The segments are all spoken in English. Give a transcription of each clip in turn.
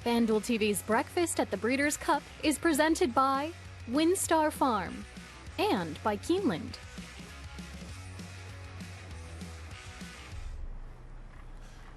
FanDuel TV's Breakfast at the Breeders' Cup is presented by WinStar Farm and by Keeneland.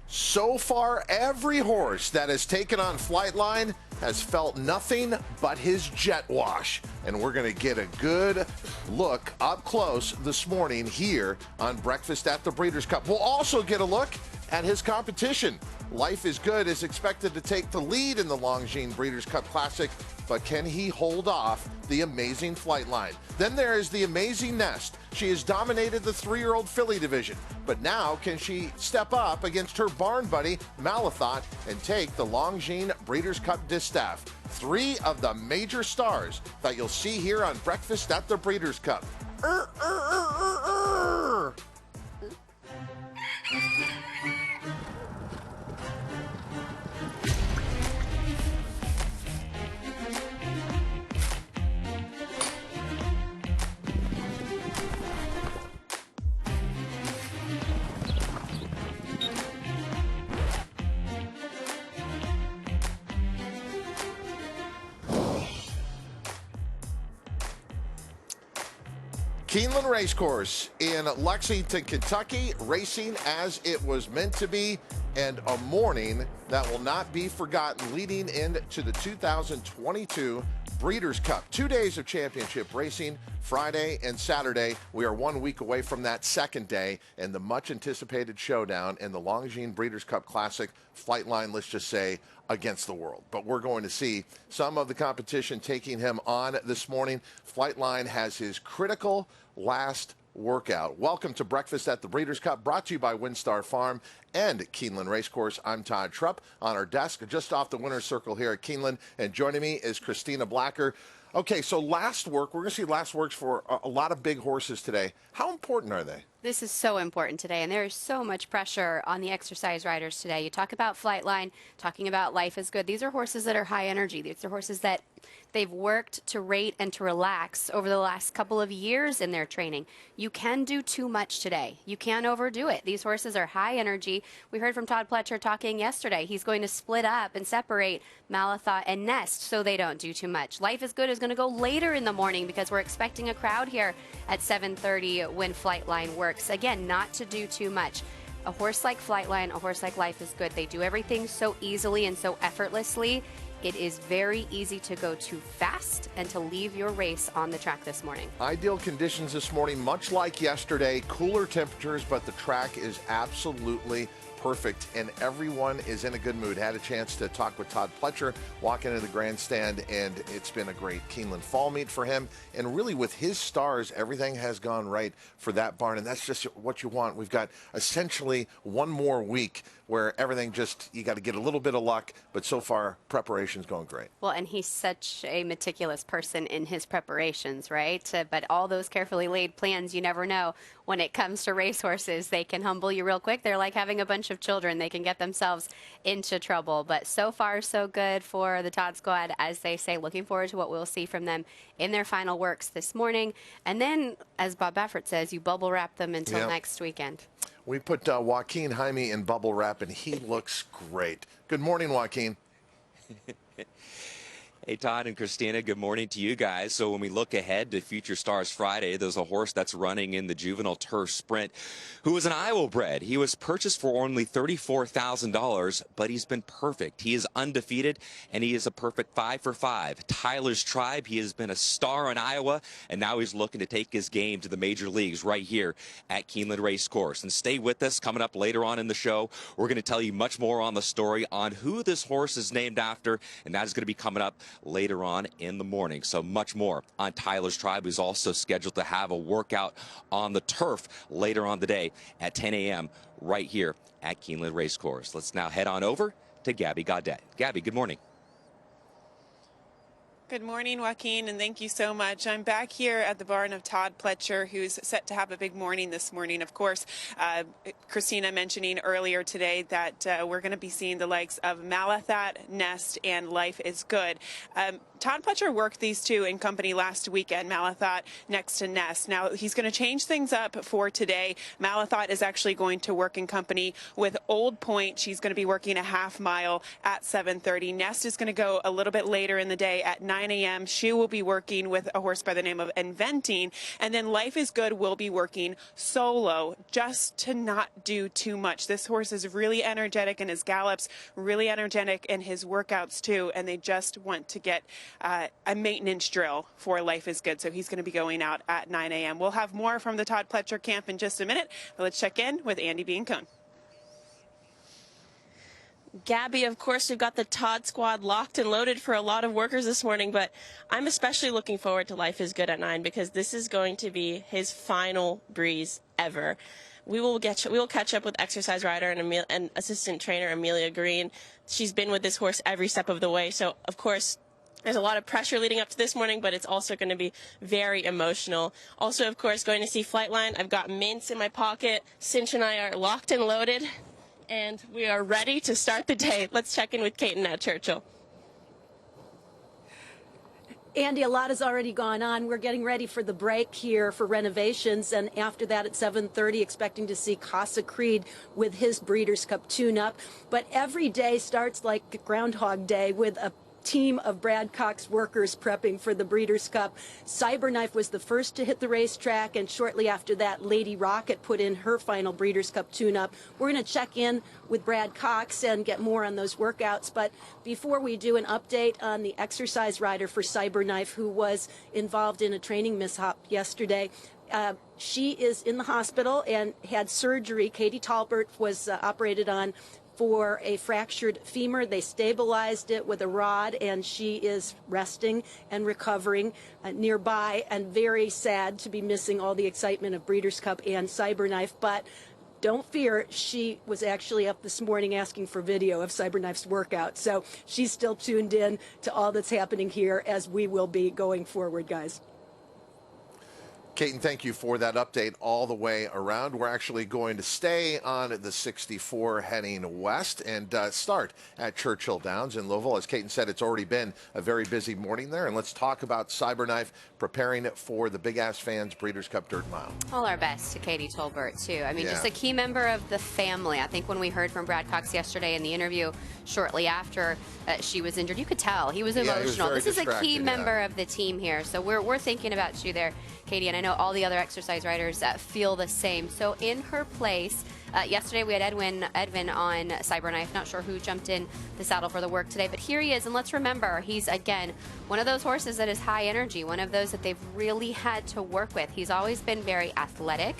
So far, every horse that has taken on Flightline has felt nothing but his jet wash. And we're going to get a good look up close this morning here on Breakfast at the Breeders' Cup. We'll also get a look at his competition. Life is Good is expected to take the lead in the Longines Breeders' Cup Classic, but can he hold off the amazing Flightline? Then there is the amazing Nest. She has dominated the 3-year-old filly division, but now can she step up against her barn buddy Malathot and take the Longines Breeders' Cup distaff? 3 of the major stars that you'll see here on Breakfast at the Breeders' Cup. Keeneland Racecourse in Lexington, Kentucky, racing as it was meant to be, and a morning that will not be forgotten leading into the 2022 Breeders' Cup. 2 days of championship racing, Friday and Saturday. We are 1 week away from that second day and the much anticipated showdown in the Longines Breeders' Cup Classic. Flightline, let's just say, against the world. But we're going to see some of the competition taking him on this morning. Flightline has his critical last workout. Welcome to Breakfast at the Breeders' Cup, brought to you by WinStar Farm and Keeneland Racecourse. I'm Todd Trupp on our desk, just off the winner's circle here at Keeneland, and joining me is Christina Blacker. Okay, so last work, we're going to see last works for a lot of big horses today. How important are they? This is so important today, and there is so much pressure on the exercise riders today. You talk about Flightline, talking about Life is Good. These are horses that are high energy. These are horses that they've worked to rate and to relax over the last couple of years in their training. You can do too much today. You can't overdo it. These horses are high energy. We heard from Todd Pletcher talking yesterday. He's going to split up and separate Malathot and Nest so they don't do too much. Life is Good is going to go later in the morning because we're expecting a crowd here at 7:30 when Flightline works. Again, not to do too much. A horse like Flightline, a horse like Life is Good, they do everything so easily and so effortlessly. It is very easy to go too fast and to leave your race on the track this morning. Ideal conditions this morning, much like yesterday, cooler temperatures, but the track is absolutely perfect, and everyone is in a good mood. Had a chance to talk with Todd Pletcher, walk into the grandstand, and it's been a great Keeneland fall meet for him. And really, with his stars, everything has gone right for that barn, and that's just what you want. We've got essentially one more week where everything just, you got to get a little bit of luck, but so far, preparation's going great. Well, and he's such a meticulous person in his preparations, right? But all those carefully laid plans, you never know. When it comes to racehorses, they can humble you real quick. They're like having a bunch of children. They can get themselves into trouble. But so far, so good for the Todd squad, as they say. Looking forward to what we'll see from them in their final works this morning. And then, as Bob Baffert says, you bubble wrap them until next weekend. We put Joaquin Jaime in bubble wrap, and he looks great. Good morning, Joaquin. Hey, Todd and Christina, good morning to you guys. So when we look ahead to Future Stars Friday, there's a horse that's running in the Juvenile Turf Sprint who was an Iowa bred. He was purchased for only $34,000, but he's been perfect. He is undefeated, and he is a perfect 5 for 5. Tyler's Tribe, he has been a star in Iowa, and now he's looking to take his game to the major leagues right here at Keeneland Racecourse. And stay with us. Coming up later on in the show, we're going to tell you much more on the story on who this horse is named after, and that is going to be coming up later on in the morning. So much more on Tyler's Tribe, who's also scheduled to have a workout on the turf later on today at 10 a.m. right here at Keeneland Racecourse. Let's now head on over to Gabby Gaudet. Gabby, good morning. Good morning, Joaquin, and thank you so much. I'm back here at the barn of Todd Pletcher, who's set to have a big morning this morning. Of course, Christina mentioning earlier today that we're going to be seeing the likes of Malathat, Nest, and Life is Good. Todd Pletcher worked these two in company last weekend, Malathat next to Nest. Now, he's going to change things up for today. Malathat is actually going to work in company with Old Point. She's going to be working a half mile at 7:30. Nest is going to go a little bit later in the day at 9 a.m. She will be working with a horse by the name of Inventing. And then Life is Good will be working solo, just to not do too much. This horse is really energetic in his gallops, really energetic in his workouts too, and they just want to get a maintenance drill for Life is Good. So he's going to be going out at 9 a.m. We'll have more from the Todd Pletcher camp in just a minute, but let's check in with Andy Biancone. Gabby, of course, we've got the Todd squad locked and loaded for a lot of workers this morning, but I'm especially looking forward to Life is Good at 9 because this is going to be his final breeze ever. We will catch up with exercise rider and assistant trainer Amelia Green. She's been with this horse every step of the way, so of course there's a lot of pressure leading up to this morning, but it's also going to be very emotional. Also, of course, going to see Flightline. I've got mints in my pocket. Cinch and I are locked and loaded, and we are ready to start the day. Let's check in with Kaiten at Churchill. Andy, a lot has already gone on. We're getting ready for the break here for renovations, and after that at 7:30, expecting to see Casa Creed with his Breeders' Cup tune-up. But every day starts like Groundhog Day with a team of Brad Cox workers prepping for the Breeders' Cup. Cyberknife was the first to hit the racetrack, and shortly after that, Lady Rocket put in her final Breeders' Cup tune-up. We're going to check in with Brad Cox and get more on those workouts, but before we do, an update on the exercise rider for Cyberknife, who was involved in a training mishap yesterday. She is in the hospital and had surgery. Katie Talbert was operated on for a fractured femur. They stabilized it with a rod, and she is resting and recovering nearby, and very sad to be missing all the excitement of Breeders' Cup and Cyberknife. But don't fear, she was actually up this morning asking for video of Cyberknife's workout. So she's still tuned in to all that's happening here, as we will be going forward, guys. Kaiten, thank you for that update all the way around. We're actually going to stay on the 64 heading west and start at Churchill Downs in Louisville. As Kaiten said, it's already been a very busy morning there. And let's talk about Cyberknife preparing for the Big Ass Fans Breeders' Cup Dirt Mile. All our best to Katie Tolbert, too. I mean, just a key member of the family. I think when we heard from Brad Cox yesterday in the interview shortly after she was injured, you could tell he was emotional. This is a key member of the team here. So we're thinking about you there, Katie, and I know all the other exercise riders feel the same. So in her place, yesterday we had Edwin on Cyberknife. Not sure who jumped in the saddle for the work today, but here he is. And let's remember, he's, again, one of those horses that is high energy, one of those that they've really had to work with. He's always been very athletic.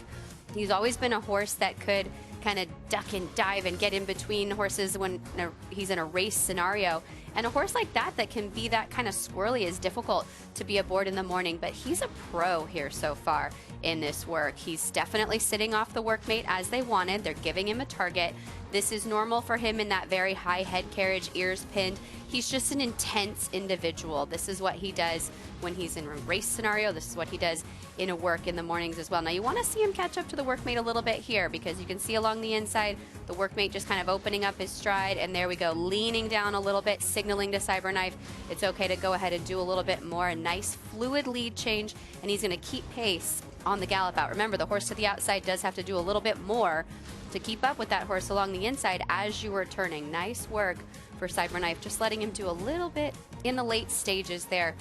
He's always been a horse that could kind of duck and dive and get in between horses when he's in a race scenario. And a horse like that can be that kind of squirrely is difficult to be aboard in the morning, but he's a pro here so far in this work. He's definitely sitting off the workmate as they wanted. They're giving him a target. This is normal for him in that very high head carriage, ears pinned. He's just an intense individual. This is what he does when he's in a race scenario. This is what he does in a work in the mornings as well. Now you want to see him catch up to the workmate a little bit here, because you can see along the inside the workmate just kind of opening up his stride, and there we go, leaning down a little bit, signaling to Cyberknife it's okay to go ahead and do a little bit more. A nice fluid lead change, and he's going to keep pace on the gallop out. Remember, the horse to the outside does have to do a little bit more to keep up with that horse along the inside as you were turning. Nice work for Cyberknife, just letting him do a little bit in the late stages there.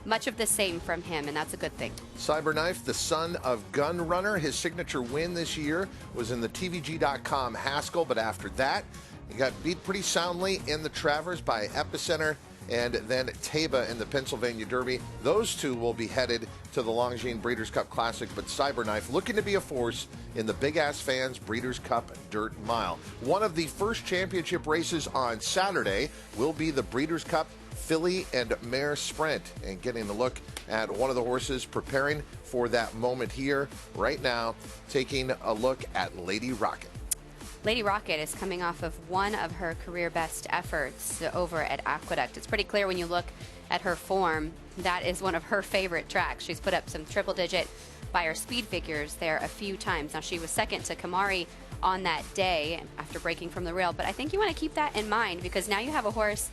Much of the same from him, and that's a good thing. Cyberknife, the son of Gun Runner. His signature win this year was in the TVG.com Haskell, but after that, he got beat pretty soundly in the Travers by Epicenter and then Taba in the Pennsylvania Derby. Those two will be headed to the Longines Breeders' Cup Classic, but Cyberknife looking to be a force in the Big Ass Fans Breeders' Cup Dirt Mile. One of the first championship races on Saturday will be the Breeders' Cup Filly and Mare Sprint, and getting a look at one of the horses preparing for that moment here right now, taking a look at Lady Rocket. Lady Rocket is coming off of one of her career best efforts over at Aqueduct. It's pretty clear when you look at her form, that is one of her favorite tracks. She's put up some triple-digit Beyer speed figures there a few times. Now, she was second to Kamari on that day after breaking from the rail, but I think you want to keep that in mind because now you have a horse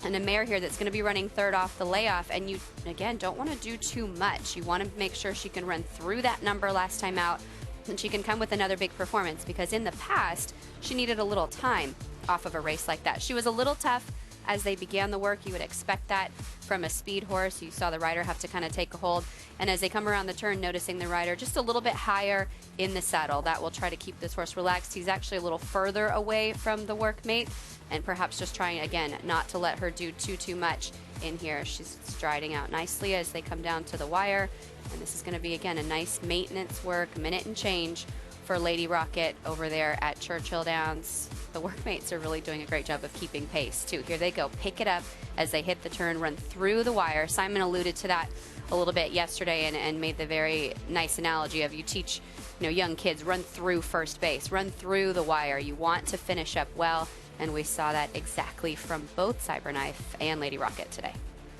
and a mare here that's going to be running third off the layoff, and you, again, don't want to do too much. You want to make sure she can run through that number last time out, and she can come with another big performance because in the past, she needed a little time off of a race like that. She was a little tough as they began the work. You would expect that from a speed horse. You saw the rider have to kind of take a hold, and as they come around the turn, noticing the rider just a little bit higher in the saddle. That will try to keep this horse relaxed. He's actually a little further away from the workmate, and perhaps just trying, again, not to let her do too much in here. She's striding out nicely as they come down to the wire, and this is going to be, again, a nice maintenance work, minute and change for Lady Rocket over there at Churchill Downs. The workmates are really doing a great job of keeping pace, too. Here they go, pick it up as they hit the turn, run through the wire. Simon alluded to that a little bit yesterday and made the very nice analogy of you teach young kids, run through first base, run through the wire. You want to finish up well, and we saw that exactly from both Cyberknife and Lady Rocket today.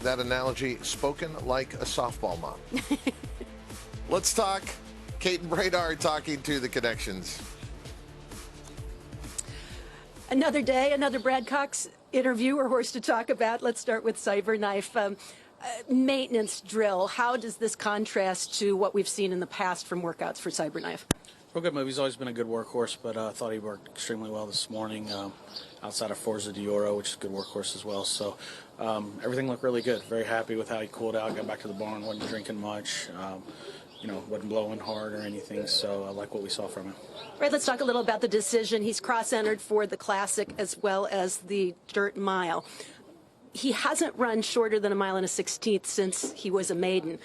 That analogy spoken like a softball mom. Let's talk. Kate and Bradar talking to the connections. Another day, another Brad Cox interview or horse to talk about. Let's start with Cyberknife. Maintenance drill. How does this contrast to what we've seen in the past from workouts for Cyberknife? Real good move. He's always been a good workhorse, but I thought he worked extremely well this morning outside of Forza de Oro, which is a good workhorse as well. So everything looked really good. Very happy with how he cooled out, got back to the barn, wasn't drinking much. Wasn't blowing hard or anything, so I like what we saw from him. Right, let's talk a little about the decision. He's cross-entered for the Classic as well as the Dirt Mile. He hasn't run shorter than 1 1/16 since he was a maiden.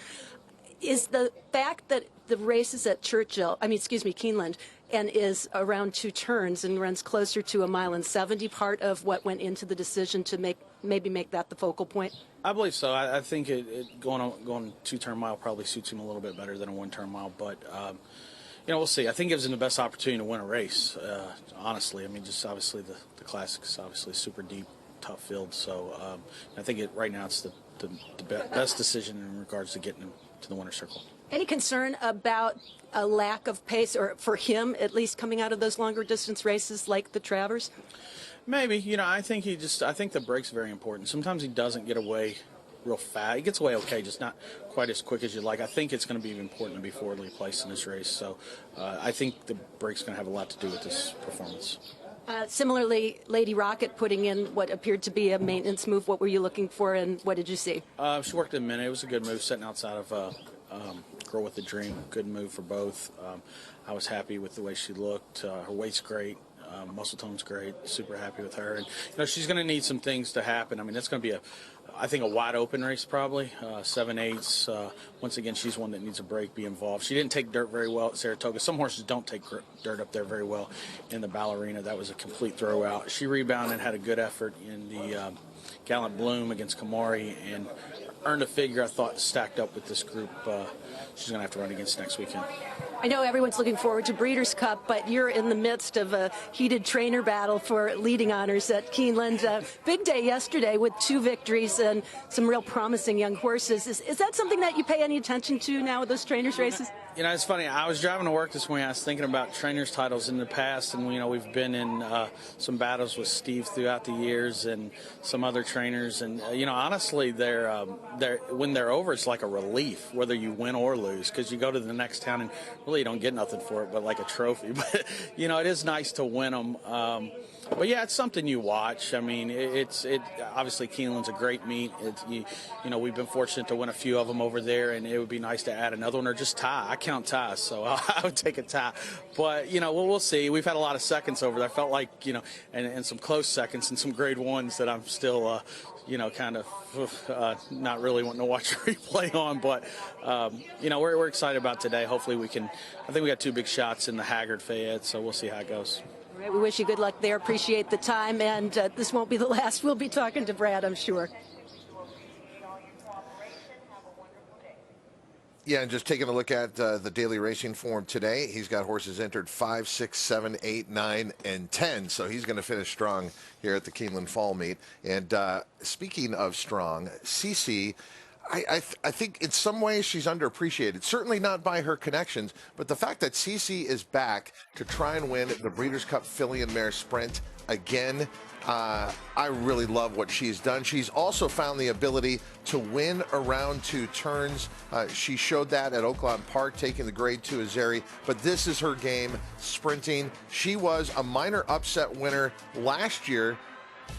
Is the fact that the race is at Keeneland, and is around 2 turns and runs closer to 1 70 part of what went into the decision to maybe make that the focal point? I believe so. I think going 2-turn mile probably suits him a little bit better than a 1-turn mile, but we'll see. I think it gives him the best opportunity to win a race, honestly. I mean, just obviously the Classic is obviously a super deep, tough field, so I think right now it's the best decision in regards to getting him to the winner's circle. Any concern about a lack of pace, or for him at least, coming out of those longer distance races like the Travers? Maybe. I think the brake's very important. Sometimes he doesn't get away real fast. He gets away okay, just not quite as quick as you'd like. I think it's going to be important to be forwardly placed in this race. So I think the brake's going to have a lot to do with this performance. Similarly, Lady Rocket putting in what appeared to be a maintenance move. What were you looking for, and what did you see? She worked a minute. It was a good move, sitting outside of Girl with the Dream. Good move for both. I was happy with the way she looked. Her weight's great. Muscle tone's great. Super happy with her. And she's going to need some things to happen. I mean, that's going to be I think a wide open race probably. 7/8. Once again, she's one that needs a break, be involved. She didn't take dirt very well at Saratoga. Some horses don't take dirt up there very well. In the Ballerina, that was a complete throwout. She rebounded, had a good effort in the Gallant Bloom against Kamari, and earned a figure I thought stacked up with this group. She's going to have to run against next weekend. I know everyone's looking forward to Breeders' Cup, but you're in the midst of a heated trainer battle for leading honors at Keeneland. Big day yesterday with 2 victories and some real promising young horses. Is that something that you pay any attention to now with those trainers' races? It's funny. I was driving to work this morning. I was thinking about trainers' titles in the past, and we've been in some battles with Steve throughout the years and some other trainers. And honestly, when they're over, it's like a relief whether you win or lose, because you go to the next town and really you don't get nothing for it but like a trophy. But it is nice to win them. But yeah, it's something you watch. I mean, obviously Keeneland's a great meet. We've been fortunate to win a few of them over there, and it would be nice to add another one or just tie. I count ties, so I would take a tie. But we'll see. We've had a lot of seconds over there. I felt like and some close seconds and some grade 1s that I'm still kind of not really wanting to watch a replay on. But we're excited about today. Hopefully we can. I think we got 2 big shots in the Haggard Fayette, so we'll see how it goes. All right, we wish you good luck there. Appreciate the time, and this won't be the last. We'll be talking to Brad, I'm sure. Yeah, and just taking a look at the daily racing form today, he's got horses entered 5, 6, 7, 8, 9, and 10. So he's going to finish strong here at the Keeneland Fall Meet. And speaking of strong, Cece, I think in some ways she's underappreciated. Certainly not by her connections, but the fact that Cece is back to try and win the Breeders' Cup Filly and Mare Sprint again, I really love what she's done. She's also found the ability to win around 2 turns. She showed that at Oaklawn Park, taking the Grade 2 Azeri, but this is her game, sprinting. She was a minor upset winner last year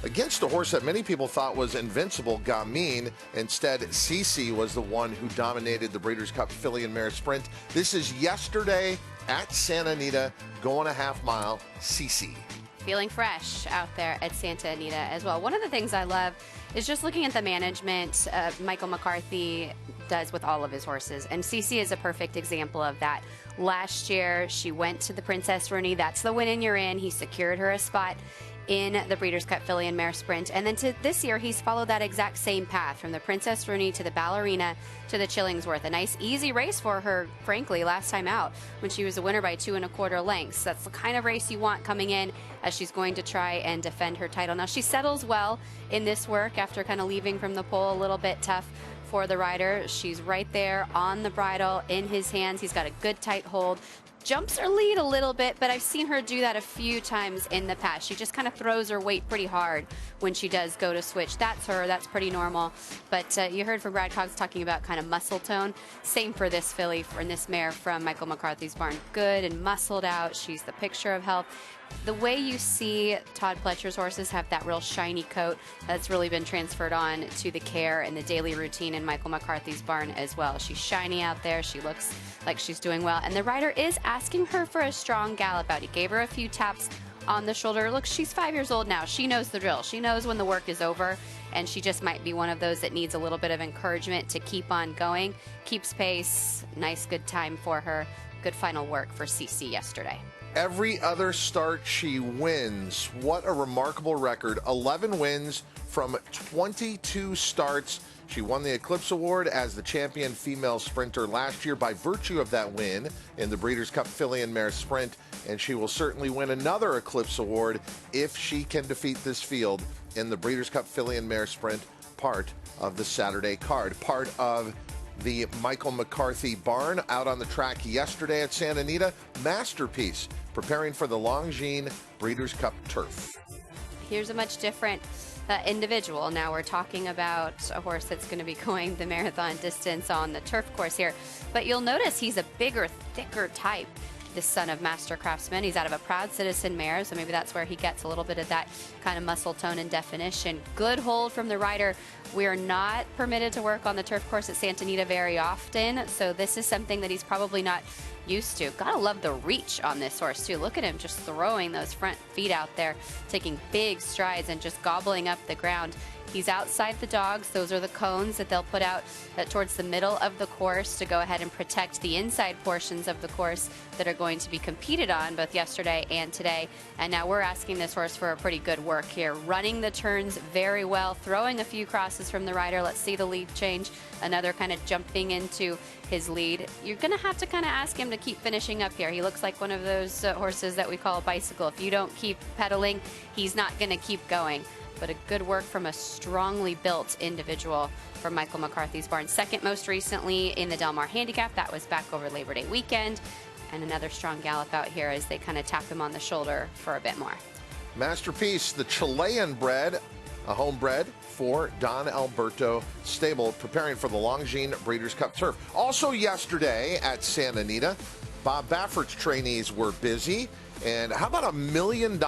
against a horse that many people thought was invincible, Gamine. Instead, Cece was the one who dominated the Breeders' Cup Filly and Mare Sprint. This is yesterday at Santa Anita, going a half mile, Cece. Feeling fresh out there at Santa Anita as well. One of the things I love is just looking at the management Michael McCarthy does with all of his horses. And Cece is a perfect example of that. Last year, she went to the Princess Rooney. That's the win and you're in. He secured her a spot in the Breeders' Cup Filly and Mare Sprint. And then to this year, he's followed that exact same path from the Princess Rooney to the Ballerina to the Chillingsworth. A nice, easy race for her, frankly, last time out when she was a winner by 2 1/4 lengths. That's the kind of race you want coming in as she's going to try and defend her title. Now, she settles well in this work after kind of leaving from the pole. A little bit tough for the rider. She's right there on the bridle in his hands. He's got a good tight hold. Jumps her lead a little bit, but I've seen her do that a few times in the past. She just kind of throws her weight pretty hard when she does go to switch. That's her. That's pretty normal. But you heard from Brad Cox talking about kind of muscle tone. Same for this filly and this mare from Michael McCarthy's barn. Good and muscled out. She's the picture of health. The way you see Todd Pletcher's horses have that real shiny coat, that's really been transferred on to the care and the daily routine in Michael McCarthy's barn as well. She's shiny out there. She looks like she's doing well. And the rider is asking her for a strong gallop out. He gave her a few taps on the shoulder. Look, she's 5 years old now. She knows the drill. She knows when the work is over, and she just might be one of those that needs a little bit of encouragement to keep on going. Keeps pace. Nice, good time for her. Good final work for Cece yesterday. Every other start she wins. What a remarkable record. 11 wins from 22 starts. She won the Eclipse Award as the champion female sprinter last year by virtue of that win in the Breeders' Cup Filly and Mare Sprint, and she will certainly win another Eclipse Award if she can defeat this field in the Breeders' Cup Filly and Mare Sprint, part of the Saturday card, part of the Michael McCarthy barn out on the track yesterday at Santa Anita. Masterpiece, preparing for the Longines Breeders' Cup Turf. Here's a much different individual. Now we're talking about a horse that's going to be going the marathon distance on the turf course here. But you'll notice he's a bigger, thicker type, this son of Master Craftsman. He's out of a Proud Citizen mare, so maybe that's where he gets a little bit of that kind of muscle tone and definition. Good hold from the rider. We are not permitted to work on the turf course at Santa Anita very often, so this is something that he's probably not used to. Gotta love the reach on this horse too. Look at him just throwing those front feet out there, taking big strides and just gobbling up the ground. He's outside the dogs. Those are the cones that they'll put out towards the middle of the course to go ahead and protect the inside portions of the course that are going to be competed on both yesterday and today. And now we're asking this horse for a pretty good work here. Running the turns very well, throwing a few crosses from the rider. Let's see the lead change. Another kind of jumping into his lead. You're going to have to kind of ask him to keep finishing up here. He looks like one of those horses that we call a bicycle. If you don't keep pedaling, he's not going to keep going. But a good work from a strongly built individual from Michael McCarthy's barn. Second most recently in the Del Mar Handicap. That was back over Labor Day weekend. And another strong gallop out here as they kind of tap him on the shoulder for a bit more. Masterpiece, the Chilean bred, a homebred for Don Alberto Stable, preparing for the Longines Breeders' Cup Turf. Also yesterday at Santa Anita, Bob Baffert's trainees were busy. And how about $1 million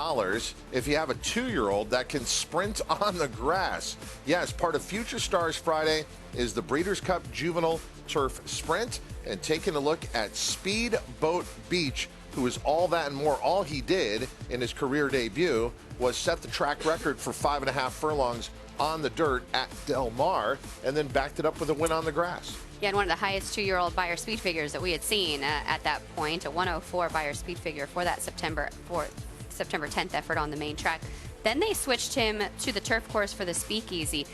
if you have a 2-year-old that can sprint on the grass? Yes, part of Future Stars Friday is the Breeders' Cup Juvenile Turf Sprint. And taking a look at Speedboat Beach, who is all that and more. All he did in his career debut was set the track record for 5.5 furlongs on the dirt at Del Mar, and then backed it up with a win on the grass. Yeah, and one of the highest 2-year-old Beyer speed figures that we had seen at that point, a 104 Beyer speed figure for that September 10th effort on the main track. Then they switched him to the turf course for the Speakeasy.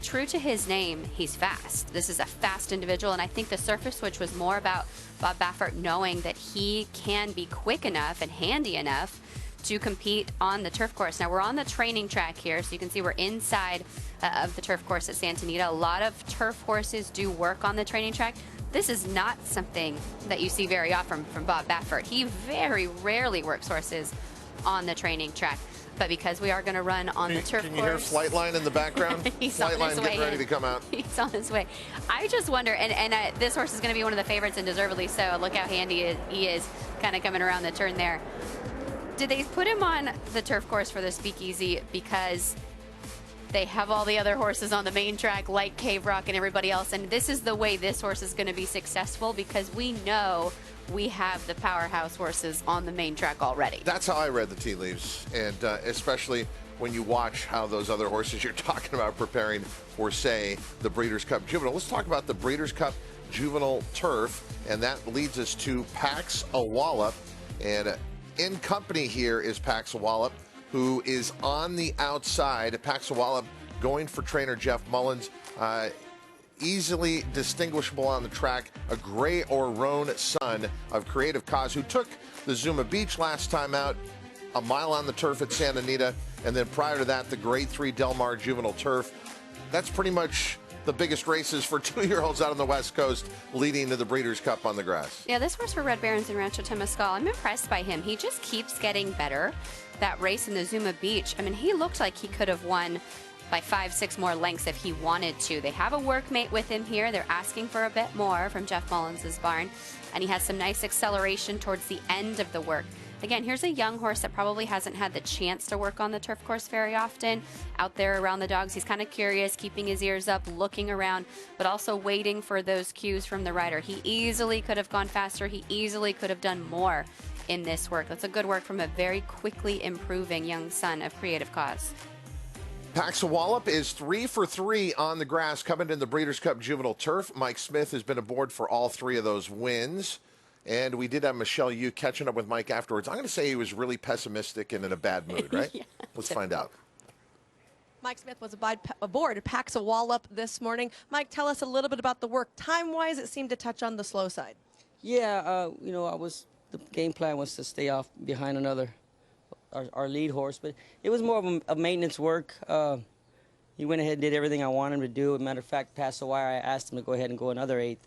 true to his name, he's fast. This is a fast individual, and I think the surface switch was more about Bob Baffert knowing that he can be quick enough and handy enough to compete on the turf course. Now, we're on the training track here, so you can see we're inside of the turf course at Santa Anita. A lot of turf horses do work on the training track. This is not something that you see very often from Bob Baffert. He very rarely works horses on the training track. But because we are going to run on the turf course... Can you hear Flightline in the background? Flightline getting ready to come out. He's on his way. I just wonder, and this horse is going to be one of the favorites, and deservedly so. Look how handy he is kind of coming around the turn there. Did they put him on the turf course for the Speakeasy because they have all the other horses on the main track like Cave Rock and everybody else, and this is the way this horse is going to be successful because we know we have the powerhouse horses on the main track already? That's how I read the tea leaves, and especially when you watch how those other horses you're talking about preparing for, say, the Breeders' Cup Juvenile. Let's talk about the Breeders' Cup Juvenile Turf, and that leads us to Pax Awallop, and in company here is Pax Awallop, who is on the outside. Pax Awallop going for trainer Jeff Mullins. Easily distinguishable on the track, a gray or roan son of Creative Cause, who took the Zuma Beach last time out, a mile on the turf at Santa Anita, and then prior to that, the Grade 3 Del Mar Juvenile Turf. That's pretty much the biggest races for 2-year-olds out on the West Coast leading to the Breeders' Cup on the grass. Yeah, this horse for Red Barons and Rancho Temescal, I'm impressed by him. He just keeps getting better. That race in the Zuma Beach, I mean, he looked like he could have won by 5-6 more lengths if he wanted to. They have a workmate with him here. They're asking for a bit more from Jeff Mullins' barn, and he has some nice acceleration towards the end of the work. Again, here's a young horse that probably hasn't had the chance to work on the turf course very often. Out there around the dogs, he's kind of curious, keeping his ears up, looking around, but also waiting for those cues from the rider. He easily could have gone faster. He easily could have done more in this work. That's a good work from a very quickly improving young son of Creative Cause. Pax Awallop is 3 for 3 on the grass coming in the Breeders' Cup Juvenile Turf. Mike Smith has been aboard for all 3 of those wins. And we did have Michelle Yu catching up with Mike afterwards. I'm going to say he was really pessimistic and in a bad mood, right? Yeah, Let's find out. Mike Smith was aboard Pax Awallop this morning. Mike, tell us a little bit about the work. Time-wise, it seemed to touch on the slow side. Yeah, you know, the game plan was to stay off behind our lead horse, but it was more of a maintenance work. He went ahead and did everything I wanted him to do. As a matter of fact, past the wire, I asked him to go ahead and go another 8th,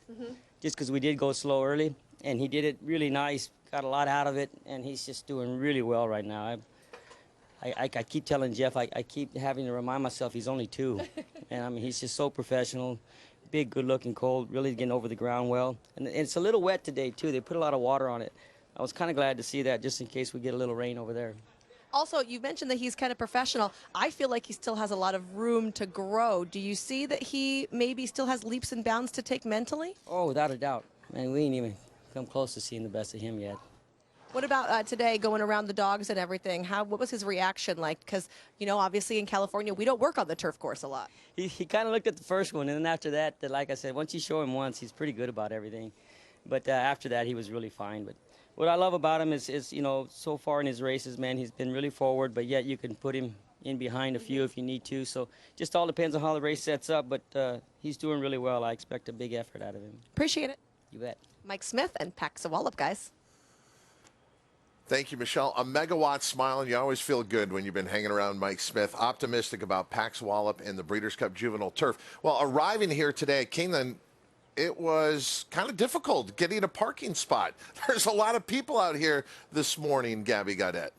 just because we did go slow early, and he did it really nice, got a lot out of it, and he's just doing really well right now. I keep telling Jeff, I keep having to remind myself he's only 2, and I mean, he's just so professional, big, good-looking colt, really getting over the ground well, and it's a little wet today, too. They put a lot of water on it. I was kind of glad to see that, just in case we get a little rain over there. Also, you mentioned that he's kind of professional. I feel like he still has a lot of room to grow. Do you see that he maybe still has leaps and bounds to take mentally? Oh, without a doubt. Man, we ain't even come close to seeing the best of him yet. What about today, going around the dogs and everything? What was his reaction like? Because, you know, obviously in California, we don't work on the turf course a lot. He kind of looked at the first one, and then after that, like I said, once you show him once, he's pretty good about everything. But after that, he was really fine. But what I love about him is, you know, so far in his races, man, he's been really forward, but yet you can put him in behind a few if you need to. So just all depends on how the race sets up, but he's doing really well. I expect a big effort out of him. Appreciate it. You bet. Mike Smith and Pax Awallop, guys. Thank you, Michelle. A megawatt smile, and you always feel good when you've been hanging around Mike Smith. Optimistic about Pax Awallop and the Breeders' Cup Juvenile Turf. Well, arriving here today at Keeneland, it was kind of difficult getting a parking spot. There's a lot of people out here this morning, Gabby Gaudette.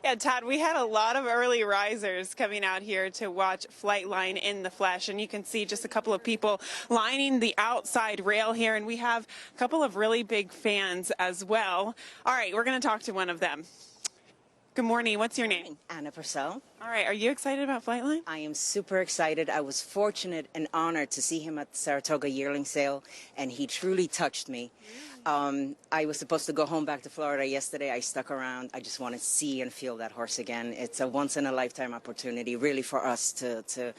Yeah, Todd, we had a lot of early risers coming out here to watch Flightline in the flesh, and you can see just a couple of people lining the outside rail here, and we have a couple of really big fans as well. All right, we're going to talk to one of them. Good morning. What's your name? Anna Purcell. All right. Are you excited about Flightline? I am super excited. I was fortunate and honored to see him at the Saratoga yearling sale, and he truly touched me. I was supposed to go home back to Florida yesterday. I stuck around. I just want to see and feel that horse again. It's a once-in-a-lifetime opportunity, really, for us to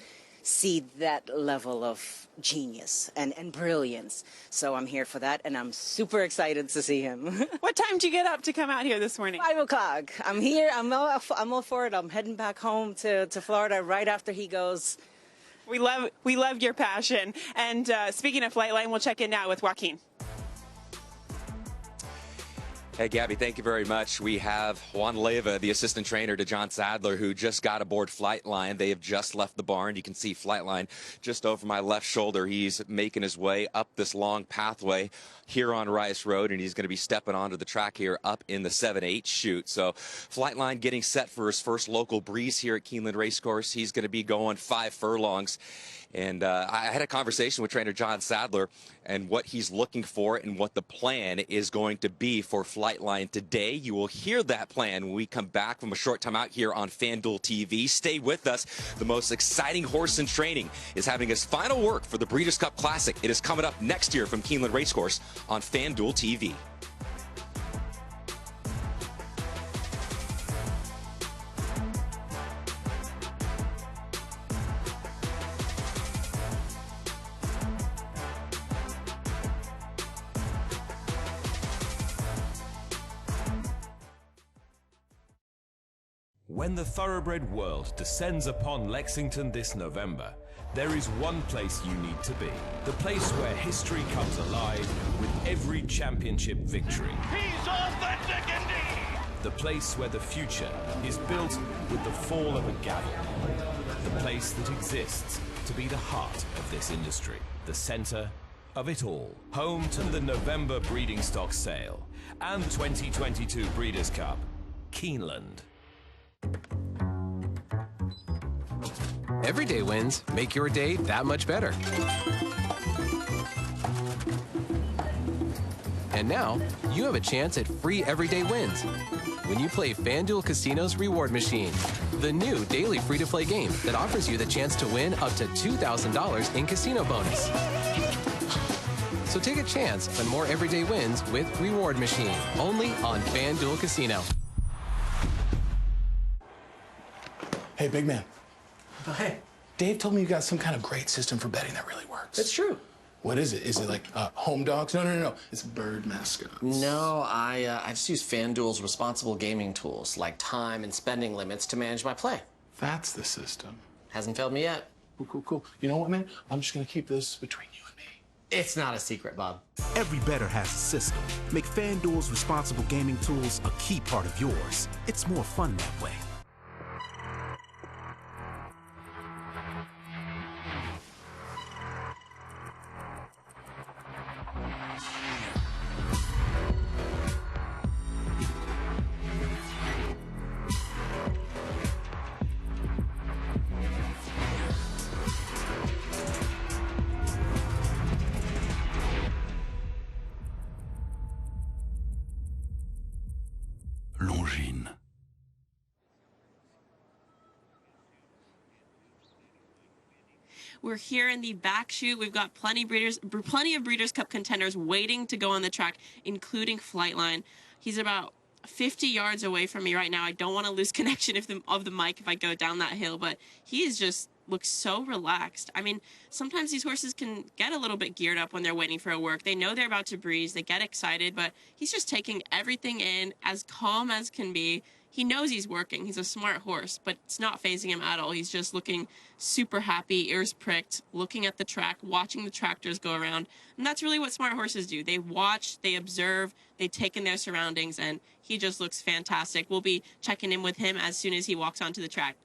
see that level of genius and brilliance. So I'm here for that, and I'm super excited to see him. What time did you get up to come out here this morning? 5 o'clock. I'm here. I'm all for it. I'm heading back home to Florida right after he goes. We love your passion. And speaking of Flightline, we'll check in now with Joaquin. Hey, Gabby, thank you very much. We have Juan Leyva, the assistant trainer to John Sadler, who just got aboard Flightline. They have just left the barn. You can see Flightline just over my left shoulder. He's making his way up this long pathway here on Rice Road, and he's going to be stepping onto the track here up in the 7-8 chute. So Flightline getting set for his first local breeze here at Keeneland Racecourse. He's going to be going 5 furlongs. And I had a conversation with trainer John Sadler and what he's looking for and what the plan is going to be for Flightline today. You will hear that plan when we come back from a short time out here on FanDuel TV. Stay with us. The most exciting horse in training is having his final work for the Breeders' Cup Classic. It is coming up next year from Keeneland Racecourse on FanDuel TV. When the thoroughbred world descends upon Lexington this November, there is one place you need to be. The place where history comes alive with every championship victory. He's authentic indeed! The place where the future is built with the fall of a gavel. The place that exists to be the heart of this industry. The center of it all. Home to the November breeding stock sale and 2022 Breeders' Cup. Keeneland. Everyday wins make your day that much better. And now, you have a chance at free everyday wins when you play FanDuel Casino's Reward Machine, the new daily free-to-play game that offers you the chance to win up to $2,000 in casino bonus. So take a chance on more everyday wins with Reward Machine, only on FanDuel Casino. Hey, big man. Oh, hey. Dave told me you got some kind of great system for betting that really works. That's true. What is it? Is it like home dogs? No. It's bird mascots. No, I just use FanDuel's responsible gaming tools like time and spending limits to manage my play. That's the system. Hasn't failed me yet. Cool. You know what, man? I'm just going to keep this between you and me. It's not a secret, Bob. Every bettor has a system. Make FanDuel's responsible gaming tools a key part of yours. It's more fun that way. Longines. We're here in the back chute. We've got plenty of Breeders' Cup contenders waiting to go on the track, including Flightline. He's about 50 yards away from me right now. I don't want to lose connection of the mic if I go down that hill, but he is just looks so relaxed. I mean, sometimes these horses can get a little bit geared up when they're waiting for a work. They know they're about to breeze. They get excited, but he's just taking everything in as calm as can be. He knows he's working. He's a smart horse, but it's not fazing him at all. He's just looking super happy, ears pricked, looking at the track, watching the tractors go around. And that's really what smart horses do. They watch, they observe, they take in their surroundings, and he just looks fantastic. We'll be checking in with him as soon as he walks onto the track.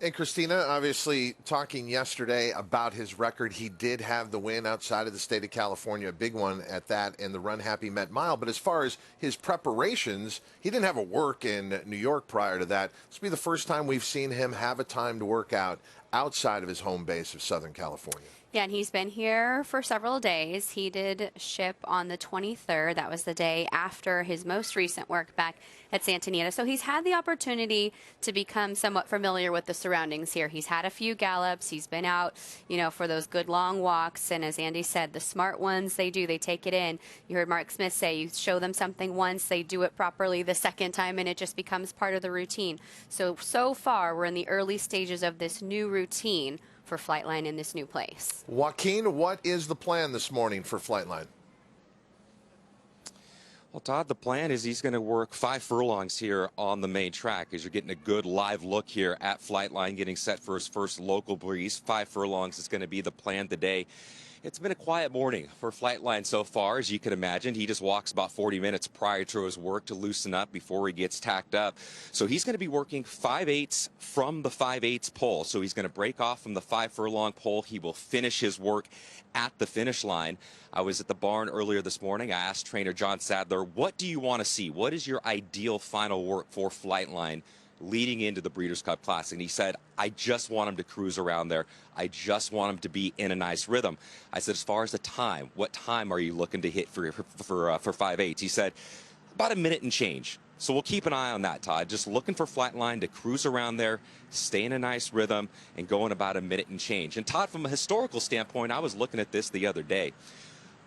And Christina, obviously talking yesterday about his record, he did have the win outside of the state of California, a big one at that, in the Run Happy Met Mile. But as far as his preparations, he didn't have a work in New York prior to that. This will be the first time we've seen him have a time to work out outside of his home base of Southern California. Yeah, and he's been here for several days. He did ship on the 23rd. That was the day after his most recent work back at Santa Anita. So he's had the opportunity to become somewhat familiar with the surroundings here. He's had a few gallops. He's been out, you know, for those good long walks. And as Andy said, the smart ones, they take it in. You heard Mark Smith say you show them something once, they do it properly the second time, and it just becomes part of the routine. So far, we're in the early stages of this new routine for Flightline in this new place. Joaquin, what is the plan this morning for Flightline? Well, Todd, the plan is he's going to work 5 furlongs here on the main track as you're getting a good live look here at Flightline, getting set for his first local breeze. 5 furlongs is going to be the plan today. It's been a quiet morning for Flightline so far, as you can imagine. He just walks about 40 minutes prior to his work to loosen up before he gets tacked up. So he's going to be working 5/8 from the 5/8 pole. So he's going to break off from the 5 furlong pole. He will finish his work at the finish line. I was at the barn earlier this morning. I asked trainer John Sadler, what do you want to see? What is your ideal final work for Flightline leading into the Breeders' Cup Classic? And he said, I just want him to cruise around there. I just want him to be in a nice rhythm. I said, as far as the time, what time are you looking to hit for 5/8? He said, about a minute and change. So we'll keep an eye on that, Todd. Just looking for Flightline to cruise around there, stay in a nice rhythm, and go in about a minute and change. And Todd, from a historical standpoint, I was looking at this the other day.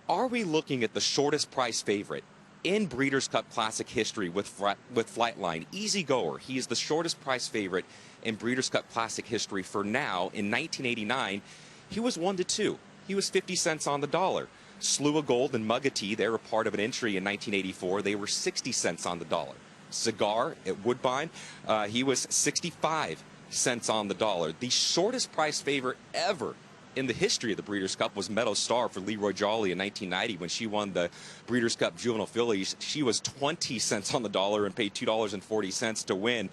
Are we looking at the shortest price favorite in Breeders' Cup Classic history with Flightline? Easy Goer. He is the shortest price favorite in Breeders' Cup Classic history for now. In 1989, he was 1-2. He was 50 cents on the dollar. Slew of Gold and Muggety, they were part of an entry in 1984. They were 60 cents on the dollar. Cigar at Woodbine, he was 65 cents on the dollar. The shortest price favorite ever in the history of the Breeders' Cup was Meadow Star for Leroy Jolly in 1990 when she won the Breeders' Cup Juvenile Fillies. She was 20 cents on the dollar and paid $2.40 to win.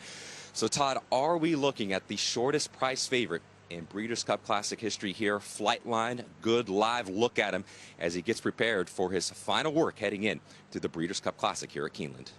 So, Todd, are we looking at the shortest price favorite in Breeders' Cup Classic history here? Flightline, good live look at him as he gets prepared for his final work heading in to the Breeders' Cup Classic here at Keeneland.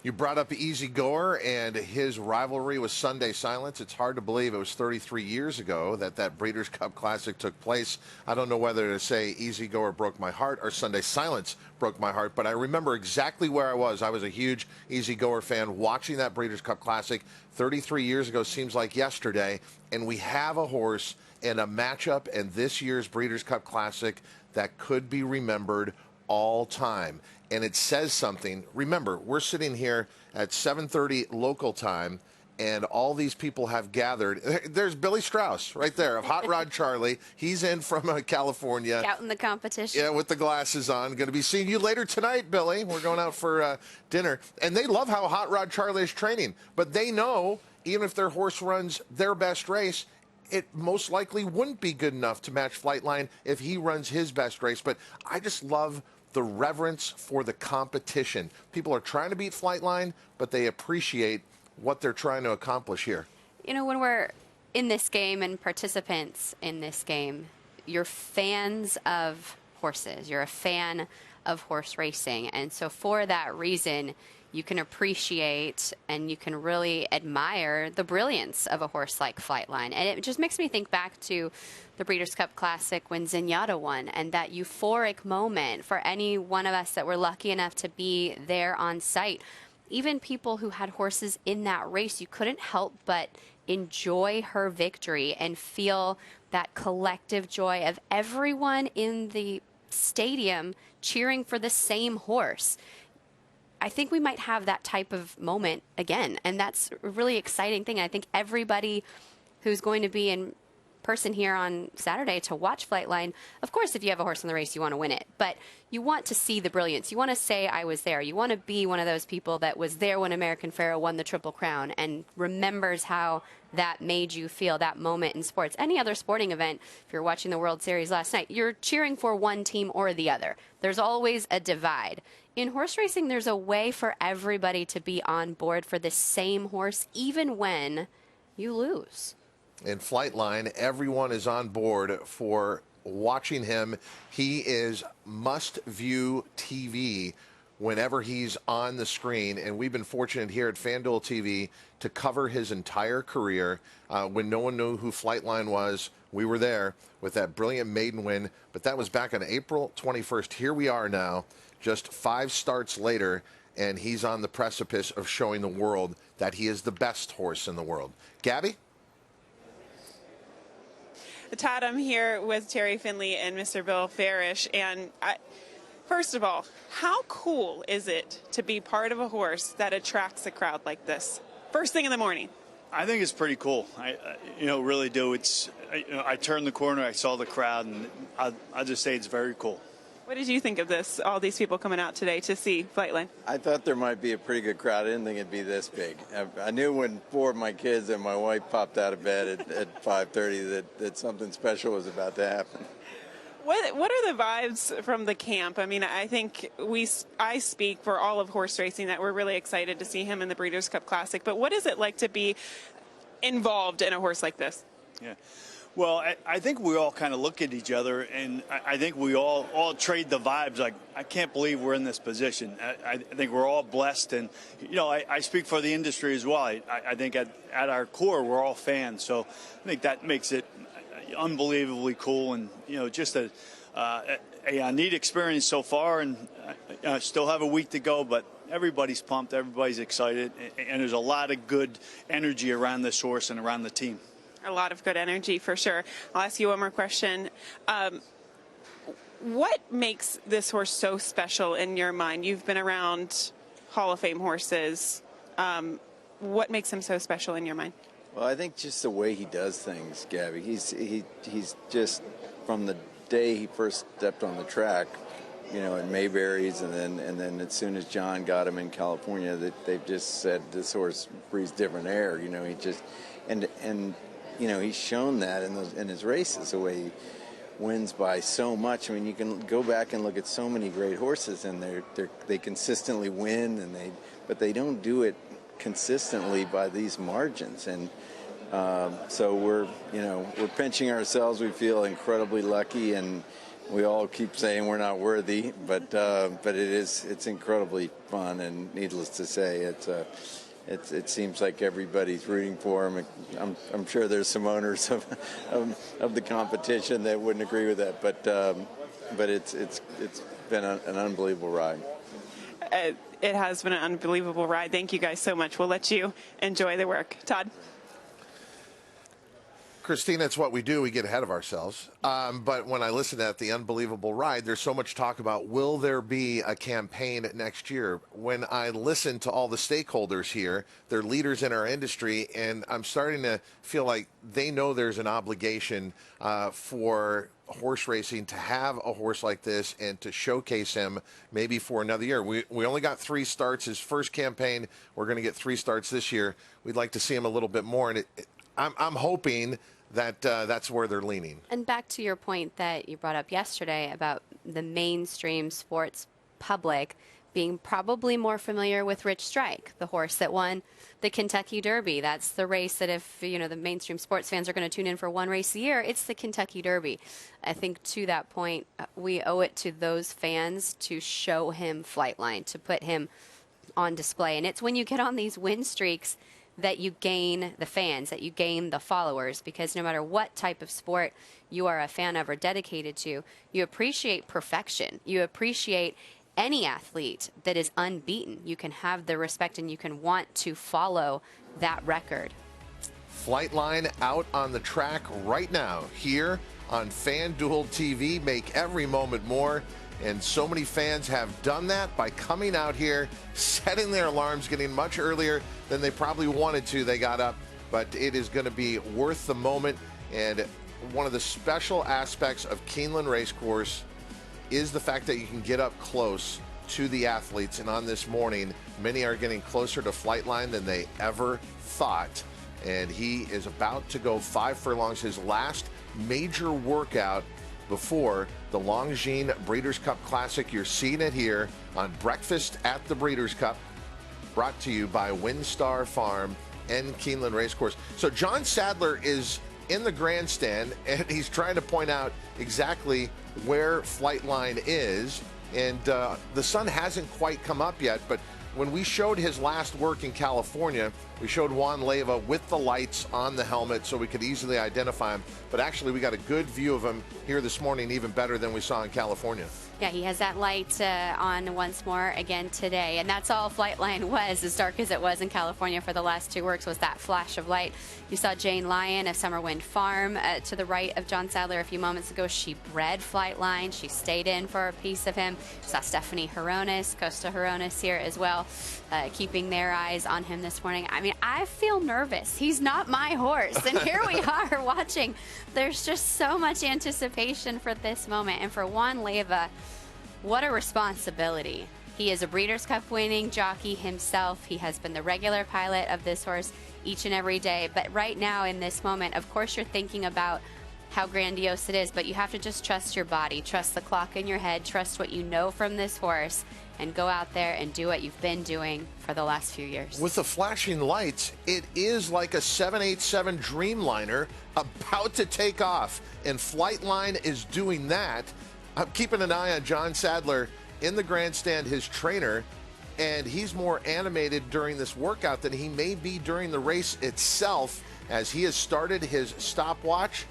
You brought up Easy Goer and his rivalry with Sunday Silence. It's hard to believe it was 33 years ago that Breeders' Cup Classic took place. I don't know whether to say Easy Goer broke my heart or Sunday Silence broke my heart, but I remember exactly where I was. I was a huge Easy Goer fan watching that Breeders' Cup Classic 33 years ago. Seems like yesterday. And we have a horse and a matchup in this year's Breeders' Cup Classic that could be remembered all time. And it says something. Remember, we're sitting here at 7:30 local time, and all these people have gathered. There's Billy Strauss right there of Hot Rod Charlie. He's in from California. Out in the competition. Yeah, with the glasses on. Going to be seeing you later tonight, Billy. We're going out for dinner. And they love how Hot Rod Charlie is training. But they know, even if their horse runs their best race, it most likely wouldn't be good enough to match Flightline if he runs his best race. But I just love the reverence for the competition. People are trying to beat Flightline, but they appreciate what they're trying to accomplish here. You know, when we're in this game and participants in this game, you're fans of horses. You're a fan of horse racing. And so for that reason, you can appreciate and you can really admire the brilliance of a horse like Flightline. And it just makes me think back to the Breeders' Cup Classic when Zenyatta won, and that euphoric moment for any one of us that were lucky enough to be there on site. Even people who had horses in that race, you couldn't help but enjoy her victory and feel that collective joy of everyone in the stadium cheering for the same horse. I think we might have that type of moment again, and that's a really exciting thing. I think everybody who's going to be in person here on Saturday to watch Flightline, of course, if you have a horse in the race, you want to win it, but you want to see the brilliance. You want to say, I was there. You want to be one of those people that was there when American Pharoah won the Triple Crown and remembers how that made you feel, that moment in sports. Any other sporting event, if you're watching the World Series last night, you're cheering for one team or the other. There's always a divide. In horse racing, there's a way for everybody to be on board for the same horse, even when you lose. In Flightline, everyone is on board for watching him. He is must-view TV whenever he's on the screen, and we've been fortunate here at FanDuel TV to cover his entire career. When no one knew who Flightline was, we were there with that brilliant maiden win, but that was back on April 21st. Here we are now, just 5 starts later, and he's on the precipice of showing the world that he is the best horse in the world. Gabby? Todd, I'm here with Terry Finley and Mr. Bill Farish, and first of all, how cool is it to be part of a horse that attracts a crowd like this? First thing in the morning. I think it's pretty cool. I really do. I turned the corner, I saw the crowd, and I just say it's very cool. What did you think of this, all these people coming out today to see Flightline? I thought there might be a pretty good crowd. I didn't think it'd be this big. I knew when 4 of my kids and my wife popped out of bed at 5:30 that something special was about to happen. What are the vibes from the camp? I mean, I think I speak for all of horse racing that we're really excited to see him in the Breeders' Cup Classic. But what is it like to be involved in a horse like this? Yeah. Well, I think we all kind of look at each other, and I think we all trade the vibes. Like, I can't believe we're in this position. I think we're all blessed, and I speak for the industry as well. I think at our core, we're all fans, so I think that makes it unbelievably cool, and just a neat experience so far. And I still have a week to go, but everybody's pumped, everybody's excited, and there's a lot of good energy around this horse and around the team. A lot of good energy, for sure. I'll ask you one more question. What makes this horse so special in your mind? You've been around Hall of Fame horses. What makes him so special in your mind? Well, I think just the way he does things, Gabby. He's just, from the day he first stepped on the track, at Mayberry's, and then as soon as John got him in California, they've just said this horse breathes different air. He just he's shown that in his races, the way he wins by so much. I mean, you can go back and look at so many great horses, and they consistently win, but they don't do it consistently by these margins. And so we're pinching ourselves. We feel incredibly lucky, and we all keep saying we're not worthy, but it's incredibly fun, and needless to say, it seems like everybody's rooting for him. I'm sure there's some owners of the competition that wouldn't agree with that, but it's been an unbelievable ride. It has been an unbelievable ride. Thank you guys so much. We'll let you enjoy the work. Todd? Christina, it's what we do. We get ahead of ourselves. But when I listen to the unbelievable ride, there's so much talk about, will there be a campaign next year? When I listen to all the stakeholders here, they're leaders in our industry, and I'm starting to feel like they know there's an obligation for horse racing to have a horse like this and to showcase him maybe for another year. We only got 3 starts. His first campaign, we're going to get 3 starts this year. We'd like to see him a little bit more, and I'm hoping that that's where they're leaning. And back to your point that you brought up yesterday about the mainstream sports public being probably more familiar with Rich Strike, the horse that won the Kentucky Derby. That's the race that if, the mainstream sports fans are going to tune in for one race a year, it's the Kentucky Derby. I think to that point, we owe it to those fans to show him Flightline, to put him on display. And it's when you get on these win streaks that you gain the fans, that you gain the followers, because no matter what type of sport you are a fan of or dedicated to, you appreciate perfection. You appreciate any athlete that is unbeaten. You can have the respect and you can want to follow that record. Flightline out on the track right now here on FanDuel TV. Make every moment more. And so many fans have done that by coming out here, setting their alarms, getting much earlier than they probably wanted to. They got up, but it is going to be worth the moment. And one of the special aspects of Keeneland Racecourse is the fact that you can get up close to the athletes. And on this morning, many are getting closer to Flightline than they ever thought. And he is about to go 5 furlongs, his last major workout before the Longines Breeders' Cup Classic. You're seeing it here on Breakfast at the Breeders' Cup, brought to you by WinStar Farm and Keeneland Racecourse. So John Sadler is in the grandstand, and he's trying to point out exactly where Flightline is. And the sun hasn't quite come up yet, but when we showed his last work in California, we showed Juan Leyva with the lights on the helmet so we could easily identify him. But actually, we got a good view of him here this morning, even better than we saw in California. Yeah, he has that light on once more again today. And that's all Flightline was, as dark as it was in California for the last 2 works, was that flash of light. You saw Jane Lyon of Summer Wind Farm to the right of John Sadler a few moments ago. She bred Flightline. She stayed in for a piece of him. You saw Stephanie Hironis, Costa Hironis here as well, keeping their eyes on him this morning. I mean, I feel nervous. He's not my horse. And here we are watching. There's just so much anticipation for this moment. And for Juan Leyva, what a responsibility. He is a Breeders' Cup winning jockey himself. He has been the regular pilot of this horse each and every day. But right now in this moment, of course, you're thinking about how grandiose it is, but you have to just trust your body, trust the clock in your head, trust what you know from this horse, and go out there and do what you've been doing for the last few years. With the flashing lights, it is like a 787 Dreamliner about to take off, and Flightline is doing that. I'm keeping an eye on John Sadler in the grandstand, his trainer, and he's more animated during this workout than he may be during the race itself, as he has started his stopwatch.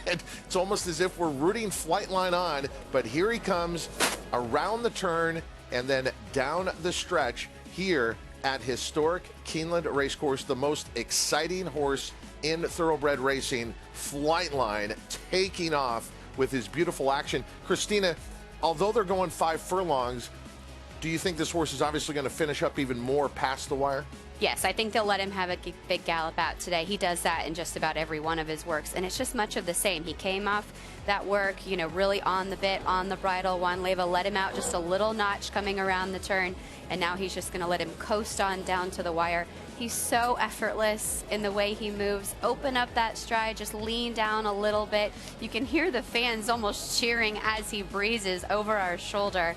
It's almost as if we're rooting Flightline on, but here he comes around the turn and then down the stretch here at historic Keeneland Racecourse, the most exciting horse in thoroughbred racing, Flightline, taking off with his beautiful action. Christina, although they're going 5 furlongs, do you think this horse is obviously going to finish up even more past the wire? Yes, I think they'll let him have a big gallop out today. He does that in just about every one of his works, and it's just much of the same. He came off that work, you know, really on the bit, on the bridle. Juan Leyva let him out just a little notch coming around the turn, and now he's just going to let him coast on down to the wire. He's so effortless in the way he moves. Open up that stride, just lean down a little bit. You can hear the fans almost cheering as he breezes over our shoulder.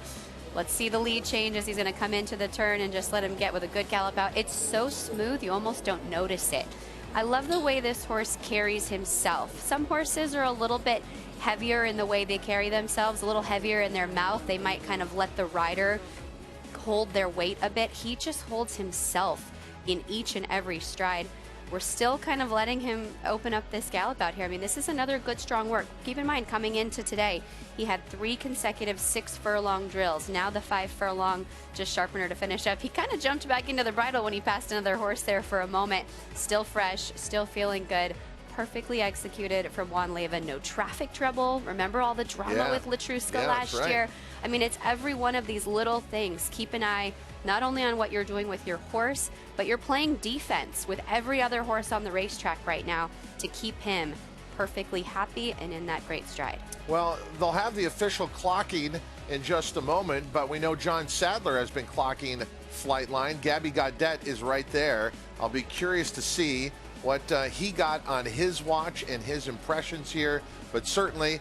Let's see the lead change as he's going to come into the turn and just let him get with a good gallop out. It's so smooth, you almost don't notice it. I love the way this horse carries himself. Some horses are a little bit heavier in the way they carry themselves, a little heavier in their mouth. They might kind of let the rider hold their weight a bit. He just holds himself in each and every stride. We're still kind of letting him open up this gallop out here. I mean, this is another good, strong work. Keep in mind, coming into today, he had 3 consecutive 6 furlong drills. Now the 5 furlong, just sharpener to finish up. He kind of jumped back into the bridle when he passed another horse there for a moment. Still fresh, still feeling good. Perfectly executed from Juan Leyva. No traffic trouble. Remember all the drama with Latruska last year? I mean, it's every one of these little things. Keep an eye not only on what you're doing with your horse, but you're playing defense with every other horse on the racetrack right now to keep him perfectly happy and in that great stride. Well, they'll have the official clocking in just a moment, but we know John Sadler has been clocking Flightline. Gabby Gaudet is right there. I'll be curious to see what he got on his watch and his impressions here, but certainly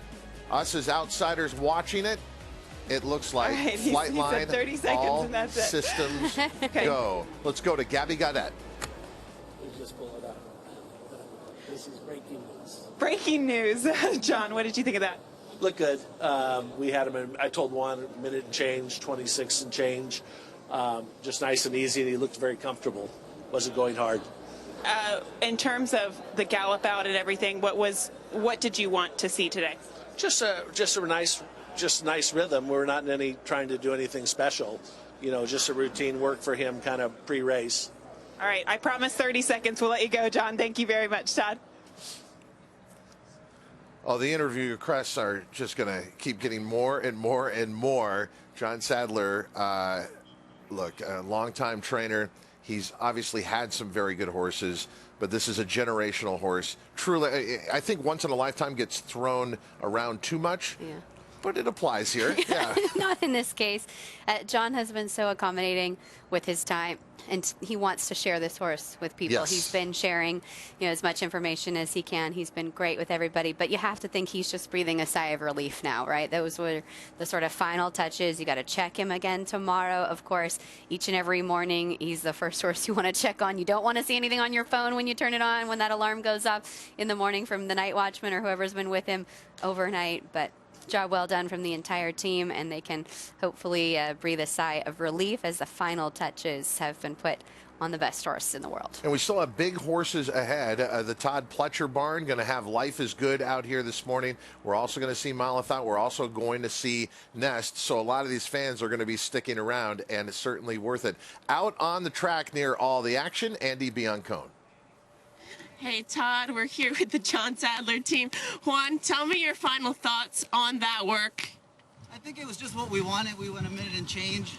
us as outsiders watching it, it looks like Flightline, 30 seconds all and that's it. systems go. Let's go to Gabby Gaudet. Just pull it up. This is breaking news. Breaking news. John, what did you think of that? Look good. We had him in, I told Juan, a minute and change, 26 and change. Just nice and easy, and he looked very comfortable. Wasn't going hard. In terms of the gallop out and everything, what did you want to see today? Just a nice rhythm. We're not in any trying to do anything special. You know, just a routine work for him kind of pre-race. All right, I promise 30 seconds. We'll let you go, John. Thank you very much, Todd. Oh, the interview requests are just going to keep getting more and more and more. John Sadler, look, a longtime trainer. He's obviously had some very good horses, but this is a generational horse. Truly, I think once in a lifetime gets thrown around too much. Yeah. But it applies here. Yeah. Not in this case. John has been so accommodating with his time, and he wants to share this horse with people. Yes. He's been sharing, as much information as he can. He's been great with everybody, but you have to think he's just breathing a sigh of relief now, right? Those were the sort of final touches. You got to check him again tomorrow, of course. Each and every morning, he's the first horse you want to check on. You don't want to see anything on your phone when you turn it on, when that alarm goes off in the morning from the night watchman or whoever's been with him overnight, but Job well done from the entire team, and they can hopefully breathe a sigh of relief as the final touches have been put on the best horse in the world. And we still have big horses ahead. The Todd Pletcher barn going to have Life is Good out here this morning. We're also going to see Malathot. We're also going to see Nest. So a lot of these fans are going to be sticking around, and it's certainly worth it. Out on the track near all the action, Andy Biancone. Hey, Todd, we're here with the John Sadler team. Juan, tell me your final thoughts on that work. I think it was just what we wanted. We went a minute and change,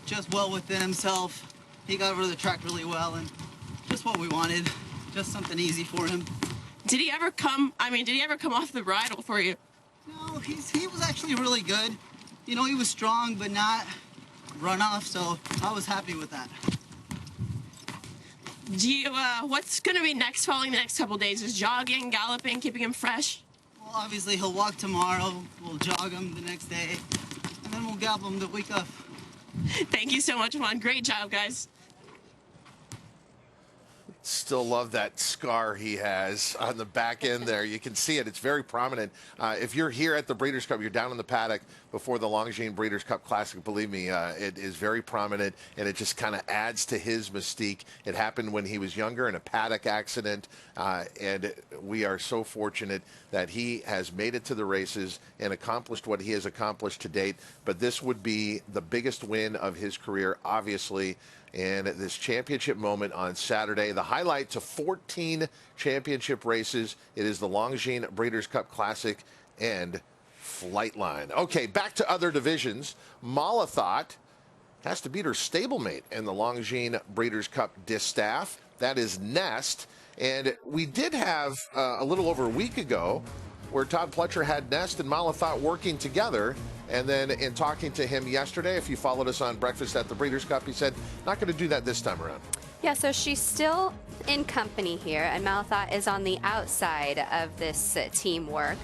just well within himself. He got over the track really well, and just what we wanted, just something easy for him. Did he ever come off the bridle for you? No, he was actually really good. You know, he was strong, but not run off, so I was happy with that. Do you, what's going to be next following the next couple days? Is jogging, galloping, keeping him fresh? Well, obviously he'll walk tomorrow, we'll jog him the next day, and then we'll gallop him the week of. Thank you so much, Juan. Great job, guys. Still love that scar he has on the back end there. You can see it. It's very prominent. If you're here at the Breeders' Cup, you're down in the paddock before the Longines Breeders' Cup Classic. Believe me, it is very prominent, and it just kind of adds to his mystique. It happened when he was younger in a paddock accident, and we are so fortunate that he has made it to the races and accomplished what he has accomplished to date. But this would be the biggest win of his career, obviously. And this championship moment on Saturday, the highlight to 14 championship races. It is the Longines Breeders' Cup Classic and Flightline. Okay, back to other divisions. Malathot has to beat her stablemate in the Longines Breeders' Cup Distaff. That is Nest. And we did have a little over a week ago where Todd Pletcher had Nest and Malathot working together. And then in talking to him yesterday, if you followed us on Breakfast at the Breeders' Cup, he said, not going to do that this time around. Yeah, so she's still in company here, and Malathot is on the outside of this teamwork.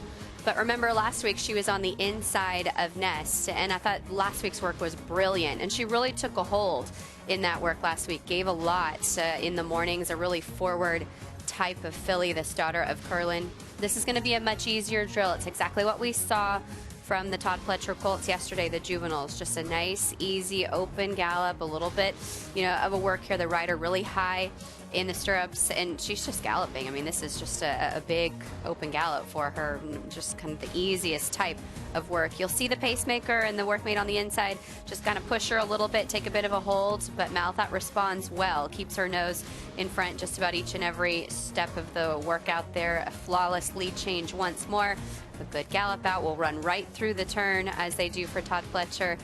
But remember, last week she was on the inside of Nest, and I thought last week's work was brilliant. And she really took a hold in that work last week, gave a lot in the mornings, a really forward type of filly, this daughter of Curlin. This is going to be a much easier drill. It's exactly what we saw from the Todd Pletcher colts yesterday, the juveniles. Just a nice, easy, open gallop, a little bit, of a work here. The rider really high in the stirrups, and she's just galloping. I mean, this is just a big open gallop for her, just kind of the easiest type of work. You'll see the pacemaker and the workmate on the inside just kind of push her a little bit, take a bit of a hold, but Malathot responds well, keeps her nose in front just about each and every step of the workout there. A flawless lead change once more. A good gallop out will run right through the turn as they do for Todd Pletcher.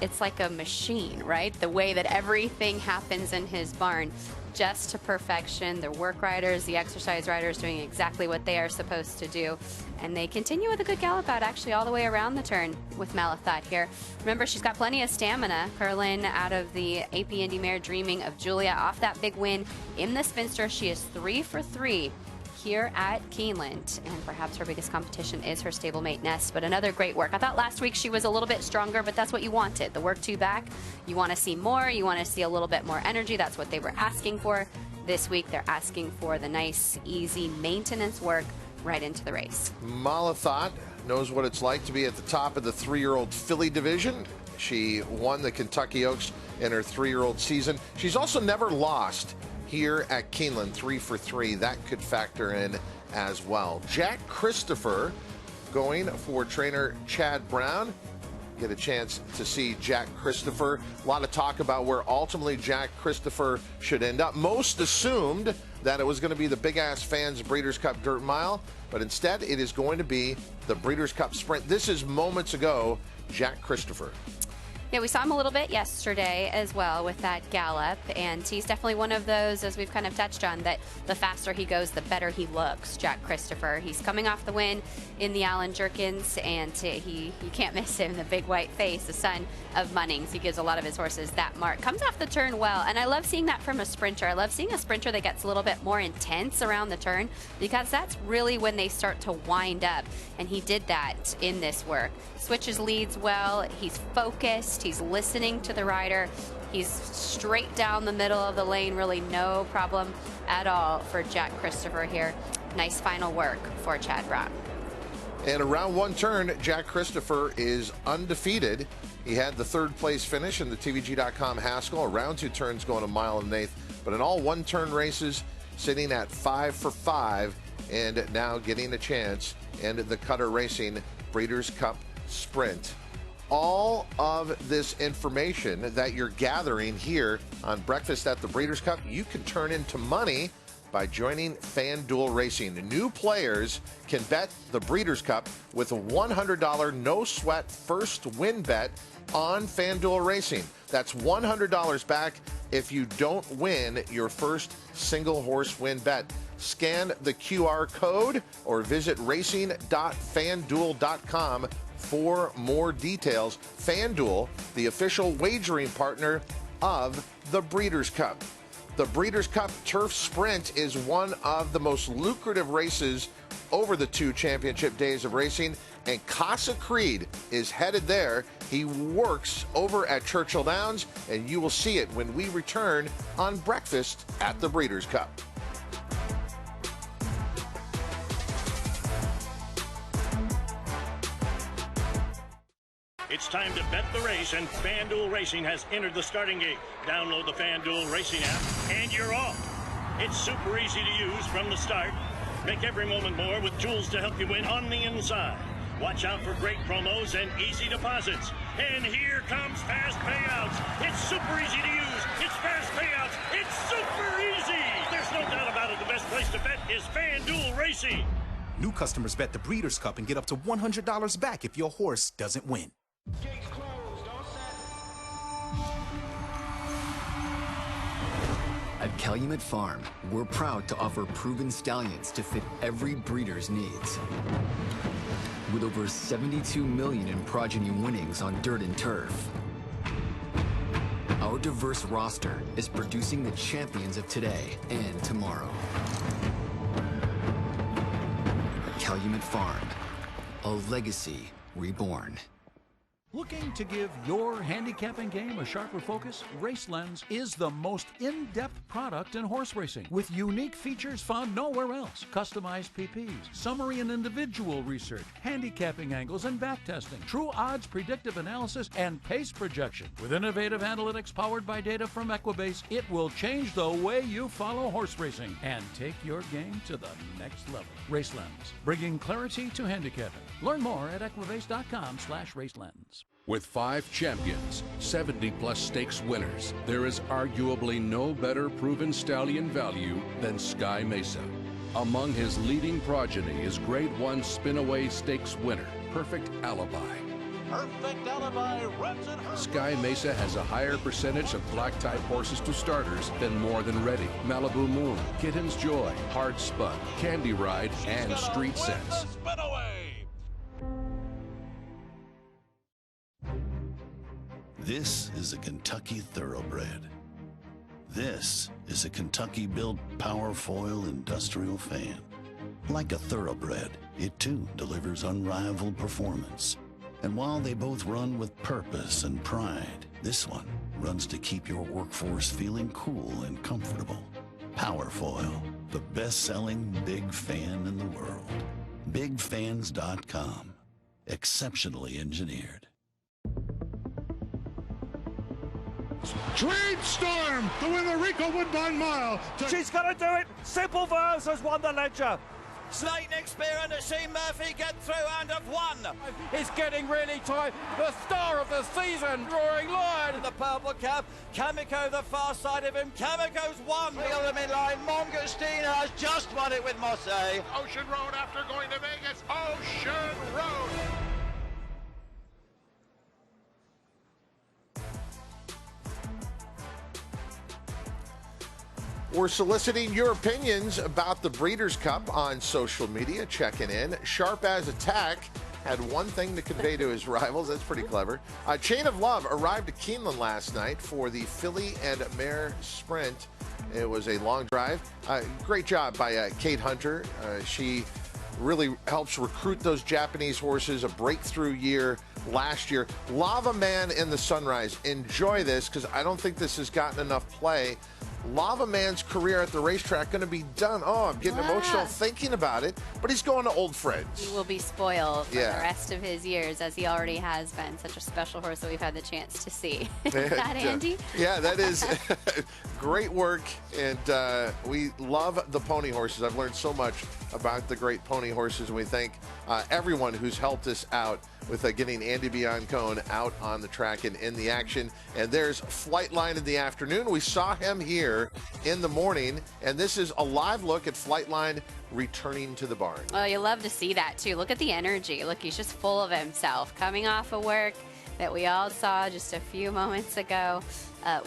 It's like a machine, right? The way that everything happens in his barn, just to perfection. The work riders, the exercise riders doing exactly what they are supposed to do. And they continue with a good gallop out actually all the way around the turn with Malathot here. Remember, she's got plenty of stamina. Curlin out of the AP Indy Mare Dreaming of Julia off that big win in the Spinster. She is 3 for 3 here at Keeneland, and perhaps her biggest competition is her stablemate Nest, but another great work. I thought last week she was a little bit stronger, but that's what you wanted. The work two back, you want to see more, you want to see a little bit more energy. That's what they were asking for. This week they're asking for the nice, easy maintenance work right into the race. Malathot knows what it's like to be at the top of the 3-year-old filly division. She won the Kentucky Oaks in her 3-year-old season. She's also never lost here at Keeneland, 3 for 3. That could factor in as well. Jack Christopher going for trainer Chad Brown. Get a chance to see Jack Christopher. A lot of talk about where ultimately Jack Christopher should end up. Most assumed that it was going to be the Big Ass Fans Breeders' Cup Dirt Mile, but instead it is going to be the Breeders' Cup Sprint. This is moments ago, Jack Christopher. Yeah, we saw him a little bit yesterday as well with that gallop, and he's definitely one of those, as we've kind of touched on, that the faster he goes, the better he looks, Jack Christopher. He's coming off the win in the Allen Jerkins, and you can't miss him, the big white face, the son of Munnings. He gives a lot of his horses that mark. Comes off the turn well, and I love seeing that from a sprinter. I love seeing a sprinter that gets a little bit more intense around the turn, because that's really when they start to wind up, and he did that in this work. Switches leads well, he's focused, he's listening to the rider, he's straight down the middle of the lane, really no problem at all for Jack Christopher here. Nice final work for Chad Brown. And around one turn, Jack Christopher is undefeated. He had the third place finish in the TVG.com Haskell. Around 2 turns going 1 mile and an eighth. But in all one-turn races, sitting at 5 for 5 and now getting a chance in the Cutter Racing Breeders' Cup Sprint. All of this information that you're gathering here on Breakfast at the Breeders' Cup, you can turn into money by joining FanDuel Racing. New players can bet the Breeders' Cup with a $100 no-sweat first win bet on FanDuel Racing. That's $100 back if you don't win your first single horse win bet. Scan the QR code or visit racing.fanduel.com for more details. FanDuel, the official wagering partner of the Breeders' Cup. The Breeders' Cup Turf Sprint is one of the most lucrative races over the 2 championship days of racing, and Casa Creed is headed there. He works over at Churchill Downs, and you will see it when we return on Breakfast at the Breeders' Cup. It's time to bet the race, and FanDuel Racing has entered the starting gate. Download the FanDuel Racing app, and you're off. It's super easy to use from the start. Make every moment more with tools to help you win on the inside. Watch out for great promos and easy deposits. And here comes fast payouts. It's super easy to use. It's fast payouts. It's super easy. There's no doubt about it. The best place to bet is FanDuel Racing. New customers bet the Breeders' Cup and get up to $100 back if your horse doesn't win. At Calumet Farm, we're proud to offer proven stallions to fit every breeder's needs. With over 72 million in progeny winnings on dirt and turf, our diverse roster is producing the champions of today and tomorrow. Calumet Farm, a legacy reborn. Looking to give your handicapping game a sharper focus? RaceLens is the most in-depth product in horse racing, with unique features found nowhere else. Customized PPs, summary and individual research, handicapping angles and back testing, true odds predictive analysis, and pace projection. With innovative analytics powered by data from Equibase, it will change the way you follow horse racing and take your game to the next level. RaceLens, bringing clarity to handicapping. Learn more at equibase.com/racelens. With 5 champions, 70-plus stakes winners, there is arguably no better proven stallion value than Sky Mesa. Among his leading progeny is Grade 1 Spinaway Stakes winner, Perfect Alibi. Perfect Alibi runs it home. Sky Mesa has a higher percentage of black-type horses to starters than More Than Ready, Malibu Moon, Kitten's Joy, Hard Spun, Candy Ride, and Street Sense. This is a Kentucky Thoroughbred. This is a Kentucky-built Powerfoil industrial fan. Like a Thoroughbred, it too delivers unrivaled performance. And while they both run with purpose and pride, this one runs to keep your workforce feeling cool and comfortable. Powerfoil, the best-selling big fan in the world. BigFans.com. Exceptionally engineered. Dream Storm to win the Rico Woodbine Mile. She's going to do it. Simple Verse has won the Ledger. Slatening Spear and Sheen Murphy get through and have won. It's getting really tight. The star of the season, Roaring Lion. The purple cap, Kamiko the far side of him. Kamiko's won. Wheel them in line. Mongostine has just won it with Mosse. Ocean Road after going to Vegas. Ocean Road. We're soliciting your opinions about the Breeders' Cup on social media, checking in. Sharp as Attack had one thing to convey to his rivals. That's pretty clever. Chain of Love arrived at Keeneland last night for the Filly and Mare Sprint. It was a long drive. Great job by Kate Hunter. She really helps recruit those Japanese horses, a breakthrough year last year. Lava Man in the Sunrise. Enjoy this because I don't think this has gotten enough play. Lava Man's career at the racetrack going to be done? Oh, I'm getting emotional thinking about it, but he's going to Old Friends. He will be spoiled for the rest of his years, as he already has been. Such a special horse that we've had the chance to see. Is that Andy? Yeah, that is great work, and we love the pony horses. I've learned so much about the great pony horses, and we thank everyone who's helped us out with getting Andy Biancone out on the track and in the action. And there's Flightline in the afternoon. We saw him here in the morning, and this is a live look at Flightline returning to the barn. Well, you love to see that, too. Look at the energy. Look, he's just full of himself. Coming off of work that we all saw just a few moments ago.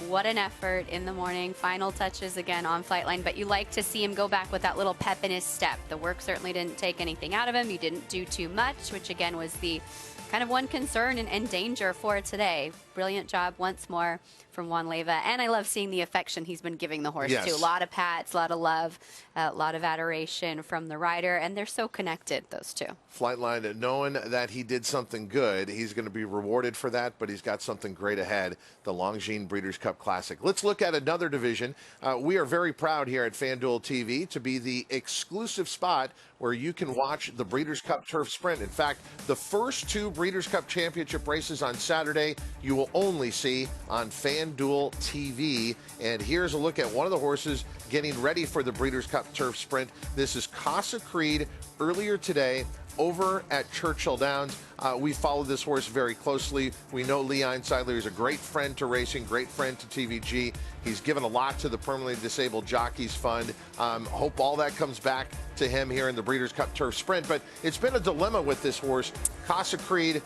What an effort in the morning. Final touches again on Flightline, but you like to see him go back with that little pep in his step. The work certainly didn't take anything out of him. You didn't do too much, which again was the kind of one concern and danger for today. Brilliant job once more from Juan Leiva. And I love seeing the affection he's been giving the horse, too. A lot of pats, a lot of love, a lot of adoration from the rider, and they're so connected, those two. Flightline, knowing that he did something good, he's going to be rewarded for that, but he's got something great ahead, the Longines Breeders' Cup Classic. Let's look at another division. We are very proud here at FanDuel TV to be the exclusive spot where you can watch the Breeders' Cup Turf Sprint. In fact, the first two Breeders' Cup Championship races on Saturday, you will only see on FanDuel TV. And here's a look at one of the horses getting ready for the Breeders' Cup Turf Sprint. This is Casa Creed earlier today over at Churchill Downs. We followed this horse very closely. We know Lee Einsiedler is a great friend to racing, great friend to TVG. He's given a lot to the Permanently Disabled Jockeys Fund. Hope all that comes back to him here in the Breeders' Cup Turf Sprint. But it's been a dilemma with this horse. Casa Creed,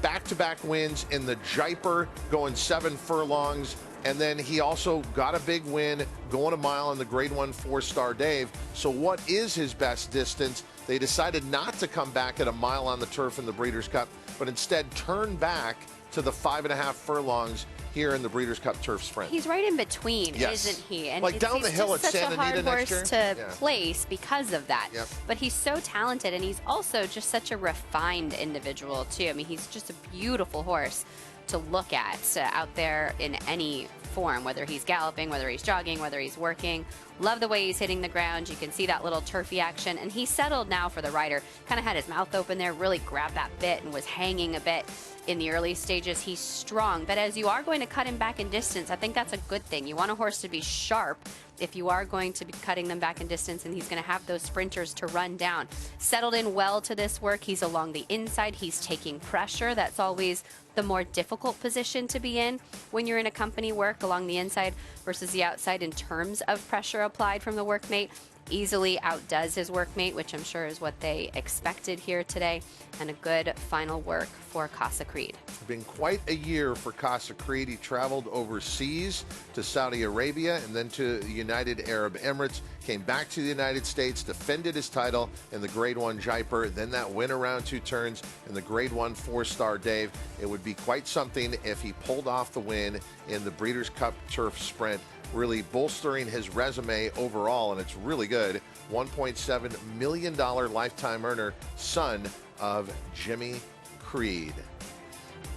back-to-back wins in the Jaipur, going 7 furlongs. And then he also got a big win going a mile in the Grade 1 4-Star Dave. So what is his best distance? They decided not to come back at a mile on the turf in the Breeders' Cup, but instead turn back to the 5.5 furlongs here in the Breeders' Cup Turf Sprint. He's right in between, isn't he? And like down the hill at Santa Anita next year. Such a hard horse to place because of that. But he's so talented, and he's also just such a refined individual, too. I mean, he's just a beautiful horse to look at out there in any form, whether he's galloping, whether he's jogging, whether he's working. Love the way he's hitting the ground. You can see that little turfy action, and he's settled now for the rider. Kind of had his mouth open there, really grabbed that bit and was hanging a bit in the early stages. He's strong, but as you are going to cut him back in distance, I think that's a good thing. You want a horse to be sharp if you are going to be cutting them back in distance, and he's going to have those sprinters to run down. Settled in well to this work. He's along the inside. He's taking pressure. That's always the more difficult position to be in when you're in a company work, along the inside versus the outside in terms of pressure applied from the workmate. Easily outdoes his workmate, which I'm sure is what they expected here today, and a good final work for Casa Creed. Been quite a year for Casa Creed. He traveled overseas to Saudi Arabia and then to the United Arab Emirates, came back to the United States, defended his title in the Grade 1 Jaipur, then that win around 2 turns in the Grade 1 4-Star Dave. It would be quite something if he pulled off the win in the Breeders' Cup Turf Sprint, really bolstering his resume overall, and it's really good. $1.7 million lifetime earner, son of Jimmy Creed.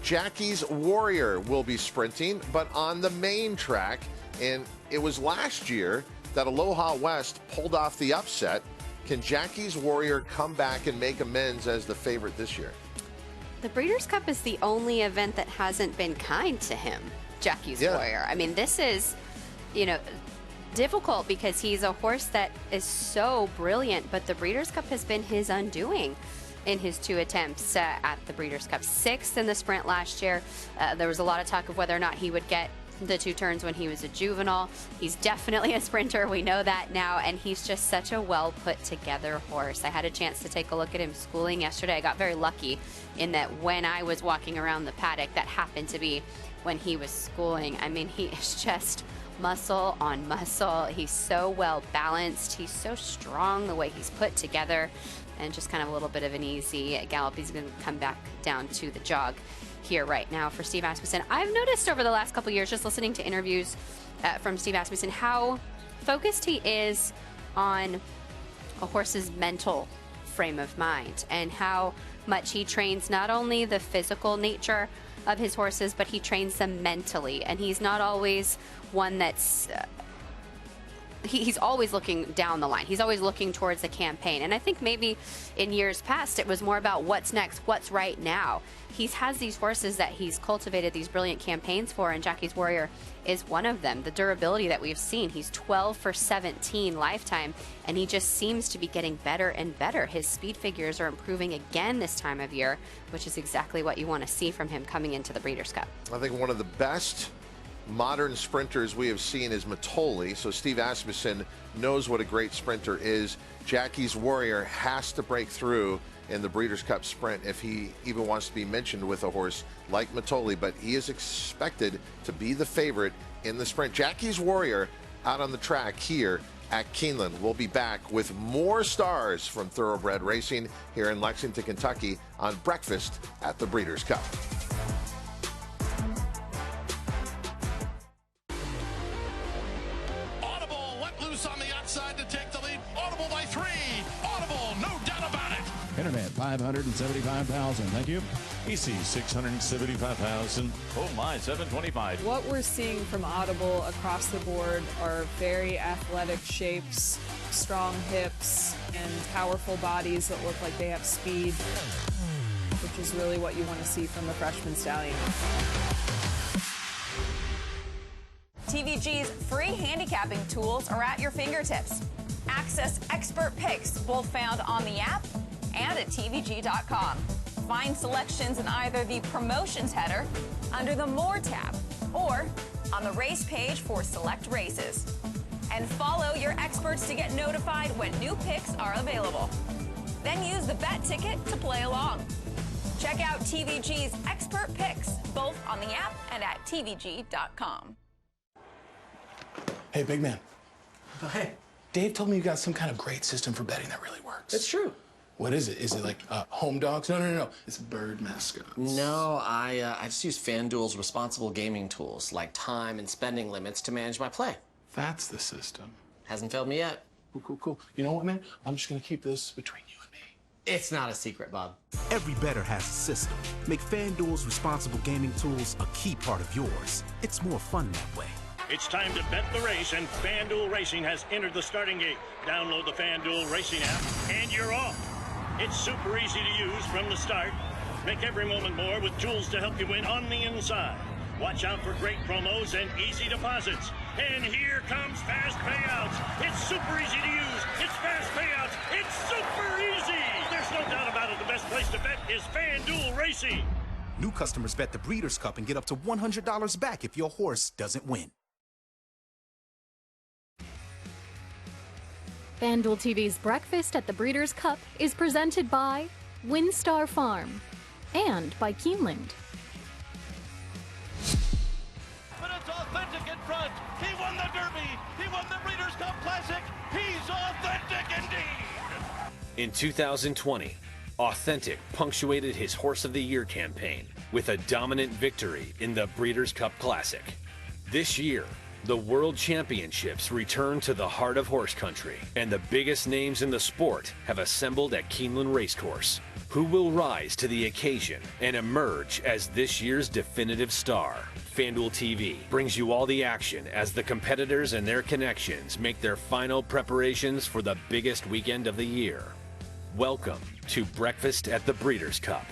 Jackie's Warrior will be sprinting, but on the main track, and it was last year that Aloha West pulled off the upset. Can Jackie's Warrior come back and make amends as the favorite this year? The Breeders' Cup is the only event that hasn't been kind to him, Jackie's Warrior. I mean, this is, you know, difficult because he's a horse that is so brilliant, but the Breeders' Cup has been his undoing in his 2 attempts at the Breeders' Cup. 6th in the sprint last year. There was a lot of talk of whether or not he would get the 2 turns when he was a juvenile. He's definitely a sprinter. We know that now, and he's just such a well put together horse. I had a chance to take a look at him schooling yesterday. I got very lucky in that when I was walking around the paddock, that happened to be when he was schooling. I mean, he is just muscle on muscle. He's so well balanced. He's so strong the way he's put together, and just kind of a little bit of an easy gallop. He's going to come back down to the jog here right now for Steve Asmussen. I've noticed over the last couple years, just listening to interviews from Steve Asmussen, how focused he is on a horse's mental frame of mind and how much he trains not only the physical nature of his horses, but he trains them mentally. And he's not always one that's he's always looking down the line. He's always looking towards the campaign. And I think maybe in years past it was more about what's next, what's right now. He has these horses that he's cultivated these brilliant campaigns for, and Jackie's Warrior is one of them. The durability that we've seen, he's 12 for 17 lifetime, and he just seems to be getting better and better. His speed figures are improving again this time of year, which is exactly what you want to see from him coming into the Breeders' Cup. I think one of the best modern sprinters we have seen is Matoli, so Steve Asmussen knows what a great sprinter is. Jackie's Warrior has to break through in the Breeders' Cup Sprint if he even wants to be mentioned with a horse like Matoli, but he is expected to be the favorite in the sprint. Jackie's Warrior out on the track here at Keeneland. We'll be back with more stars from Thoroughbred Racing here in Lexington, Kentucky on Breakfast at the Breeders' Cup. Audible let loose on the outside to take the lead. Audible by 3. Audible, no doubt about it. Internet, 575,000. Thank you. EC, 675,000. Oh my, 725. What we're seeing from Audible across the board are very athletic shapes, strong hips, and powerful bodies that look like they have speed, which is really what you want to see from the freshman stallion. TVG's free handicapping tools are at your fingertips. Access expert picks, both found on the app and at tvg.com. Find selections in either the promotions header, under the More tab, or on the race page for select races. And follow your experts to get notified when new picks are available. Then use the bet ticket to play along. Check out TVG's expert picks, both on the app and at tvg.com. Hey, big man. Oh, hey. Dave told me you got some kind of great system for betting that really works. It's true. What is it? Is it like home dogs? No. It's bird mascots. No, I just use FanDuel's responsible gaming tools like time and spending limits to manage my play. That's the system. Hasn't failed me yet. Cool. You know what, man? I'm just gonna keep this between you and me. It's not a secret, Bob. Every bettor has a system. Make FanDuel's responsible gaming tools a key part of yours. It's more fun that way. It's time to bet the race, and FanDuel Racing has entered the starting gate. Download the FanDuel Racing app, and you're off. It's super easy to use from the start. Make every moment more with tools to help you win on the inside. Watch out for great promos and easy deposits. And here comes fast payouts. It's super easy to use. It's fast payouts. It's super easy. There's no doubt about it. The best place to bet is FanDuel Racing. New customers bet the Breeders' Cup and get up to $100 back if your horse doesn't win. FanDuel TV's Breakfast at the Breeders' Cup is presented by WinStar Farm and by Keeneland. But it's authentic in front. He won the Derby. He won the Breeders' Cup Classic. He's authentic indeed. In 2020, Authentic punctuated his Horse of the Year campaign with a dominant victory in the Breeders' Cup Classic. This year, the World Championships return to the heart of horse country, and the biggest names in the sport have assembled at Keeneland Racecourse. Who will rise to the occasion and emerge as this year's definitive star? FanDuel TV brings you all the action as the competitors and their connections make their final preparations for the biggest weekend of the year. Welcome to Breakfast at the Breeders' Cup.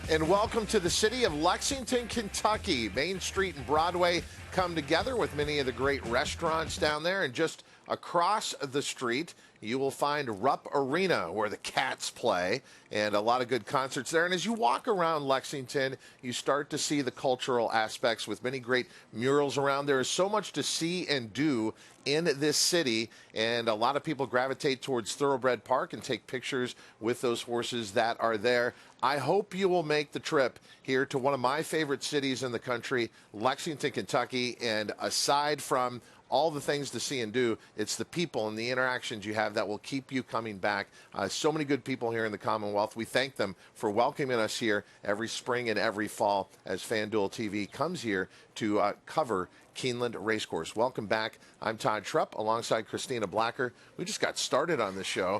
And welcome to the city of Lexington, Kentucky. Main Street and Broadway come together with many of the great restaurants down there. And just across the street, you will find Rupp Arena, where the Cats play, and a lot of good concerts there. And as you walk around Lexington, you start to see the cultural aspects with many great murals around. There is so much to see and do in this city, and a lot of people gravitate towards Thoroughbred Park and take pictures with those horses that are there. I hope you will make the trip here to one of my favorite cities in the country, Lexington, Kentucky. And aside from all the things to see and do, it's the people and the interactions you have that will keep you coming back. So many good people here in the Commonwealth. We thank them for welcoming us here every spring and every fall as FanDuel TV comes here to cover Keeneland Racecourse. Welcome back. I'm Todd Trupp alongside Christina Blacker. We just got started on the show,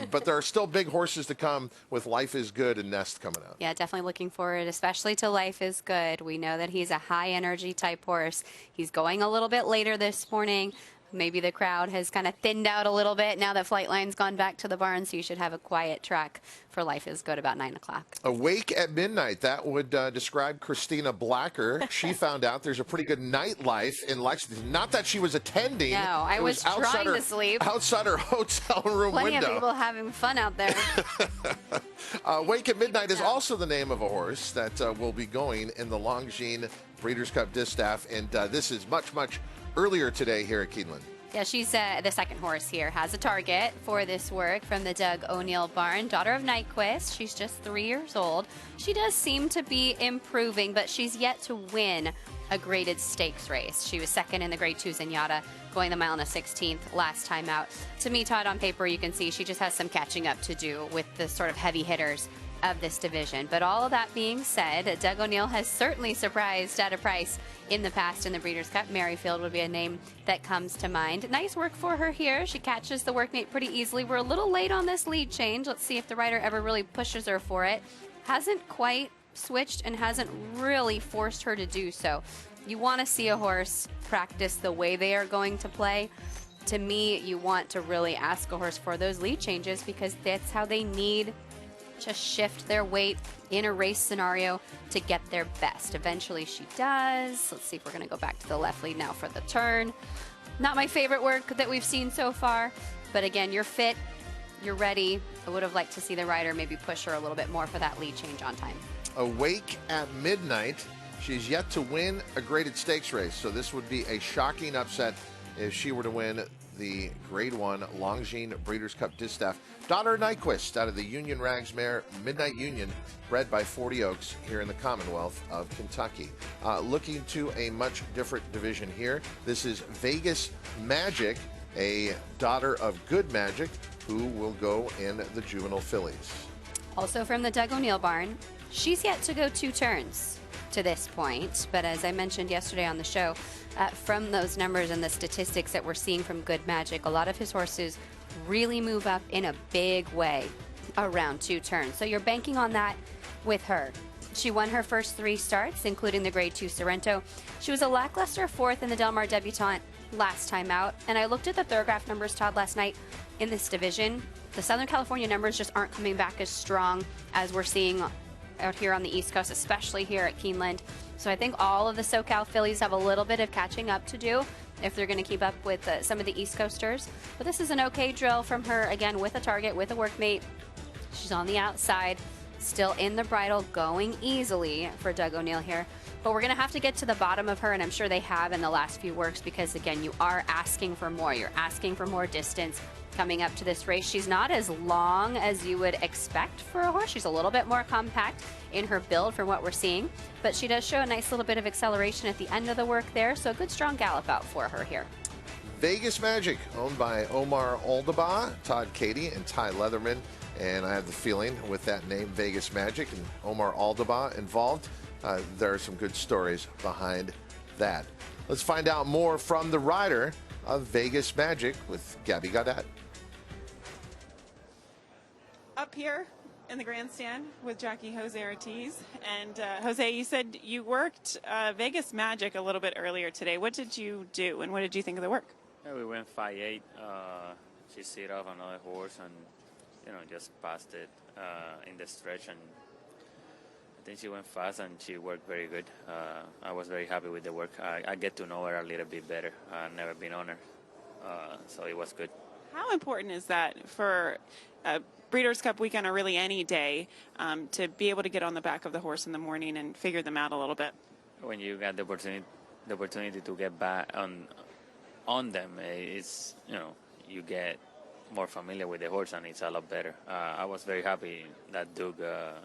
but there are still big horses to come with Life is Good and Nest coming up. Yeah, definitely looking forward, especially to Life is Good. We know that he's a high energy type horse. He's going a little bit later this morning. Maybe the crowd has kind of thinned out a little bit now that Flightline's gone back to the barn, so you should have a quiet track for Life is Good about 9 o'clock. Awake at midnight. That would describe Christina Blacker. She found out there's a pretty good nightlife in Lexington. Not that she was attending. No, I was trying to sleep. Outside her hotel room Plenty window. of people having fun out there. Awake at Midnight is also the name of a horse that will be going in the Longines Breeders' Cup Distaff, and this is much, much earlier today here at Keeneland. Yeah, she's the second horse here. Has a target for this work from the Doug O'Neill barn. Daughter of Nyquist. She's just 3 years old. She does seem to be improving, but she's yet to win a graded stakes race. She was second in the Grade 2 Zenyatta, going the mile and a 16th last time out. To me, Todd, on paper, you can see she just has some catching up to do with the sort of heavy hitters of this division. But all of that being said, Doug O'Neill has certainly surprised at a price in the past in the Breeders' Cup. Merrifield would be a name that comes to mind. Nice work for her here. She catches the workmate pretty easily. We're a little late on this lead change. Let's see if the rider ever really pushes her for it. Hasn't quite switched and hasn't really forced her to do so. You want to see a horse practice the way they are going to play. To me, you want to really ask a horse for those lead changes because that's how they need to shift their weight in a race scenario to get their best. Eventually she does. Let's see if we're going to go back to the left lead now for the turn. Not my favorite work that we've seen so far, but again, you're fit, you're ready. I would have liked to see the rider maybe push her a little bit more for that lead change on time. Awake at Midnight. She's yet to win a graded stakes race, so this would be a shocking upset if she were to win the Grade 1 Longines Breeders' Cup Distaff. Daughter Nyquist out of the Union Rags mare Midnight Union, bred by 40 Oaks here in the Commonwealth of Kentucky. Looking to a much different division here. This is Vegas Magic, a daughter of Good Magic, who will go in the juvenile fillies. Also from the Doug O'Neill barn, she's yet to go 2 turns to this point, but as I mentioned yesterday on the show, from those numbers and the statistics that we're seeing from Good Magic, a lot of his horses really move up in a big way around 2 turns. So you're banking on that with her. She won her first 3 starts, including the Grade 2 Sorrento. She was a lackluster 4th in the Del Mar Debutante last time out, and I looked at the Thorograph numbers, Todd, last night in this division. The Southern California numbers just aren't coming back as strong as we're seeing out here on the East Coast, especially here at Keeneland. So I think all of the SoCal fillies have a little bit of catching up to do if they're going to keep up with some of the East Coasters. But this is an okay drill from her, again, with a target, with a workmate. She's on the outside, still in the bridle, going easily for Doug O'Neill here. But we're going to have to get to the bottom of her, and I'm sure they have in the last few works because, again, you are asking for more. You're asking for more distance coming up to this race. She's not as long as you would expect for a horse. She's a little bit more compact in her build from what we're seeing, but she does show a nice little bit of acceleration at the end of the work there, so a good strong gallop out for her here. Vegas Magic, owned by Omar Aldabaugh, Todd Cady, and Ty Leatherman. And I have the feeling with that name, Vegas Magic, and Omar Aldabaugh involved, there are some good stories behind that. Let's find out more from the rider of Vegas Magic with Gabby Gaudet. Up here in the grandstand with jockey Jose Ortiz. And Jose, you said you worked Vegas Magic a little bit earlier today. What did you do, and what did you think of the work? Yeah, we went 5-8. She set off another horse and, just passed it in the stretch. And I think she went fast and she worked very good. I was very happy with the work. I get to know her a little bit better. I've never been on her, so it was good. How important is that for Breeders' Cup weekend, or really any day, to be able to get on the back of the horse in the morning and figure them out a little bit? When you got the opportunity to get back on them, it's you get more familiar with the horse and it's a lot better. I was very happy that Doug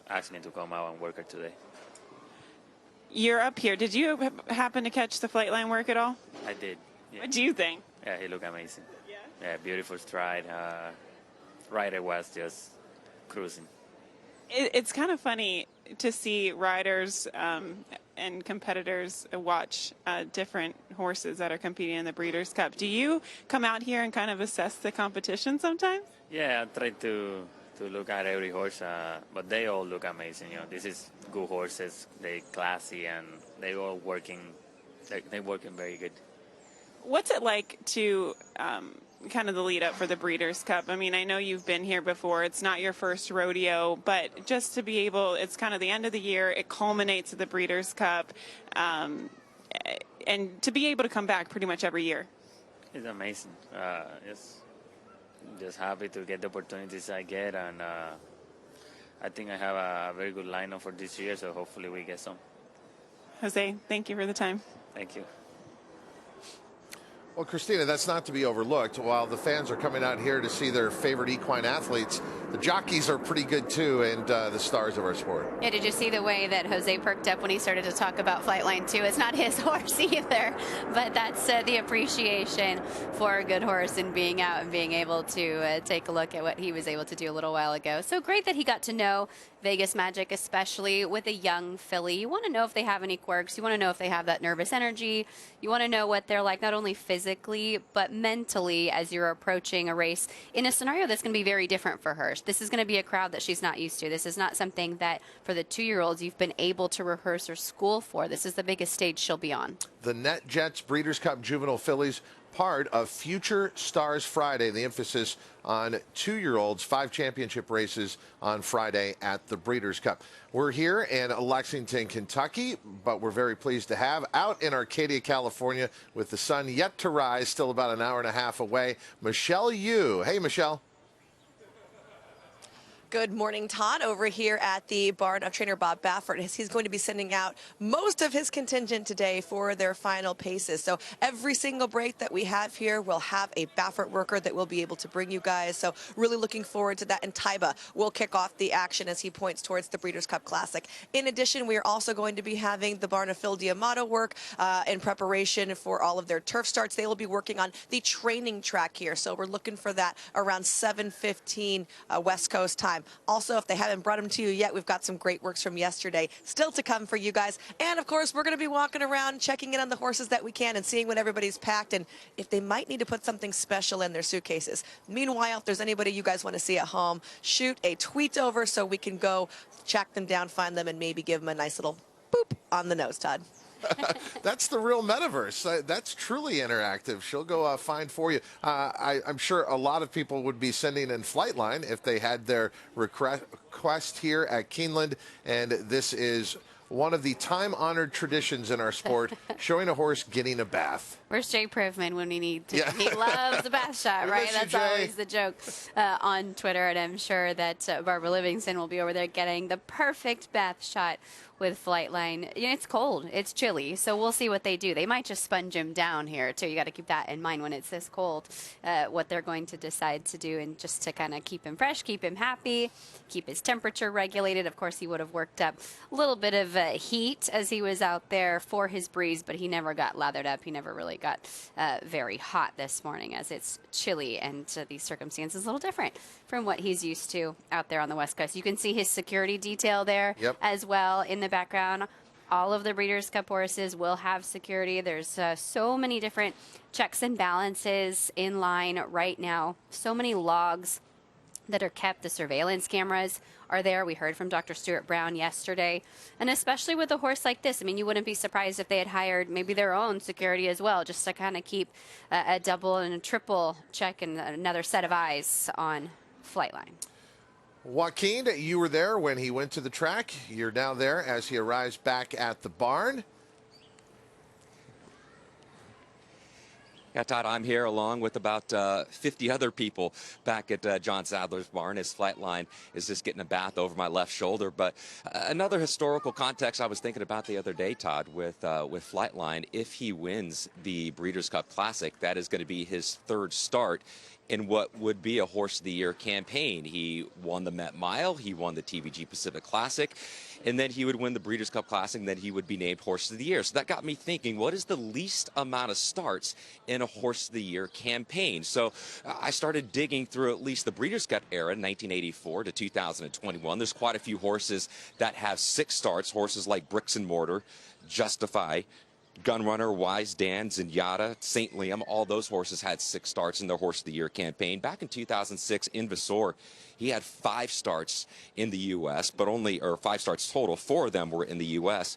asked me to come out and work her today. You're up here. Did you happen to catch the flight line work at all? I did. Yeah. What do you think? Yeah, he looked amazing. Yeah, beautiful stride. Rider was just cruising. It's kind of funny to see riders and competitors watch different horses that are competing in the Breeders' Cup. Do you come out here and kind of assess the competition sometimes? Yeah, I try to look at every horse, but they all look amazing. This is good horses. They classy and they all working. They're working very good. What's it like to kind of the lead up for the Breeders' Cup? I mean, I know you've been here before. It's not your first rodeo, but just to be able, it's kind of the end of the year. It culminates at the Breeders' Cup, and to be able to come back pretty much every year. It's amazing. It's just happy to get the opportunities I get, and I think I have a very good lineup for this year, so hopefully we get some. Jose, thank you for the time. Thank you. Well, Christina, that's not to be overlooked. While the fans are coming out here to see their favorite equine athletes, the jockeys are pretty good too, and the stars of our sport. Yeah, did you see the way that Jose perked up when he started to talk about Flightline 2? It's not his horse either, but that's the appreciation for a good horse and being out and being able to take a look at what he was able to do a little while ago. So great that he got to know Vegas Magic, especially with a young filly. You want to know if they have any quirks. You want to know if they have that nervous energy. You want to know what they're like, not only physically, but mentally as you're approaching a race in a scenario that's going to be very different for her. This is going to be a crowd that she's not used to. This is not something that for the 2-year-olds you've been able to rehearse or school for. This is the biggest stage she'll be on. The NetJets Breeders' Cup Juvenile Fillies, part of Future Stars Friday. The emphasis on 2-year-olds, 5 championship races on Friday at the Breeders' Cup. We're here in Lexington, Kentucky, but we're very pleased to have out in Arcadia, California, with the sun yet to rise, still about an hour and a half away, Michelle Yu. Hey, Michelle. Good morning, Todd. Over here at the barn of trainer Bob Baffert, he's going to be sending out most of his contingent today for their final paces. So every single break that we have here will have a Baffert worker that will be able to bring you guys. So really looking forward to that. And Taiba will kick off the action as he points towards the Breeders' Cup Classic. In addition, we are also going to be having the barn of Phil Diamato work in preparation for all of their turf starts. They will be working on the training track here. So we're looking for that around 7:15 West Coast time. Also, if they haven't brought them to you yet, we've got some great works from yesterday still to come for you guys. And, of course, we're going to be walking around, checking in on the horses that we can and seeing what everybody's packed and if they might need to put something special in their suitcases. Meanwhile, if there's anybody you guys want to see at home, shoot a tweet over so we can go track them down, find them, and maybe give them a nice little boop on the nose, Todd. That's the real metaverse. That's truly interactive. She'll go find for you. I'm sure a lot of people would be sending in Flightline if they had their request here at Keeneland. And this is one of the time-honored traditions in our sport, showing a horse getting a bath. Where's Jay Privman when we need to? Yeah. He loves the bath shot, right? That's Jay. always the joke on Twitter, and I'm sure that Barbara Livingston will be over there getting the perfect bath shot with Flightline. It's cold. It's chilly, so we'll see what they do. They might just sponge him down here, too. You got to keep that in mind when it's this cold, what they're going to decide to do, and just to kind of keep him fresh, keep him happy, keep his temperature regulated. Of course, he would have worked up a little bit of heat as he was out there for his breeze, but he never got lathered up. He never really got very hot this morning as it's chilly, and these circumstances a little different from what he's used to out there on the West Coast. You can see his security detail there as well in the background. All of the Breeders' Cup horses will have security. There's so many different checks and balances in line right now. So many logs that are kept. The surveillance cameras are there. We heard from Dr. Stuart Brown yesterday. And especially with a horse like this, I mean, you wouldn't be surprised if they had hired maybe their own security as well, just to kind of keep a double and a triple check and another set of eyes on Flightline. Joaquin, you were there when he went to the track. You're now there as he arrives back at the barn. Yeah, Todd, I'm here along with about 50 other people back at John Sadler's barn as Flightline is just getting a bath over my left shoulder. But another historical context I was thinking about the other day, Todd, with Flightline, if he wins the Breeders' Cup Classic, that is going to be his third start in what would be a Horse of the Year campaign. He won the Met Mile, he won the TVG Pacific Classic, and then he would win the Breeders' Cup Classic, and then he would be named Horse of the Year. So that got me thinking, what is the least amount of starts in a Horse of the Year campaign? So I started digging through at least the Breeders' Cup era, 1984 to 2021. There's quite a few horses that have 6 starts, horses like Bricks and Mortar, Justify, Gunrunner, Wise Dan, Zenyatta, St. Liam, all those horses had 6 starts in their Horse of the Year campaign. Back in 2006, Invasor, he had 5 starts in the U.S., but only, or 5 starts total, 4 of them were in the U.S.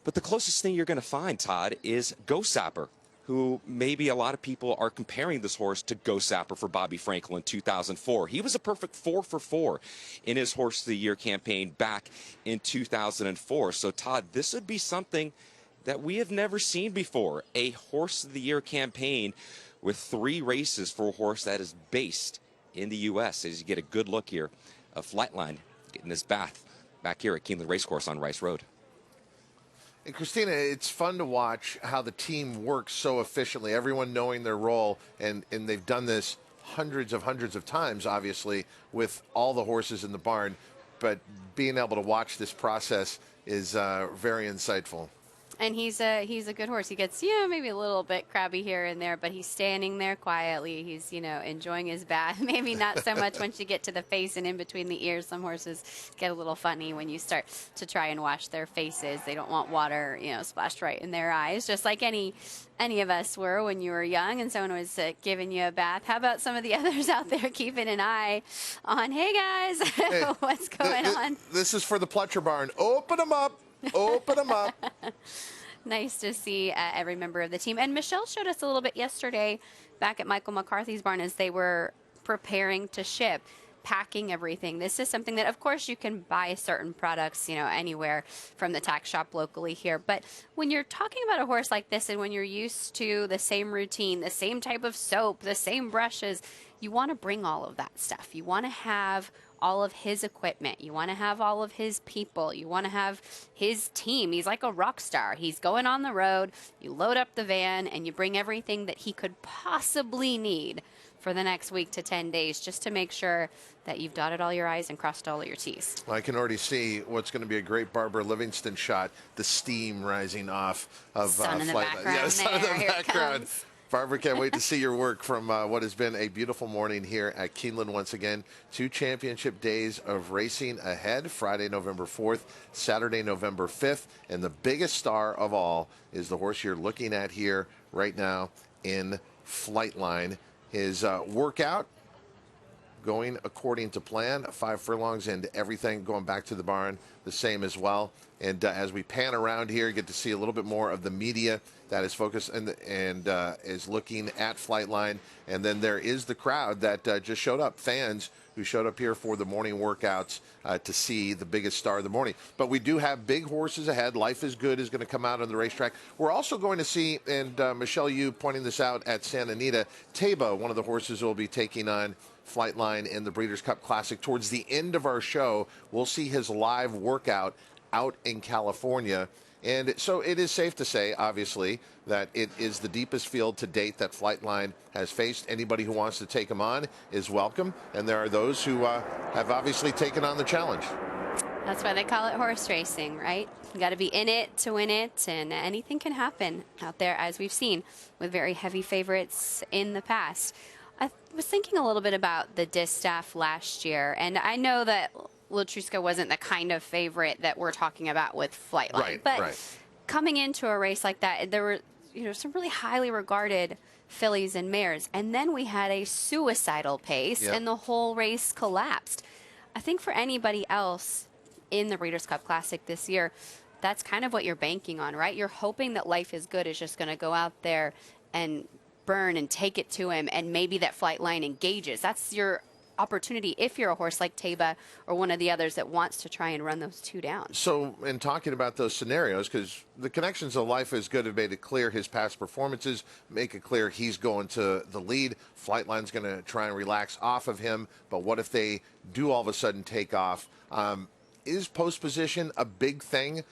But the closest thing you're going to find, Todd, is Go Sapper, who maybe a lot of people are comparing this horse to Go Sapper for Bobby Frankel in 2004. He was a perfect 4 for 4 in his Horse of the Year campaign back in 2004. So, Todd, this would be something that we have never seen before, a Horse of the Year campaign with 3 races for a horse that is based in the U.S. As you get a good look here of Flightline getting his bath back here at Keeneland Racecourse on Rice Road. And Christina, it's fun to watch how the team works so efficiently, everyone knowing their role, and they've done this hundreds of times, obviously, with all the horses in the barn, but being able to watch this process is very insightful. And he's a good horse. He gets, maybe a little bit crabby here and there, but he's standing there quietly. He's, enjoying his bath. Maybe not so much once you get to the face and in between the ears. Some horses get a little funny when you start to try and wash their faces. They don't want water, splashed right in their eyes, just like any of us were when you were young and someone was giving you a bath. How about some of the others out there keeping an eye on, hey, guys, hey, what's going on? This is for the Pletcher Barn. Open them up. Open them up. Nice to see every member of the team. And Michelle showed us a little bit yesterday back at Michael McCarthy's barn as they were preparing to ship, packing everything. This is something that, of course, you can buy certain products, anywhere from the tack shop locally here. But when you're talking about a horse like this and when you're used to the same routine, the same type of soap, the same brushes, you want to bring all of that stuff. You want to have all of his equipment. You want to have all of his people. You want to have his team. He's like a rock star. He's going on the road. You load up the van and you bring everything that he could possibly need for the next week to 10 days just to make sure that you've dotted all your I's and crossed all of your T's. Well, I can already see what's going to be a great Barbara Livingston shot, the steam rising off of sun in the background. Yeah, sun in the Here background. Barbara, can't wait to see your work from what has been a beautiful morning here at Keeneland once again. 2 championship days of racing ahead, Friday, November 4th, Saturday, November 5th. And the biggest star of all is the horse you're looking at here right now in Flightline. His workout going according to plan, 5 furlongs and everything going back to the barn the same as well. And as we pan around here, get to see a little bit more of the media that is focused and is looking at Flightline. And then there is the crowd that just showed up, fans who showed up here for the morning workouts to see the biggest star of the morning. But we do have big horses ahead. Life is Good is going to come out on the racetrack. We're also going to see, and Michelle, you pointing this out at Santa Anita, Taba, one of the horses will be taking on Flightline in the Breeders' Cup Classic. Towards the end of our show, we'll see his live workout out in California. And so it is safe to say, obviously, that it is the deepest field to date that Flightline has faced. Anybody who wants to take him on is welcome. And there are those who have obviously taken on the challenge. That's why they call it horse racing, right? You got to be in it to win it, and anything can happen out there, as we've seen with very heavy favorites in the past. I was thinking a little bit about the distaff last year, and I know that Latruska wasn't the kind of favorite that we're talking about with Flightline. But coming into a race like that, there were some really highly regarded fillies and mares. And then we had a suicidal pace, and the whole race collapsed. I think for anybody else in the Breeders' Cup Classic this year, that's kind of what you're banking on, right? You're hoping that Life is Good is just going to go out there and burn and take it to him, and maybe that Flightline engages. That's your opportunity if you're a horse like Taba or one of the others that wants to try and run those 2 down. So in talking about those scenarios, because the connections of Life is Good have made it clear his past performances, make it clear he's going to the lead. Flightline's going to try and relax off of him, but what if they do all of a sudden take off? Is post position a big thing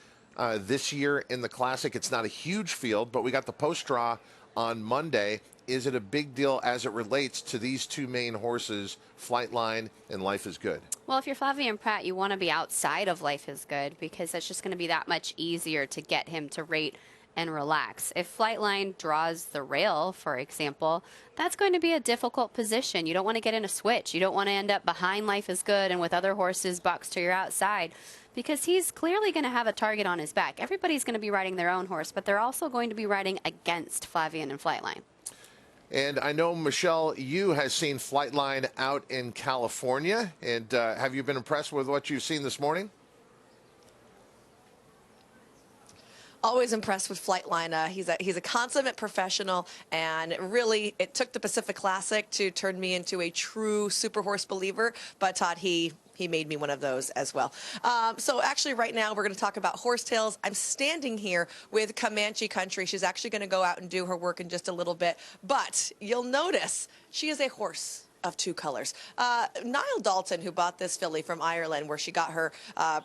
this year in the Classic? It's not a huge field, but we got the post draw on Monday. Is it a big deal as it relates to these two main horses, Flightline and Life is Good? Well, if you're Flavien Prat, you want to be outside of Life is Good because it's just going to be that much easier to get him to rate and relax. If Flightline draws the rail, for example, that's going to be a difficult position. You don't want to get in a switch. You don't want to end up behind Life is Good and with other horses boxed to your outside because he's clearly going to have a target on his back. Everybody's going to be riding their own horse, but they're also going to be riding against Flavien and Flightline. And I know, Michelle, you have seen Flightline out in California. And have you been impressed with what you've seen this morning? Always impressed with Flightline. He's a consummate professional, and really, it took the Pacific Classic to turn me into a true super horse believer. But Todd, he made me one of those as well. So actually, right now, we're going to talk about horsetails. I'm standing here with Comanche Country. She's actually going to go out and do her work in just a little bit. But you'll notice she is a horse of two colors. Niall Dalton, who bought this filly from Ireland, where she got her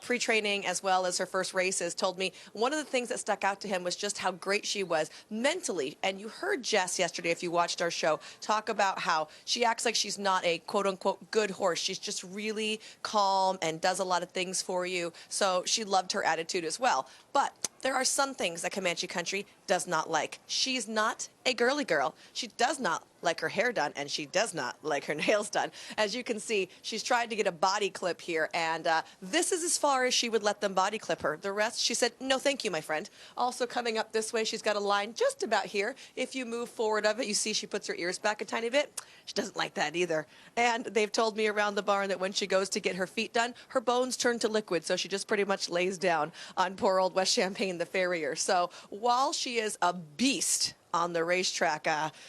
pre-training as well as her first races, told me one of the things that stuck out to him was just how great she was mentally. And you heard Jess yesterday, if you watched our show, talk about how she acts like she's not a quote-unquote good horse. She's just really calm and does a lot of things for you. So she loved her attitude as well. But there are some things that Comanche Country does not like. She's not a girly girl. She does not like her hair done, and she does not like her nails done. As you can see, she's tried to get a body clip here, and this is as far as she would let them body clip her. The rest, she said, no thank you, my friend. Also coming up this way, she's got a line just about here. If you move forward of it, you see she puts her ears back a tiny bit. She doesn't like that either. And they've told me around the barn that when she goes to get her feet done, her bones turn to liquid, so she just pretty much lays down on poor old West Champagne, the farrier. So while she is a beast on the racetrack,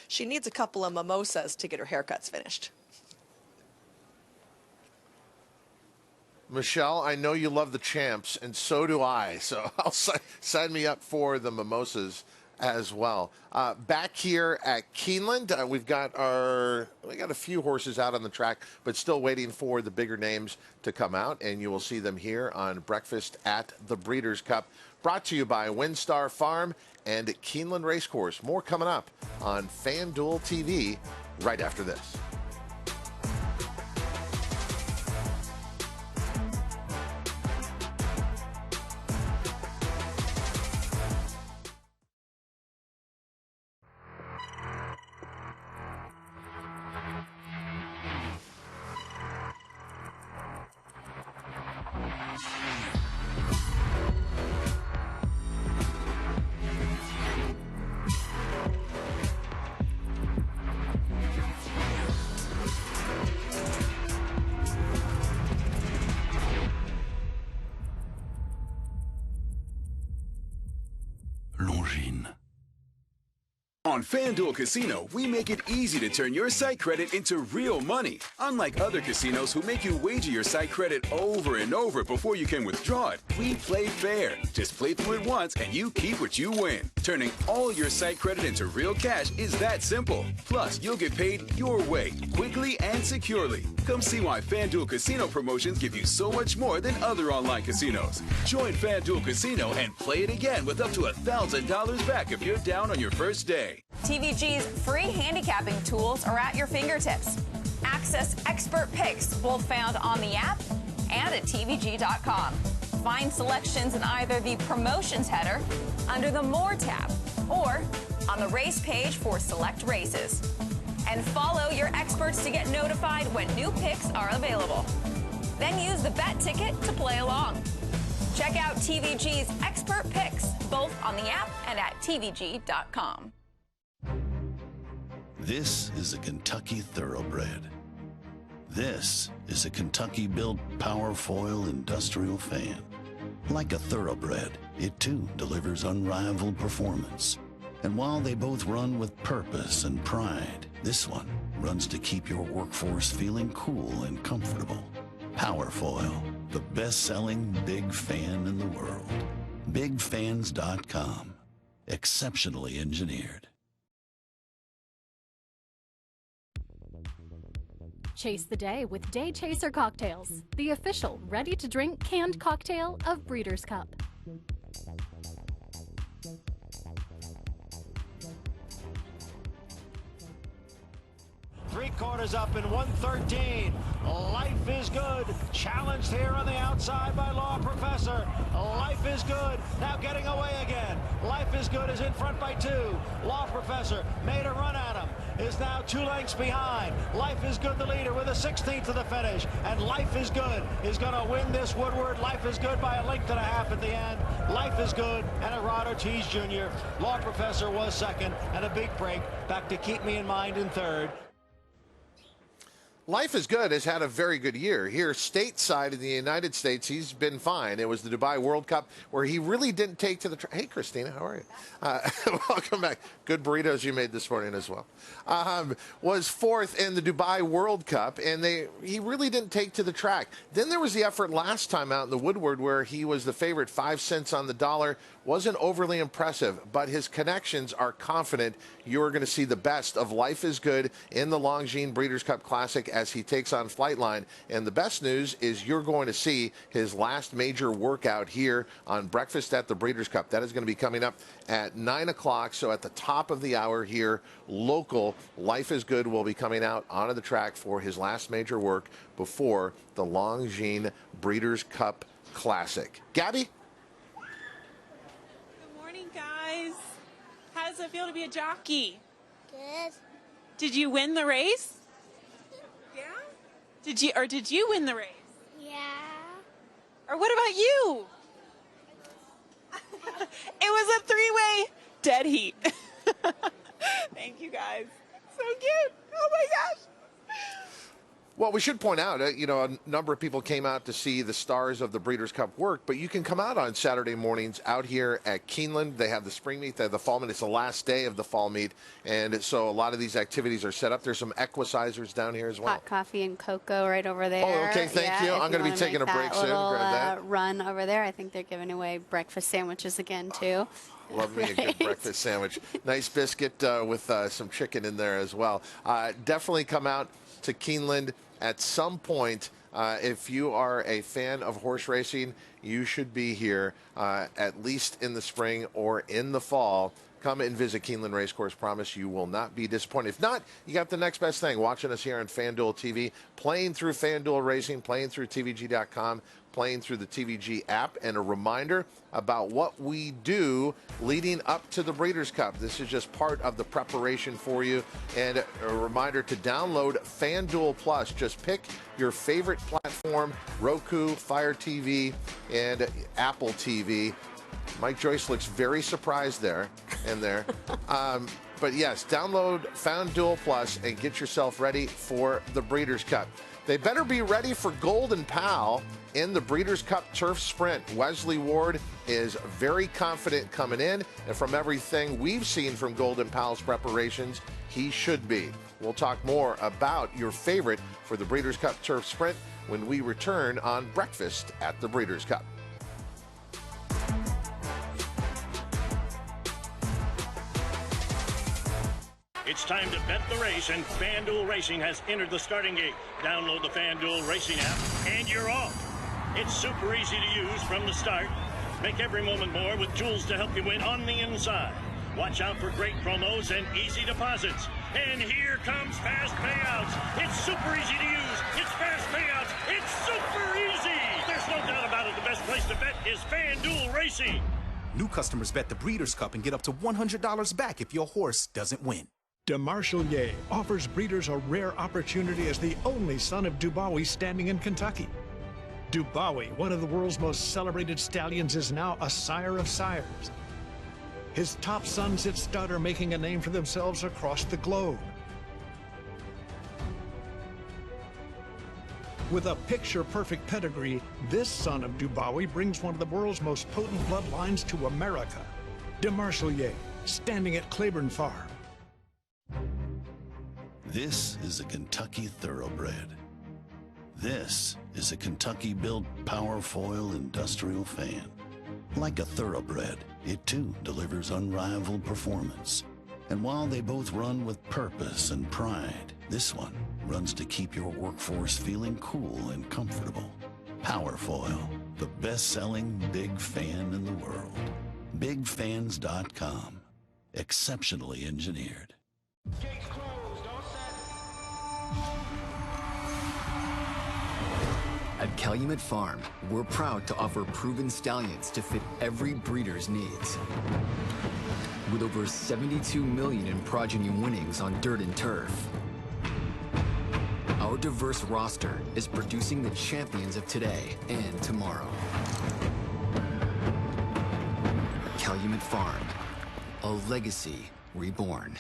she needs a couple of mimosas to get her haircuts finished. Michelle, I know you love the champs, and so do I. So I'll sign me up for the mimosas as well. Back here at Keeneland, we got a few horses out on the track, but still waiting for the bigger names to come out, and you will see them here on Breakfast at the Breeders' Cup, brought to you by WinStar Farm and Keeneland Racecourse. More coming up on FanDuel TV right after this. On FanDuel Casino, we make it easy to turn your site credit into real money. Unlike other casinos who make you wager your site credit over and over before you can withdraw it, we play fair. Just play through it once and you keep what you win. Turning all your site credit into real cash is that simple. Plus, you'll get paid your way, quickly and securely. Come see why FanDuel Casino promotions give you so much more than other online casinos. Join FanDuel Casino and play it again with up to $1,000 back if you're down on your first day. TVG's free handicapping tools are at your fingertips. Access expert picks, both found on the app and at TVG.com. Find selections in either the promotions header, under the More tab, or on the race page for select races. And follow your experts to get notified when new picks are available. Then use the bet ticket to play along. Check out TVG's expert picks, both on the app and at TVG.com. This is a Kentucky Thoroughbred. This is a Kentucky-built powerfoil industrial fan. Like a Thoroughbred, it too delivers unrivaled performance. And while they both run with purpose and pride, this one runs to keep your workforce feeling cool and comfortable. Powerfoil, the best-selling big fan in the world. BigFans.com. Exceptionally engineered. Chase the day with Day Chaser Cocktails, the official ready-to-drink canned cocktail of Breeders' Cup. quarters up in 113. Life is good. Challenged here on the outside by Law Professor. Life is good. Now getting away again. Life is good is in front by 2. Law Professor made a run at him. Is now 2 lengths behind. Life is good, the leader, with a 16th to the finish. And Life is good is going to win this Woodward. Life is good by a length and a half at the end. Life is good and a Rod Ortiz Jr. Law Professor was second, and a big break back to Keep Me in Mind in third. Life is Good has had a very good year. Here, stateside in the United States, he's been fine. It was the Dubai World Cup where he really didn't take to the track. Hey, Christina, how are you? Welcome back. Good burritos you made this morning as well. Was fourth in the Dubai World Cup, and he really didn't take to the track. Then there was the effort last time out in the Woodward where he was the favorite, 5 cents on the dollar. Wasn't overly impressive, but his connections are confident you're going to see the best of Life is Good in the Longines Breeders' Cup Classic as he takes on Flightline. And the best news is you're going to see his last major workout here on Breakfast at the Breeders' Cup. That is going to be coming up at 9 o'clock. So at the top of the hour here, local Life is Good will be coming out onto the track for his last major work before the Longines Breeders' Cup Classic. Gabby? Guys, how does it feel to be a jockey? Good. Did you win the race? Yeah? Did you win the race? Yeah. Or what about you? It was a 3-way dead heat. Thank you guys. So cute. Oh my gosh. Well, we should point out, a number of people came out to see the stars of the Breeders' Cup work, but you can come out on Saturday mornings out here at Keeneland. They have the spring meet, they have the fall meet. It's the last day of the fall meet, and so a lot of these activities are set up. There's some equicizers down here as well. Hot coffee and cocoa right over there. Oh, okay, thank you. I'm going to be taking a break soon. Grab that. Run over there. I think they're giving away breakfast sandwiches again, too. Love me a good breakfast sandwich. Nice biscuit with some chicken in there as well. Definitely come out to Keeneland at some point. If you are a fan of horse racing, you should be here at least in the spring or in the fall. Come and visit Keeneland Racecourse. Promise you will not be disappointed. If not, you got the next best thing. Watching us here on FanDuel TV, playing through FanDuel Racing, playing through TVG.com, playing through the TVG app, and a reminder about what we do leading up to the Breeders' Cup. This is just part of the preparation for you, and a reminder to download FanDuel Plus. Just pick your favorite platform, Roku, Fire TV, and Apple TV. Mike Joyce looks very surprised there. But yes, download FanDuel Plus and get yourself ready for the Breeders' Cup. They better be ready for Golden Pal in the Breeders' Cup Turf Sprint. Wesley Ward is very confident coming in, and from everything we've seen from Golden Pal's preparations, he should be. We'll talk more about your favorite for the Breeders' Cup Turf Sprint when we return on Breakfast at the Breeders' Cup. It's time to bet the race, and FanDuel Racing has entered the starting gate. Download the FanDuel Racing app, and you're off. It's super easy to use from the start. Make every moment more with tools to help you win on the inside. Watch out for great promos and easy deposits. And here comes fast payouts. It's super easy to use. It's fast payouts. It's super easy. There's no doubt about it. The best place to bet is FanDuel Racing. New customers bet the Breeders' Cup and get up to $100 back if your horse doesn't win. DeMarshall offers breeders a rare opportunity as the only son of Dubawi standing in Kentucky. Dubawi, one of the world's most celebrated stallions, is now a sire of sires. His top sons at stud are making a name for themselves across the globe. With a picture-perfect pedigree, this son of Dubawi brings one of the world's most potent bloodlines to America. DeMarshall, standing at Claiborne Farm. This is a Kentucky Thoroughbred. This is a Kentucky-built powerfoil industrial fan. Like a Thoroughbred, it too delivers unrivaled performance. And while they both run with purpose and pride, this one runs to keep your workforce feeling cool and comfortable. Powerfoil, the best-selling big fan in the world. BigFans.com. Exceptionally engineered. At Calumet Farm, we're proud to offer proven stallions to fit every breeder's needs. With over 72 million in progeny winnings on dirt and turf, our diverse roster is producing the champions of today and tomorrow. Calumet Farm, a legacy reborn.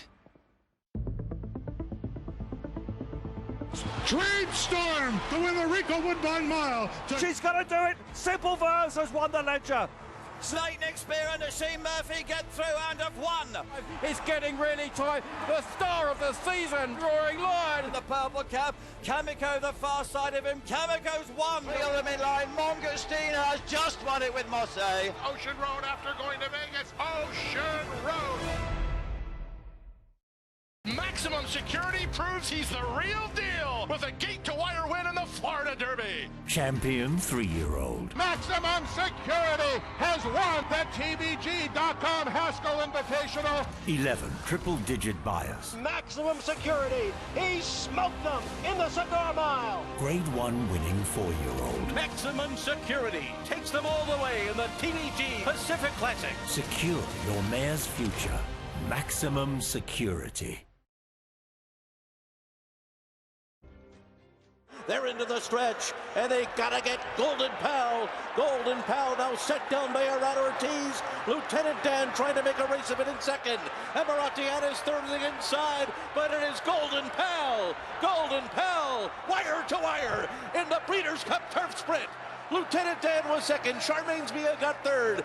Dream Storm to win the Rico Woodbine Mile. She's going to do it. Simple Verse has won the Ledger. Snake Neck Spear and Shane Murphy get through and have won. It's getting really tight. The star of the season, Roaring Lion. The purple cap, Kamiko the far side of him. Kamiko's won. The other midline, Mongostine has just won it with Mosse. Ocean Road after going to Vegas. Ocean Road. Maximum Security proves he's the real deal with a gate-to-wire win in the Florida Derby. Champion 3-year-old. Maximum Security has won the TVG.com Haskell Invitational. 11 triple-digit buyers. Maximum Security, he smoked them in the Cigar Mile. Grade 1 winning 4-year-old. Maximum Security takes them all the way in the TVG Pacific Classic. Secure your mare's future. Maximum Security. They're into the stretch, and they gotta get Golden Pal. Golden Pal now set down by Arad Ortiz. Lieutenant Dan trying to make a race of it in second. Emiratian is third to the inside, but it is Golden Pal. Golden Pal, wire to wire in the Breeders' Cup Turf Sprint. Lieutenant Dan was second. Charmaine's Mia got third.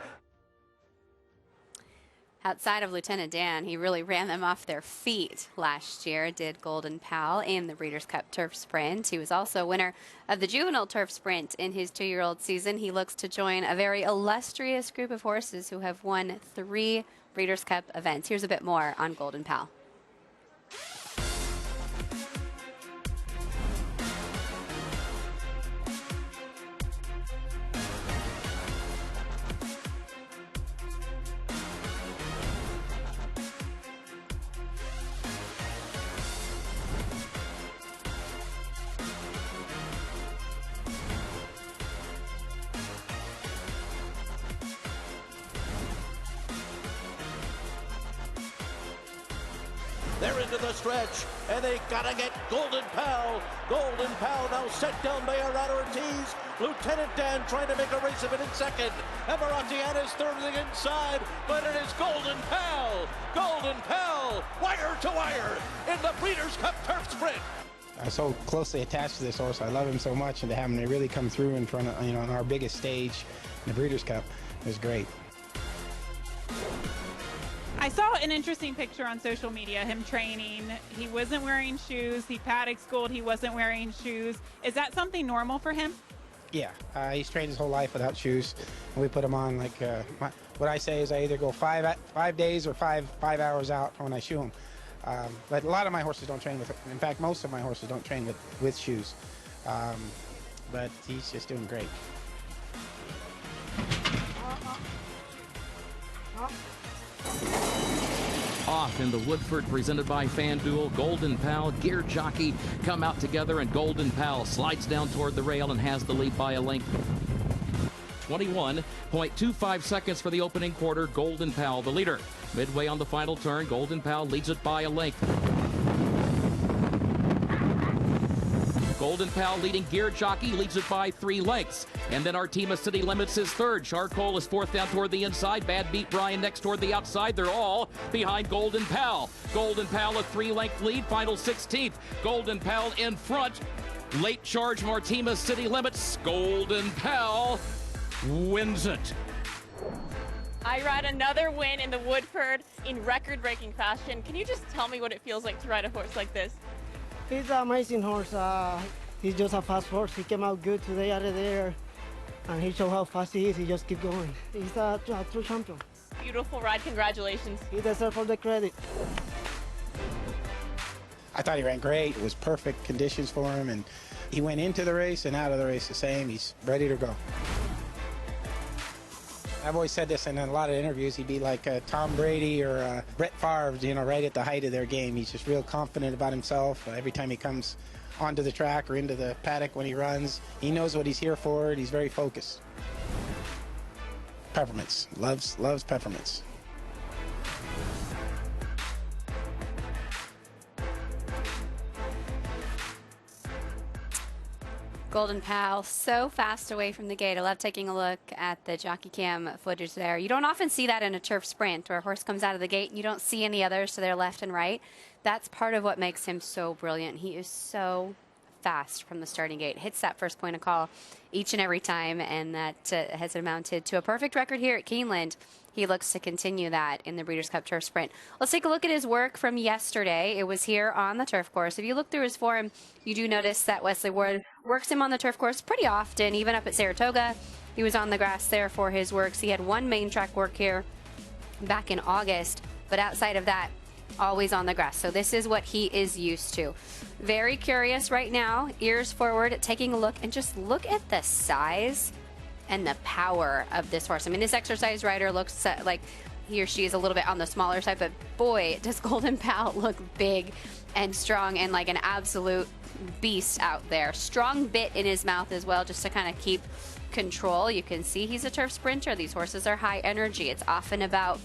Outside of Lieutenant Dan, he really ran them off their feet last year, did Golden Pal in the Breeders' Cup Turf Sprint. He was also winner of the Juvenile Turf Sprint in his 2-year-old season. He looks to join a very illustrious group of horses who have won 3 Breeders' Cup events. Here's a bit more on Golden Pal. They're into the stretch, and they gotta get Golden Pal. Golden Pal now set down by Arad Ortiz. Lieutenant Dan trying to make a race of it in second. Emiratian is third to the inside, but it is Golden Pal. Golden Pal, wire to wire in the Breeders' Cup Turf Sprint. I'm so closely attached to this horse. I love him so much, and to have him really come through in front of, on our biggest stage, the Breeders' Cup, was great. I saw an interesting picture on social media, him training. He wasn't wearing shoes. He paddock schooled. He wasn't wearing shoes. Is that something normal for him? Yeah, he's trained his whole life without shoes, and we put him on like what I say is I either go 5 days or five hours out when I shoe him. But a lot of my horses don't train with. In fact, most of my horses don't train with shoes. But he's just doing great. Off in the Woodford, presented by FanDuel. Golden Pal, Gear Jockey come out together, and Golden Pal slides down toward the rail and has the lead by a length. 21.25 seconds for the opening quarter. Golden Pal, the leader. Midway on the final turn, Golden Pal leads it by a length. Golden Pal leading Gear Jockey, leads it by 3 lengths. And then Artima City Limits is third. Charcoal is fourth down toward the inside. Bad Beat Brian next toward the outside. They're all behind Golden Pal. Golden Pal a 3-length lead, final 16th. Golden Pal in front. Late charge Artima City Limits. Golden Pal wins it. I ride another win in the Woodford in record-breaking fashion. Can you just tell me what it feels like to ride a horse like this? He's an amazing horse. He's just a fast horse. He came out good today out of there, and he showed how fast he is. He just keep going. He's a true champion. Beautiful ride. Congratulations. He deserves all the credit. I thought he ran great. It was perfect conditions for him, and he went into the race and out of the race the same. He's ready to go. I've always said this in a lot of interviews. He'd be like Tom Brady or Brett Favre, you know, right at the height of their game. He's just real confident about himself. Every time he comes onto the track or into the paddock when he runs, he knows what he's here for, and he's very focused. Peppermints. Loves peppermints. Golden Pal, so fast away from the gate. I love taking a look at the jockey cam footage there. You don't often see that in a turf sprint where a horse comes out of the gate and you don't see any others to their left and right. That's part of what makes him so brilliant. He is so fast from the starting gate, hits that first point of call each and every time, and that has amounted to a perfect record here at Keeneland. He looks to continue that in the Breeders' Cup Turf Sprint. Let's take a look at his work from yesterday. It was here on the turf course. If you look through his form, you do notice that Wesley Ward works him on the turf course pretty often, even up at Saratoga. He was on the grass there for his works. He had one main track work here back in August, but outside of that, always on the grass. So this is what he is used to. Very curious right now, ears forward, taking a look, and just look at the size and the power of this horse. I mean, this exercise rider looks like he or she is a little bit on the smaller side, but boy, does Golden Pal look big and strong and like an absolute beast out there. Strong bit in his mouth as well, just to kind of keep control. You can see he's a turf sprinter. These horses are high energy. It's often about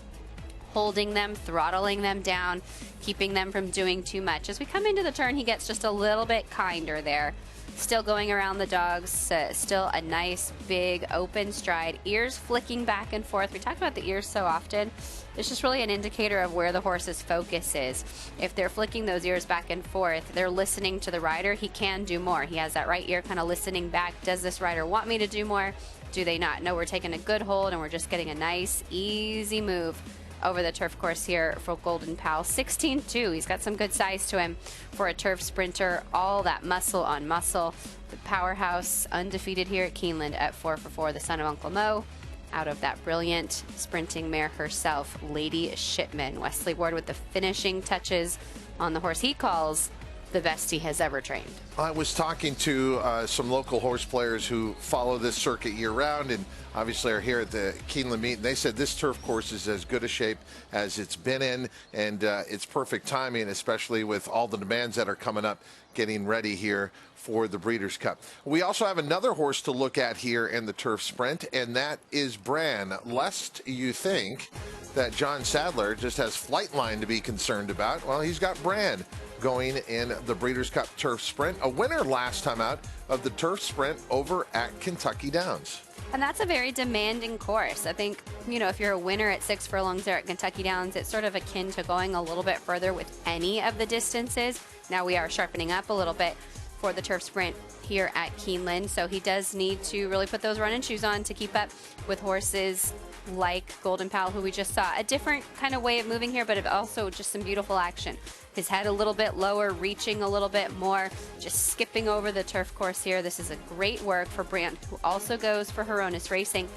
holding them, throttling them down, keeping them from doing too much. As we come into the turn, he gets just a little bit kinder there. Still going around the dogs, still a nice big open stride, ears flicking back and forth. We talk about the ears so often. It's just really an indicator of where the horse's focus is. If they're flicking those ears back and forth, they're listening to the rider. He can do more. He has that right ear kind of listening back. Does this rider want me to do more? Do they not? No, we're taking a good hold and we're just getting a nice, easy move over the turf course here for Golden Pal. 16-2. He's got some good size to him for a turf sprinter. All that muscle on muscle. The powerhouse undefeated here at Keeneland at 4-for-4. The son of Uncle Mo, out of that brilliant sprinting mare herself, Lady Shipman. Wesley Ward with the finishing touches on the horse he calls the best he has ever trained. I was talking to some local horse players who follow this circuit year-round and obviously are here at the Keeneland meet, and they said this turf course is as good a shape as it's been in, and it's perfect timing, especially with all the demands that are coming up, getting ready here for the Breeders' Cup. We also have another horse to look at here in the turf sprint, and that is Bran. Lest you think that John Sadler just has Flightline to be concerned about, well, he's got Bran going in the Breeders' Cup Turf Sprint, a winner last time out of the Turf Sprint over at Kentucky Downs. And that's a very demanding course. I think, you know, if you're a winner at 6 furlongs there at Kentucky Downs, it's sort of akin to going a little bit further with any of the distances. Now we are sharpening up a little bit for the Turf Sprint here at Keeneland, so he does need to really put those running shoes on to keep up with horses like Golden Pal, who we just saw. A different kind of way of moving here, but also just some beautiful action. His head a little bit lower, reaching a little bit more, just skipping over the turf course here. This is a great work for Brandt, who also goes for Hronis Racing.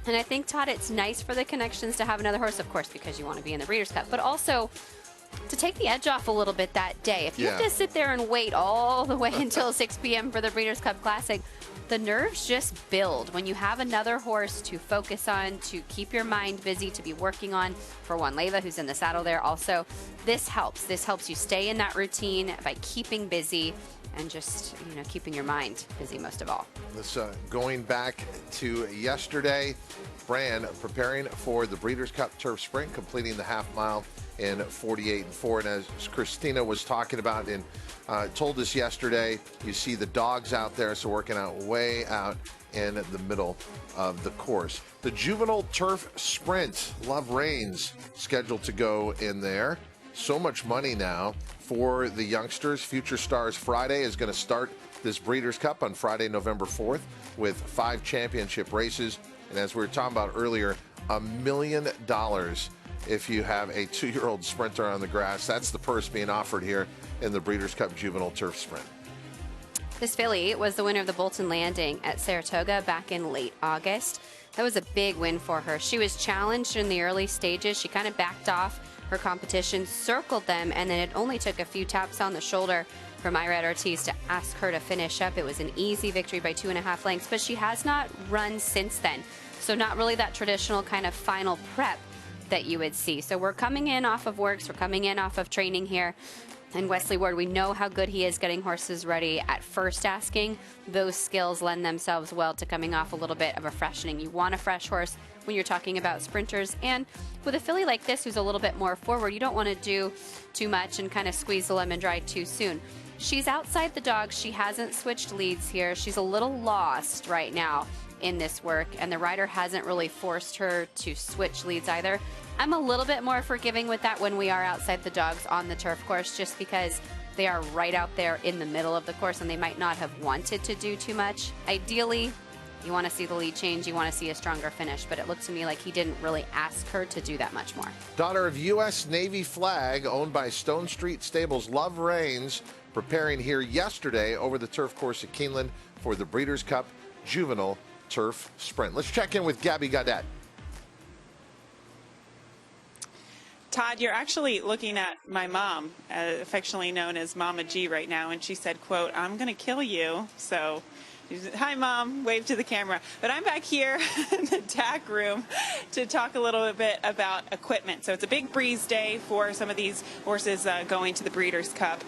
And I think, Todd, it's nice for the connections to have another horse, of course, because you want to be in the Breeders' Cup, but also to take the edge off a little bit that day. If you have to sit there and wait all the way until 6 p.m. for the Breeders' Cup Classic, the nerves just build when you have another horse to focus on, to keep your mind busy, to be working on. For Juan Leiva, who's in the saddle there also, this helps. This helps you stay in that routine by keeping busy and just, you know, keeping your mind busy most of all. This going back to yesterday, Bran preparing for the Breeders' Cup Turf Sprint, completing the half mile in 48-4. And as Christina was talking about and told us yesterday, you see the dogs out there, so working out way out in the middle of the course. The Juvenile Turf Sprint, Love Reigns, scheduled to go in there. So much money now for the youngsters. Future Stars Friday is going to start this Breeders' Cup on Friday, November 4th, with 5 championship races. And as we were talking about earlier, $1 million if you have a 2-year-old sprinter on the grass. That's the purse being offered here in the Breeders' Cup Juvenile Turf Sprint. This filly was the winner of the Bolton Landing at Saratoga back in late August. That was a big win for her. She was challenged in the early stages. She kind of backed off her competition, circled them, and then it only took a few taps on the shoulder from Irad Ortiz to ask her to finish up. It was an easy victory by 2.5 lengths, but she has not run since then. So not really that traditional kind of final prep that you would see. So we're coming in off of works, we're coming in off of training here. And Wesley Ward, we know how good he is getting horses ready at first asking. Those skills lend themselves well to coming off a little bit of a freshening. You want a fresh horse when you're talking about sprinters. And with a filly like this who's a little bit more forward, you don't want to do too much and kind of squeeze the lemon dry too soon. She's outside the dogs. She hasn't switched leads here. She's a little lost right now in this work, and the rider hasn't really forced her to switch leads either. I'm a little bit more forgiving with that when we are outside the dogs on the turf course, just because they are right out there in the middle of the course and they might not have wanted to do too much. Ideally, you want to see the lead change, you want to see a stronger finish, but it looked to me like he didn't really ask her to do that much more. Daughter of U.S. Navy flag, owned by Stone Street Stables, Love Reigns, preparing here yesterday over the turf course at Keeneland for the Breeders' Cup Juvenile Turf Sprint. Let's check in with Gabby Gaudet. Todd, you're actually looking at my mom, affectionately known as Mama G right now, and she said, quote, "I'm going to kill you." So, hi, Mom, wave to the camera. But I'm back here in the tack room to talk a little bit about equipment. So it's a big breeze day for some of these horses going to the Breeders' Cup.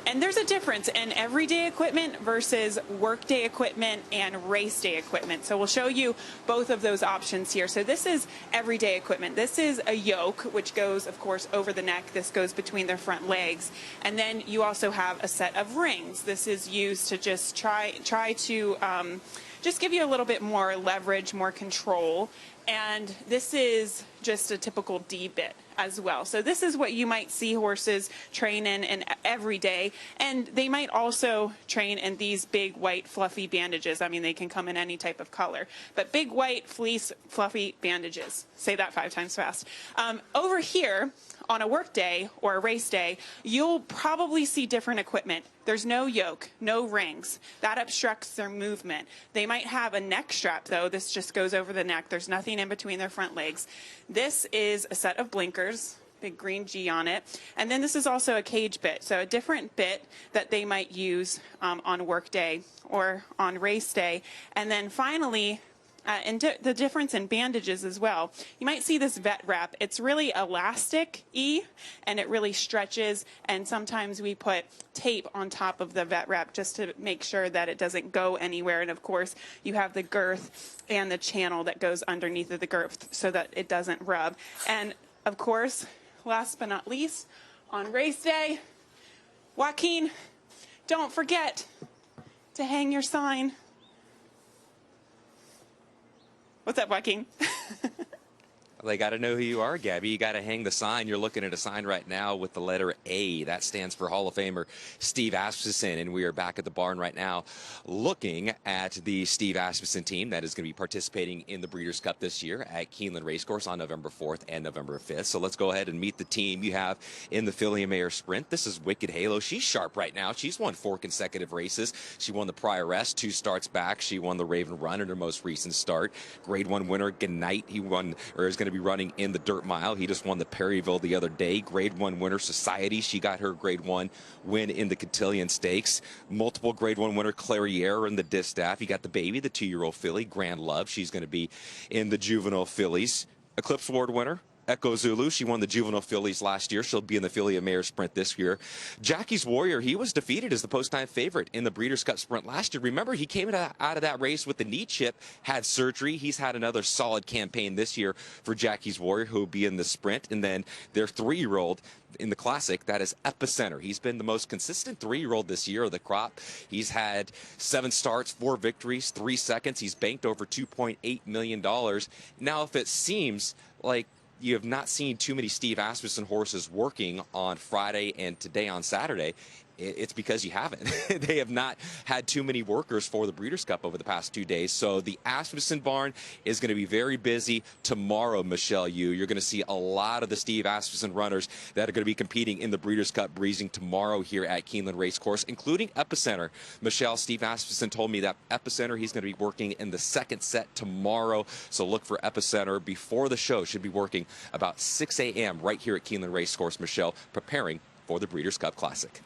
And there's a difference in everyday equipment versus workday equipment and race day equipment. So we'll show you both of those options here. So this is everyday equipment. This is a yoke, which goes, of course, over the neck. This goes between their front legs. And then you also have a set of rings. This is used to just try to just give you a little bit more leverage, more control. And this is just a typical D bit as well. So this is what you might see horses train in every day. And they might also train in these big white fluffy bandages. I mean, they can come in any type of color. But big white fleece fluffy bandages. Say that 5 times fast. Over here, on a work day or a race day, you'll probably see different equipment. There's no yoke, no rings. That obstructs their movement. They might have a neck strap, though. This just goes over the neck. There's nothing in between their front legs. This is a set of blinkers, big green G on it. And then this is also a cage bit, so a different bit that they might use on work day or on race day. And then finally, and the difference in bandages as well. You might see this vet wrap. It's really elastic-y, and it really stretches, and sometimes we put tape on top of the vet wrap just to make sure that it doesn't go anywhere. And of course, you have the girth and the channel that goes underneath of the girth so that it doesn't rub. And of course, last but not least, on race day, Joaquin, don't forget to hang your sign. What's up, Joaquin? They got to know who you are, Gabby. You got to hang the sign. You're looking at a sign right now with the letter A. That stands for Hall of Famer Steve Asmussen, and we are back at the barn right now looking at the Steve Asmussen team that is going to be participating in the Breeders' Cup this year at Keeneland Racecourse on November 4th and November 5th. So let's go ahead and meet the team you have in the Filly and Mare Sprint. This is Wicked Halo. She's sharp right now. She's won 4 consecutive races. She won the Prioress 2 starts back. She won the Raven Run in her most recent start. Grade 1 winner Gnight, he won, or is going to be running in the Dirt Mile. He just won the Perryville the other day. Grade 1 winner Society. She got her Grade 1 win in the Cotillion Stakes. Multiple Grade 1 winner Clairiere in the Distaff. You got the baby, the 2-year-old filly, Grand Love. She's going to be in the Juvenile Fillies. Eclipse Award winner Echo Zulu. She won the Juvenile Fillies last year. She'll be in the Filly and Mare Sprint this year. Jackie's Warrior, he was defeated as the post-time favorite in the Breeders' Cup Sprint last year. Remember, he came out of that race with the knee chip, had surgery. He's had another solid campaign this year for Jackie's Warrior, who will be in the Sprint. And then their 3-year-old in the Classic, that is Epicenter. He's been the most consistent 3-year-old this year of the crop. He's had 7 starts, 4 victories, 3 seconds. He's banked over $2.8 million. Now, if it seems like you have not seen too many Steve Asmussen horses working on Friday and today on Saturday, it's because you haven't. They have not had too many workers for the Breeders' Cup over the past 2 days. So the Asmussen barn is going to be very busy tomorrow, Michelle Yu. You're going to see a lot of the Steve Asmussen runners that are going to be competing in the Breeders' Cup breezing tomorrow here at Keeneland Racecourse, including Epicenter. Michelle, Steve Asmussen told me that Epicenter, he's going to be working in the 2nd set tomorrow. So look for Epicenter before the show. Should be working about 6 a.m. right here at Keeneland Racecourse, Michelle, preparing for the Breeders' Cup Classic.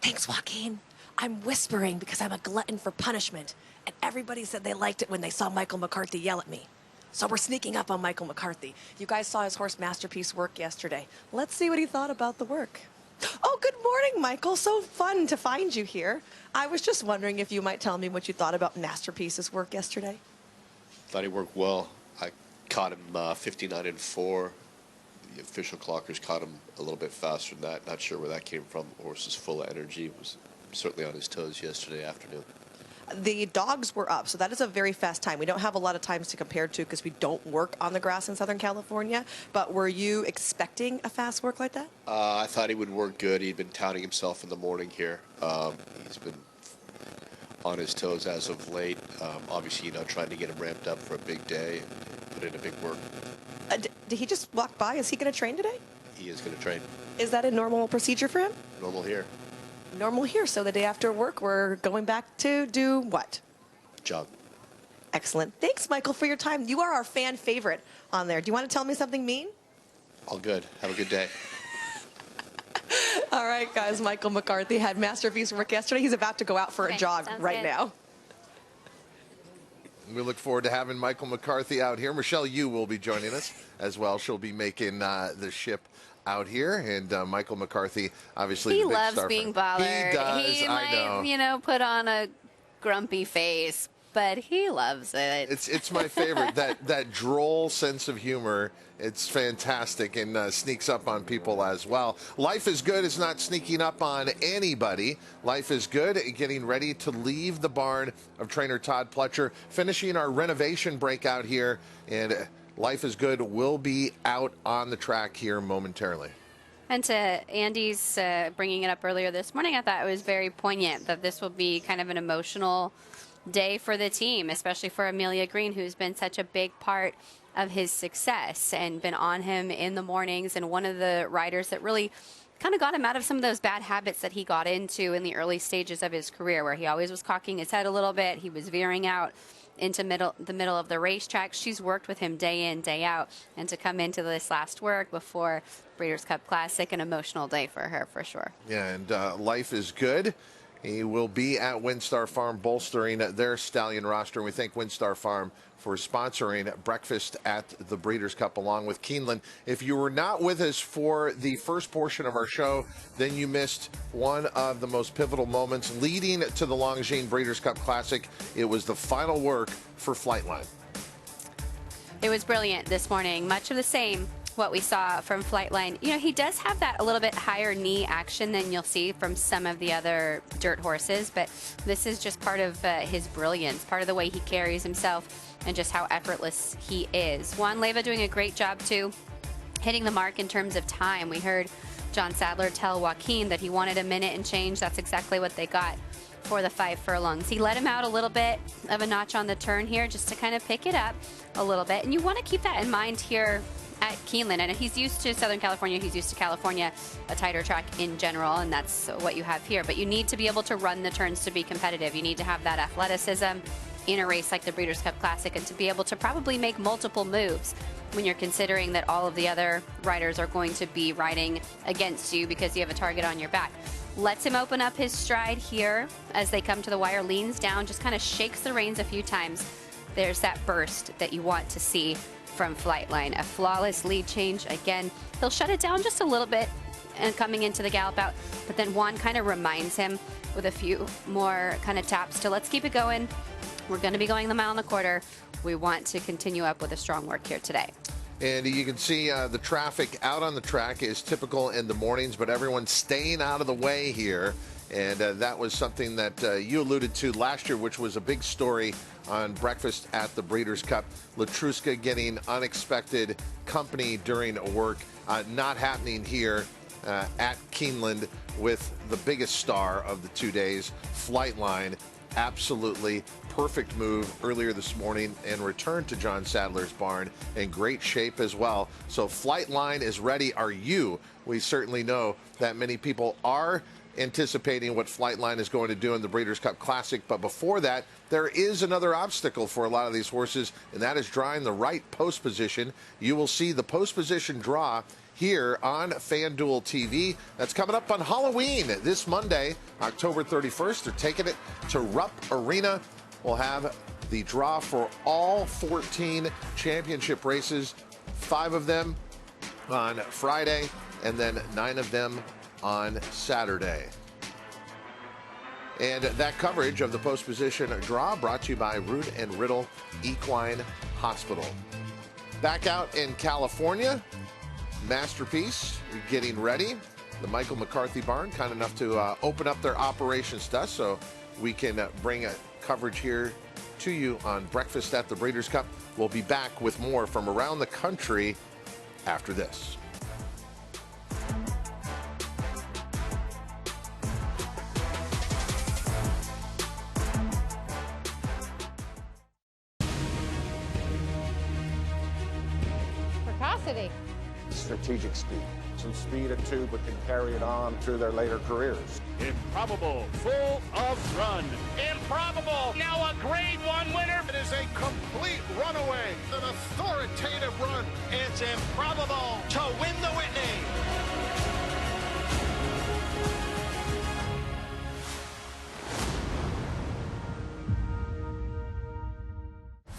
Thanks, Joaquin. I'm whispering because I'm a glutton for punishment, and everybody said they liked it when they saw Michael McCarthy yell at me. So we're sneaking up on Michael McCarthy. You guys saw his horse Masterpiece work yesterday. Let's see what he thought about the work. Oh, good morning, Michael. So fun to find you here. I was just wondering if you might tell me what you thought about Masterpiece's work yesterday. Thought he worked well. I caught him 59-4. The official clockers caught him a little bit faster than that. Not sure where that came from. The horse is full of energy. Was certainly on his toes yesterday afternoon. The dogs were up, so that is a very fast time. We don't have a lot of times to compare to because we don't work on the grass in Southern California, but were you expecting a fast work like that? I thought he would work good. He'd been touting himself in the morning here. He's been on his toes as of late. Obviously, trying to get him ramped up for a big day and put in a big work. Did he just walk by? Is he going to train today? He is going to train. Is that a normal procedure for him? Normal here. Normal here. So the day after work, we're going back to do what? Jog. Excellent. Thanks, Michael, for your time. You are our fan favorite on there. Do you want to tell me something mean? All good. Have a good day. All right, guys. Michael McCarthy had Masterpiece work yesterday. He's about to go out for a jog right now. We look forward to having Michael McCarthy out here. Michelle Yu will be joining us as well. She'll be making the ship out here, and Michael McCarthy, obviously, he the big loves star being for him. bothered. He does. He I know. might, put on a grumpy face, but he loves it. It's my favorite. that droll sense of humor. It's fantastic and sneaks up on people as well. Life is Good is not sneaking up on anybody. Life is Good getting ready to leave the barn of trainer Todd Pletcher, finishing our renovation breakout here, and Life is Good will be out on the track here momentarily. And to Andy's bringing it up earlier this morning, I thought it was very poignant that this will be kind of an emotional day for the team, especially for Amelia Green, who's been such a big part of his success and been on him in the mornings, and one of the riders that really kind of got him out of some of those bad habits that he got into in the early stages of his career, where he always was cocking his head a little bit. He was veering out into the middle of the racetrack. She's worked with him day in, day out, and to come into this last work before Breeders' Cup Classic, an emotional day for her for sure. Yeah, and Life is Good. He will be at WinStar Farm bolstering their stallion roster. And we thank WinStar Farm for sponsoring breakfast at the Breeders' Cup along with Keeneland. If you were not with us for the first portion of our show, then you missed one of the most pivotal moments leading to the Longines Breeders' Cup Classic. It was the final work for Flightline. It was brilliant this morning. Much of the same what we saw from Flightline. He does have that a little bit higher knee action than you'll see from some of the other dirt horses, but this is just part of his brilliance, part of the way he carries himself and just how effortless he is. Juan Leyva doing a great job too, hitting the mark in terms of time. We heard John Sadler tell Joaquin that he wanted a minute and change. That's exactly what they got for the 5 furlongs. He let him out a little bit of a notch on the turn here just to kind of pick it up a little bit. And you want to keep that in mind here at Keeneland. And he's used to Southern California. He's used to California, a tighter track in general, and that's what you have here. But you need to be able to run the turns to be competitive. You need to have that athleticism in a race like the Breeders' Cup Classic, and to be able to probably make multiple moves when you're considering that all of the other riders are going to be riding against you because you have a target on your back. Lets him open up his stride here as they come to the wire, leans down, just kind of shakes the reins a few times. There's that burst that you want to see from Flightline. A flawless lead change. Again, he'll shut it down just a little bit and coming into the gallop out, but then Juan kind of reminds him with a few more kind of taps to let's keep it going. We're going to be going the mile and a quarter. We want to continue up with a strong work here today. And you can see the traffic out on the track is typical in the mornings, but everyone's staying out of the way here. And that was something that you alluded to last year, which was a big story on breakfast at the Breeders' Cup. Latruska getting unexpected company during work, not happening here at Keeneland with the biggest star of the 2 days, Flightline. Absolutely perfect move earlier this morning and returned to John Sadler's barn in great shape as well. So Flightline is ready. Are you? We certainly know that many people are anticipating what Flightline is going to do in the Breeders' Cup Classic. But before that, there is another obstacle for a lot of these horses, and that is drawing the right post position. You will see the post position draw here on FanDuel TV. That's coming up on Halloween this Monday, October 31st. They're taking it to Rupp Arena. We'll have the draw for all 14 championship races, 5 of them on Friday, and then 9 of them on Saturday. And that coverage of the post position draw brought to you by Root and Riddle Equine Hospital. Back out in California, Masterpiece getting ready. The Michael McCarthy Barn, kind enough to open up their operations to us so we can bring a coverage here to you on Breakfast at the Breeders' Cup. We'll be back with more from around the country after this. Precocity. Strategic speed. Some speed at 2, but can carry it on through their later careers. Improbable, full of run. Improbable, now a Grade 1 winner. It is a complete runaway, an authoritative run. It's improbable to win the Whitney.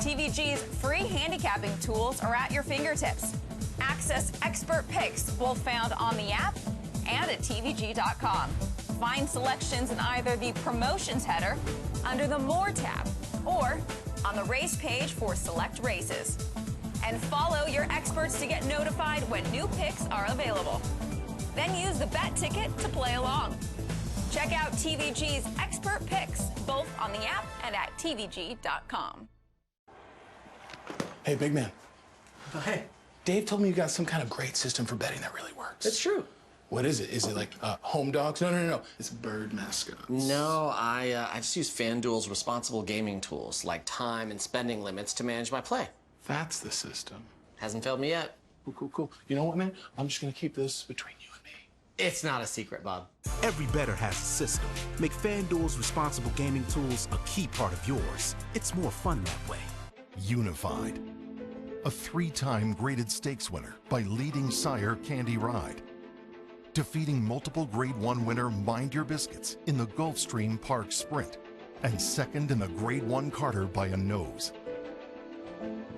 TVG's free handicapping tools are at your fingertips. Access expert picks, both found on the app and at TVG.com. Find selections in either the Promotions header, under the More tab, or on the race page for select races. And follow your experts to get notified when new picks are available. Then use the bet ticket to play along. Check out TVG's expert picks, both on the app and at TVG.com. Hey, big man. Oh, hey. Dave told me you got some kind of great system for betting that really works. It's true. What is it? Is it like home dogs? No. It's bird mascots. No, I just use FanDuel's responsible gaming tools like time and spending limits to manage my play. That's the system. Hasn't failed me yet. Cool. You know what, man? I'm just going to keep this between you and me. It's not a secret, Bob. Every bettor has a system. Make FanDuel's responsible gaming tools a key part of yours. It's more fun that way. Unified. A 3-time graded stakes winner by leading sire Candy Ride. Defeating multiple Grade 1 winner Mind Your Biscuits in the Gulfstream Park Sprint. And second in the Grade 1 Carter by a nose.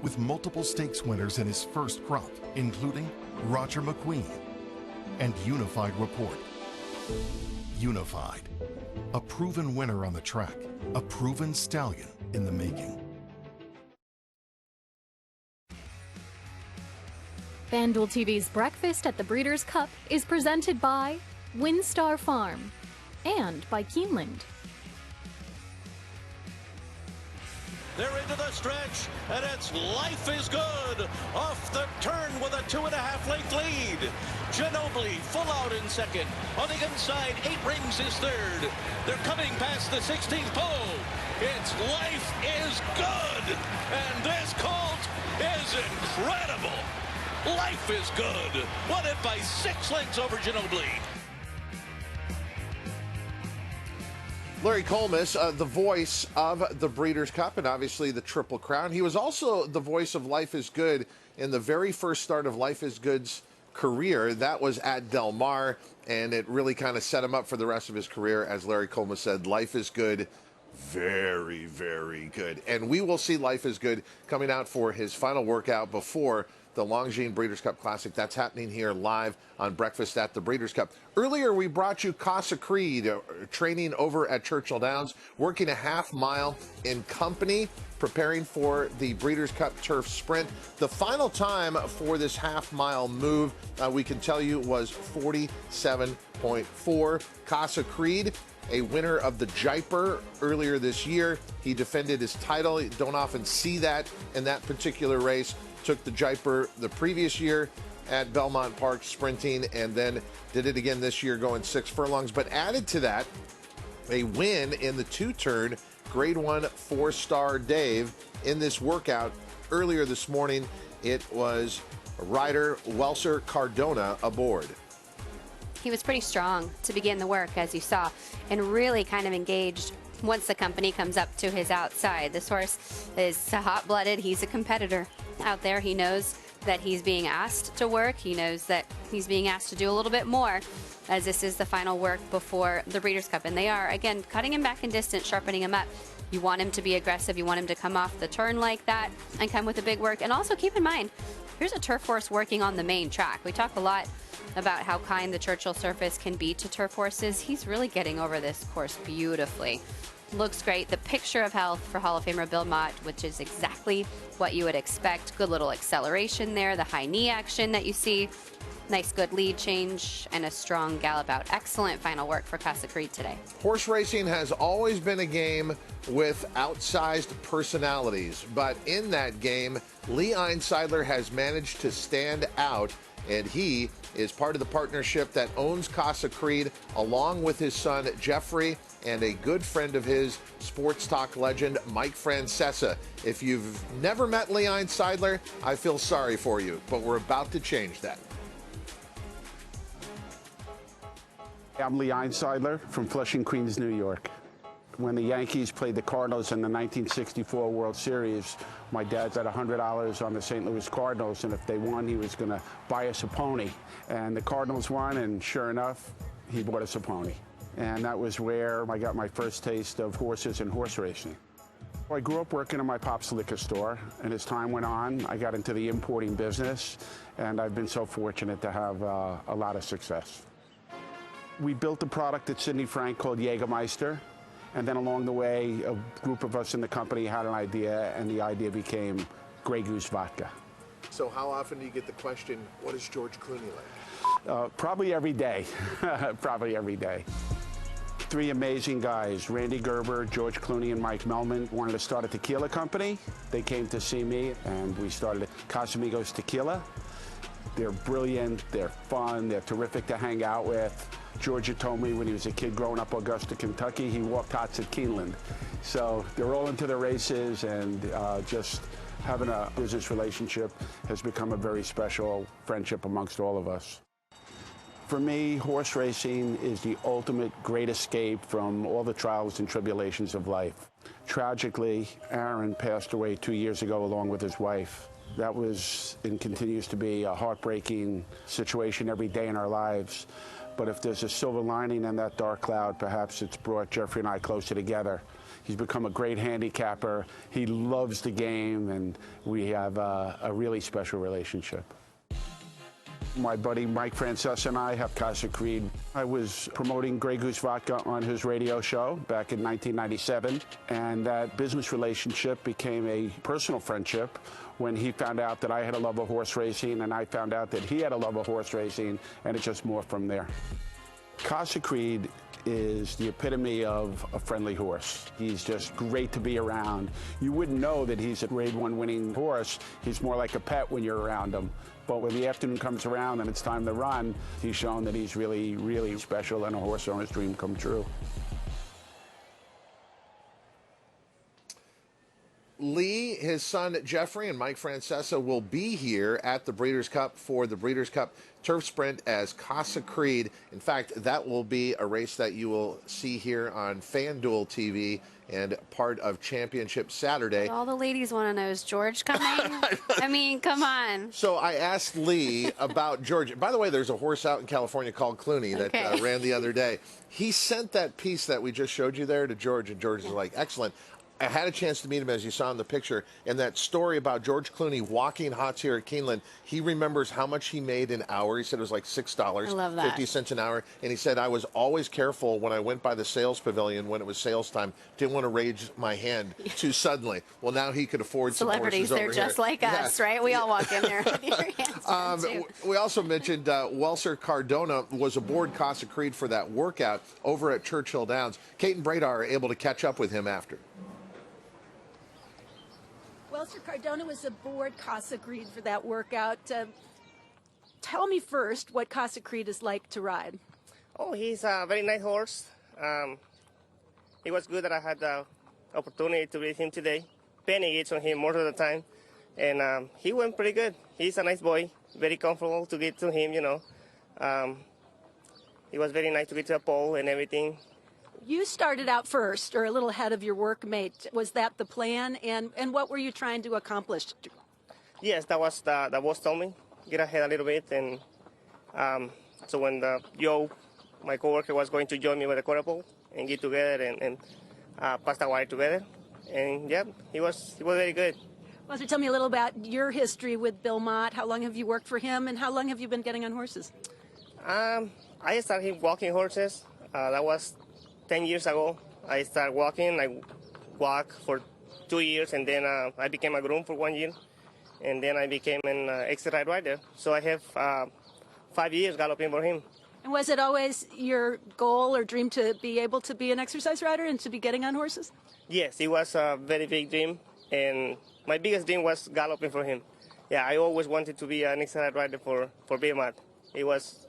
With multiple stakes winners in his first crop, including Roger McQueen and Unified Report. Unified. A proven winner on the track. A proven stallion in the making. FanDuel TV's Breakfast at the Breeders' Cup is presented by WinStar Farm and by Keeneland. They're into the stretch, and it's Life is Good. Off the turn with a 2.5-length lead. Ginobili full out in second. On the inside, 8 Rings is third. They're coming past the 16th pole. It's Life is Good. And this colt is incredible. Life is Good. Won it by 6 lengths over Ginobili. Larry Colmus, the voice of the Breeders' Cup and obviously the Triple Crown. He was also the voice of Life is Good in the very first start of Life is Good's career. That was at Del Mar, and it really kind of set him up for the rest of his career. As Larry Colmus said, Life is Good, very, very good. And we will see Life is Good coming out for his final workout before the Longines Breeders' Cup Classic. That's happening here live on Breakfast at the Breeders' Cup. Earlier, we brought you Casa Creed, training over at Churchill Downs, working a half-mile in company, preparing for the Breeders' Cup Turf Sprint. The final time for this half-mile move, we can tell you, was 47.4. Casa Creed, a winner of the Jaipur earlier this year. He defended his title. You don't often see that in that particular race. Took the Jaipur the previous year at Belmont Park sprinting, and then did it again this year going 6 furlongs. But added to that, a win in the 2-turn Grade 1 4-star Dave in this workout earlier this morning. It was rider Welser Cardona aboard. He was pretty strong to begin the work, as you saw, and really kind of engaged once the company comes up to his outside. This horse is hot-blooded. He's a competitor out there. He knows that he's being asked to work. He knows that he's being asked to do a little bit more, as this is the final work before the Breeders' Cup. And they are, again, cutting him back in distance, sharpening him up. You want him to be aggressive. You want him to come off the turn like that and come with a big work. And also keep in mind, here's a turf horse working on the main track. We talk a lot about how kind the Churchill surface can be to turf horses. He's really getting over this course beautifully. Looks great. The picture of health for Hall of Famer Bill Mott, which is exactly what you would expect. Good little acceleration there, the high knee action that you see. Nice good lead change and a strong gallop out. Excellent final work for Casa Creed today. Horse racing has always been a game with outsized personalities, but in that game, Lee Einsiedler has managed to stand out, and he is part of the partnership that owns Casa Creed, along with his son Jeffrey and a good friend of his, sports talk legend Mike Francesa. If you've never met Lee Einsiedler, I feel sorry for you, but we're about to change that. I'm Lee Einsiedler from Flushing, Queens, New York. When the Yankees played the Cardinals in the 1964 World Series, my dad bet $100 on the St. Louis Cardinals, and if they won, he was going to buy us a pony. And the Cardinals won, and sure enough, he bought us a pony. And that was where I got my first taste of horses and horse racing. I grew up working in my pop's liquor store, and as time went on, I got into the importing business, and I've been so fortunate to have a lot of success. We built a product at Sidney Frank called Jägermeister, and then along the way, a group of us in the company had an idea, and the idea became Grey Goose Vodka. So how often do you get the question, what is George Clooney like? Probably every day. Probably every day. Three amazing guys, Randy Gerber, George Clooney, and Mike Melman, wanted to start a tequila company. They came to see me, and we started Casamigos Tequila. They're brilliant, they're fun, they're terrific to hang out with. George had told me when he was a kid growing up in Augusta, Kentucky, he walked hots at Keeneland. So they're all into the races, and just having a business relationship has become a very special friendship amongst all of us. For me, horse racing is the ultimate great escape from all the trials and tribulations of life. Tragically, Aaron passed away 2 years ago along with his wife. That was and continues to be a heartbreaking situation every day in our lives. But if there's a silver lining in that dark cloud, perhaps it's brought Jeffrey and I closer together. He's become a great handicapper. He loves the game, and we have a really special relationship. My buddy Mike Francesa and I have Casa Creed. I was promoting Grey Goose Vodka on his radio show back in 1997, and that business relationship became a personal friendship when he found out that I had a love of horse racing, and I found out that he had a love of horse racing, and it just morphed from there. Casa Creed is the epitome of a friendly horse. He's just great to be around. You wouldn't know that he's a Grade 1 winning horse. He's more like a pet when you're around him. But when the afternoon comes around and it's time to run, he's shown that he's really, really special and a horse owner's dream come true. Lee, his son Jeffrey, and Mike Francesa will be here at the Breeders' Cup for the Breeders' Cup Turf Sprint as Casa Creed. In fact, that will be a race that you will see here on FanDuel TV and part of Championship Saturday. All the ladies want to know, is George coming? I mean, come on. So I asked Lee about George. By the way, there's a horse out in California called Clooney that ran the other day. He sent that piece that we just showed you there to George, and George is like, excellent. I had a chance to meet him, as you saw in the picture, and that story about George Clooney walking hots here at Keeneland, he remembers how much he made an hour. He said it was like $6, 50 cents an hour. And he said, I was always careful when I went by the sales pavilion when it was sales time. Didn't want to raise my hand too suddenly. Well, now he could afford some Celebrities, horses they're over just here. like us, right? We all walk in there with your hands down, too. We also mentioned Welser Cardona was aboard Casa Creed for that workout over at Churchill Downs. Kate and Bradar are able to catch up with him after. Welser Cardona was aboard Casa Creed for that workout. Tell me first what Casa Creed is like to ride. Oh, he's a very nice horse. It was good that I had the opportunity to race him today. Penny gets on him most of the time, and he went pretty good. He's a nice boy, very comfortable to get to him, you know. It was very nice to get to a pole and everything. You started out first, or a little ahead of your workmate. Was that the plan? And what were you trying to accomplish? Yes, that was the boss told me. Get ahead a little bit, and so when Joe, my coworker, was going to join me with the quarter pole and get together and pass the wire together, and yeah, he was very good. Well, so tell me a little about your history with Bill Mott. How long have you worked for him, and how long have you been getting on horses? I started walking horses. That was 10 years ago. I started walking. I walked for 2 years, and then I became a groom for 1 year, and then I became an exercise rider. So I have 5 years galloping for him. And was it always your goal or dream to be able to be an exercise rider and to be getting on horses? Yes, it was a very big dream, and my biggest dream was galloping for him. Yeah, I always wanted to be an exercise rider for Bill Mott. It was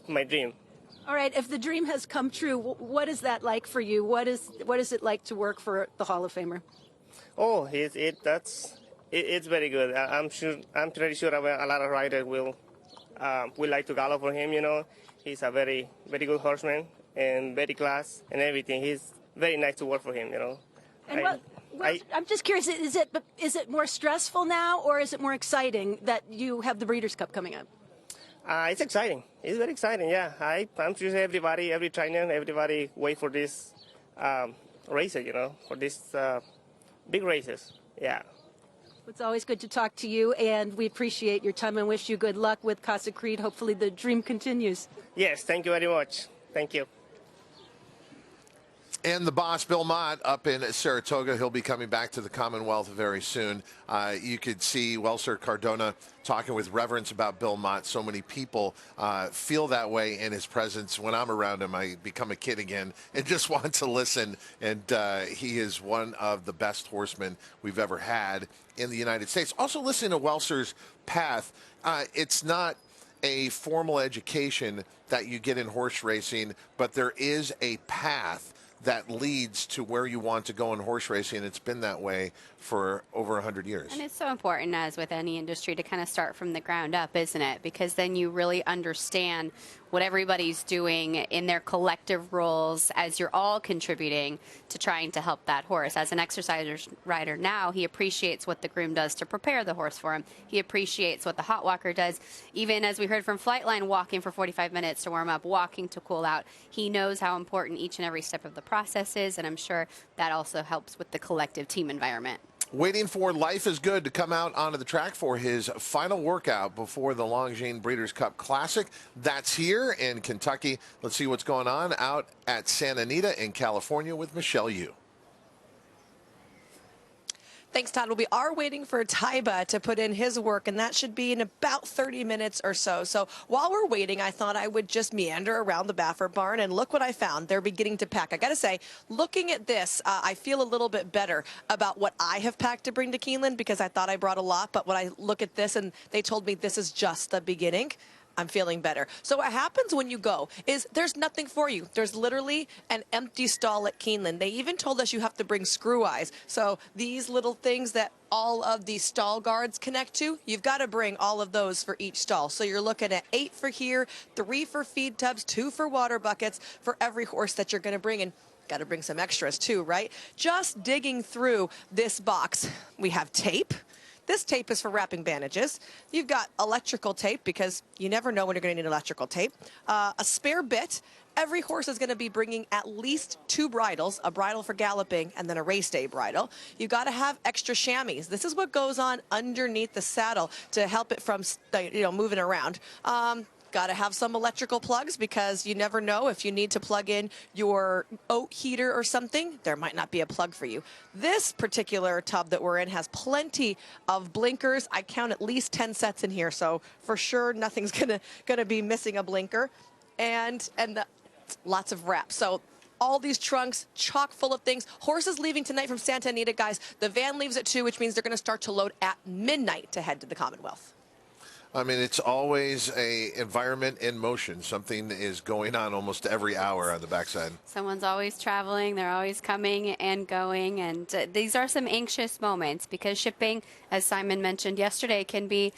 my dream. All right, if the dream has come true, what is that like for you? What is it like to work for the Hall of Famer? Oh, it's very good. I'm pretty sure a lot of riders will like to gallop for him. You know, he's a very good horseman and very class and everything. He's very nice to work for him. You know. And I'm just curious, is it more stressful now, or is it more exciting that you have the Breeders' Cup coming up? It's exciting. It's very exciting, yeah. I'm sure everybody, every trainer, everybody wait for this races, you know, for these big races, yeah. It's always good to talk to you, and we appreciate your time and wish you good luck with Casa Creed. Hopefully the dream continues. Yes, thank you very much. Thank you. And the boss, Bill Mott, up in Saratoga. He'll be coming back to the Commonwealth very soon. You could see Welser Cardona talking with reverence about Bill Mott. So many people feel that way in his presence. When I'm around him, I become a kid again and just want to listen. And he is one of the best horsemen we've ever had in the United States. Also, listening to Welser's path, it's not a formal education that you get in horse racing, but there is a path that leads to where you want to go in horse racing. It's been that way for over 100 years. And it's so important, as with any industry, to kind of start from the ground up, isn't it? Because then you really understand what everybody's doing in their collective roles as you're all contributing to trying to help that horse. As an exercise rider now, he appreciates what the groom does to prepare the horse for him. He appreciates what the hot walker does. Even as we heard from Flightline, walking for 45 minutes to warm up, walking to cool out. He knows how important each and every step of the process is, and I'm sure that also helps with the collective team environment. Waiting for Life is Good to come out onto the track for his final workout before the Longines Breeders' Cup Classic. That's here in Kentucky. Let's see what's going on out at Santa Anita in California with Michelle Yu. Thanks, Todd. Well, we are waiting for Taiba to put in his work, and that should be in about 30 minutes or so. So while we're waiting, I thought I would just meander around the Baffert barn, and look what I found. They're beginning to pack. I got to say, looking at this, I feel a little bit better about what I have packed to bring to Keeneland, because I thought I brought a lot. But when I look at this and they told me this is just the beginning, I'm feeling better. So what happens when you go is there's nothing for you. There's literally an empty stall at Keeneland. They even told us you have to bring screw eyes. So these little things that all of the stall guards connect to, you've got to bring all of those for each stall. So you're looking at 8 for here, 3 for feed tubs, 2 for water buckets for every horse that you're going to bring in. Got to bring some extras too, right? Just digging through this box, we have tape. This tape is for wrapping bandages. You've got electrical tape, because you never know when you're going to need electrical tape. A spare bit. Every horse is going to be bringing at least 2 bridles, a bridle for galloping and then a race day bridle. You've got to have extra chamois. This is what goes on underneath the saddle to help it from moving around. Got to have some electrical plugs, because you never know if you need to plug in your oat heater or something. There might not be a plug for you. This particular tub that we're in has plenty of blinkers. I count at least 10 sets in here, so for sure nothing's gonna be missing a blinker. And lots of wraps. So all these trunks chock full of things. Horses leaving tonight from Santa Anita, guys. The van leaves at 2, which means they're going to start to load at midnight to head to the Commonwealth. I mean, it's always a environment in motion. Something is going on almost every hour on the backside. Someone's always traveling. They're always coming and going. And these are some anxious moments because shipping, as Simon mentioned yesterday, can be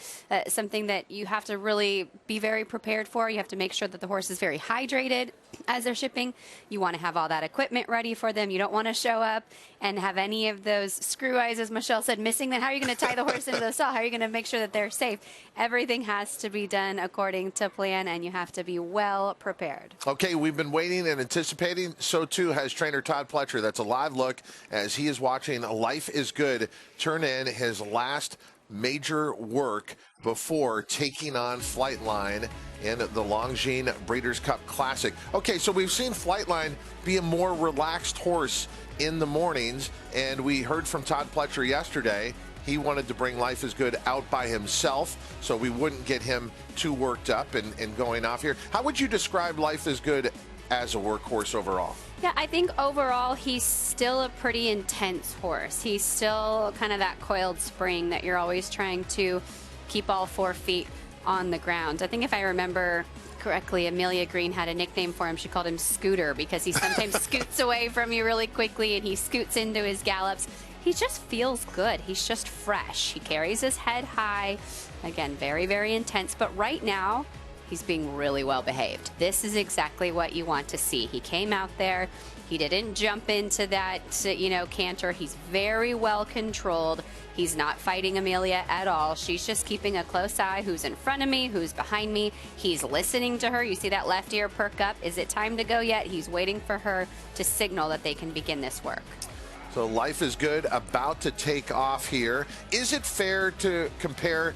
something that you have to really be very prepared for. You have to make sure that the horse is very hydrated as they're shipping. You want to have all that equipment ready for them. You don't want to show up and have any of those screw eyes, as Michelle said, missing. Then how are you going to tie the horse into the stall? How are you going to make sure that they're safe? Everything has to be done according to plan, and you have to be well prepared. Okay, we've been waiting and anticipating. So too has trainer Todd Pletcher. That's a live look as he is watching Life is Good turn in his last major work before taking on Flightline in the Longines Breeders' Cup Classic. Okay, so we've seen Flightline be a more relaxed horse in the mornings, and we heard from Todd Pletcher yesterday. He wanted to bring Life is Good out by himself so we wouldn't get him too worked up and going off here. How would you describe Life is Good as a workhorse overall? Yeah, I think overall he's still a pretty intense horse. He's still kind of that coiled spring that you're always trying to keep all 4 feet on the ground. I think if I remember correctly, Amelia Green had a nickname for him. She called him Scooter because he sometimes scoots away from you really quickly and he scoots into his gallops. He just feels good. He's just fresh. He carries his head high. Again, very, very intense. But right now, he's being really well behaved. This is exactly what you want to see. He came out there. He didn't jump into that, canter. He's very well controlled. He's not fighting Amelia at all. She's just keeping a close eye. Who's in front of me? Who's behind me? He's listening to her. You see that left ear perk up. Is it time to go yet? He's waiting for her to signal that they can begin this work. So Life is Good about to take off here. Is it fair to compare?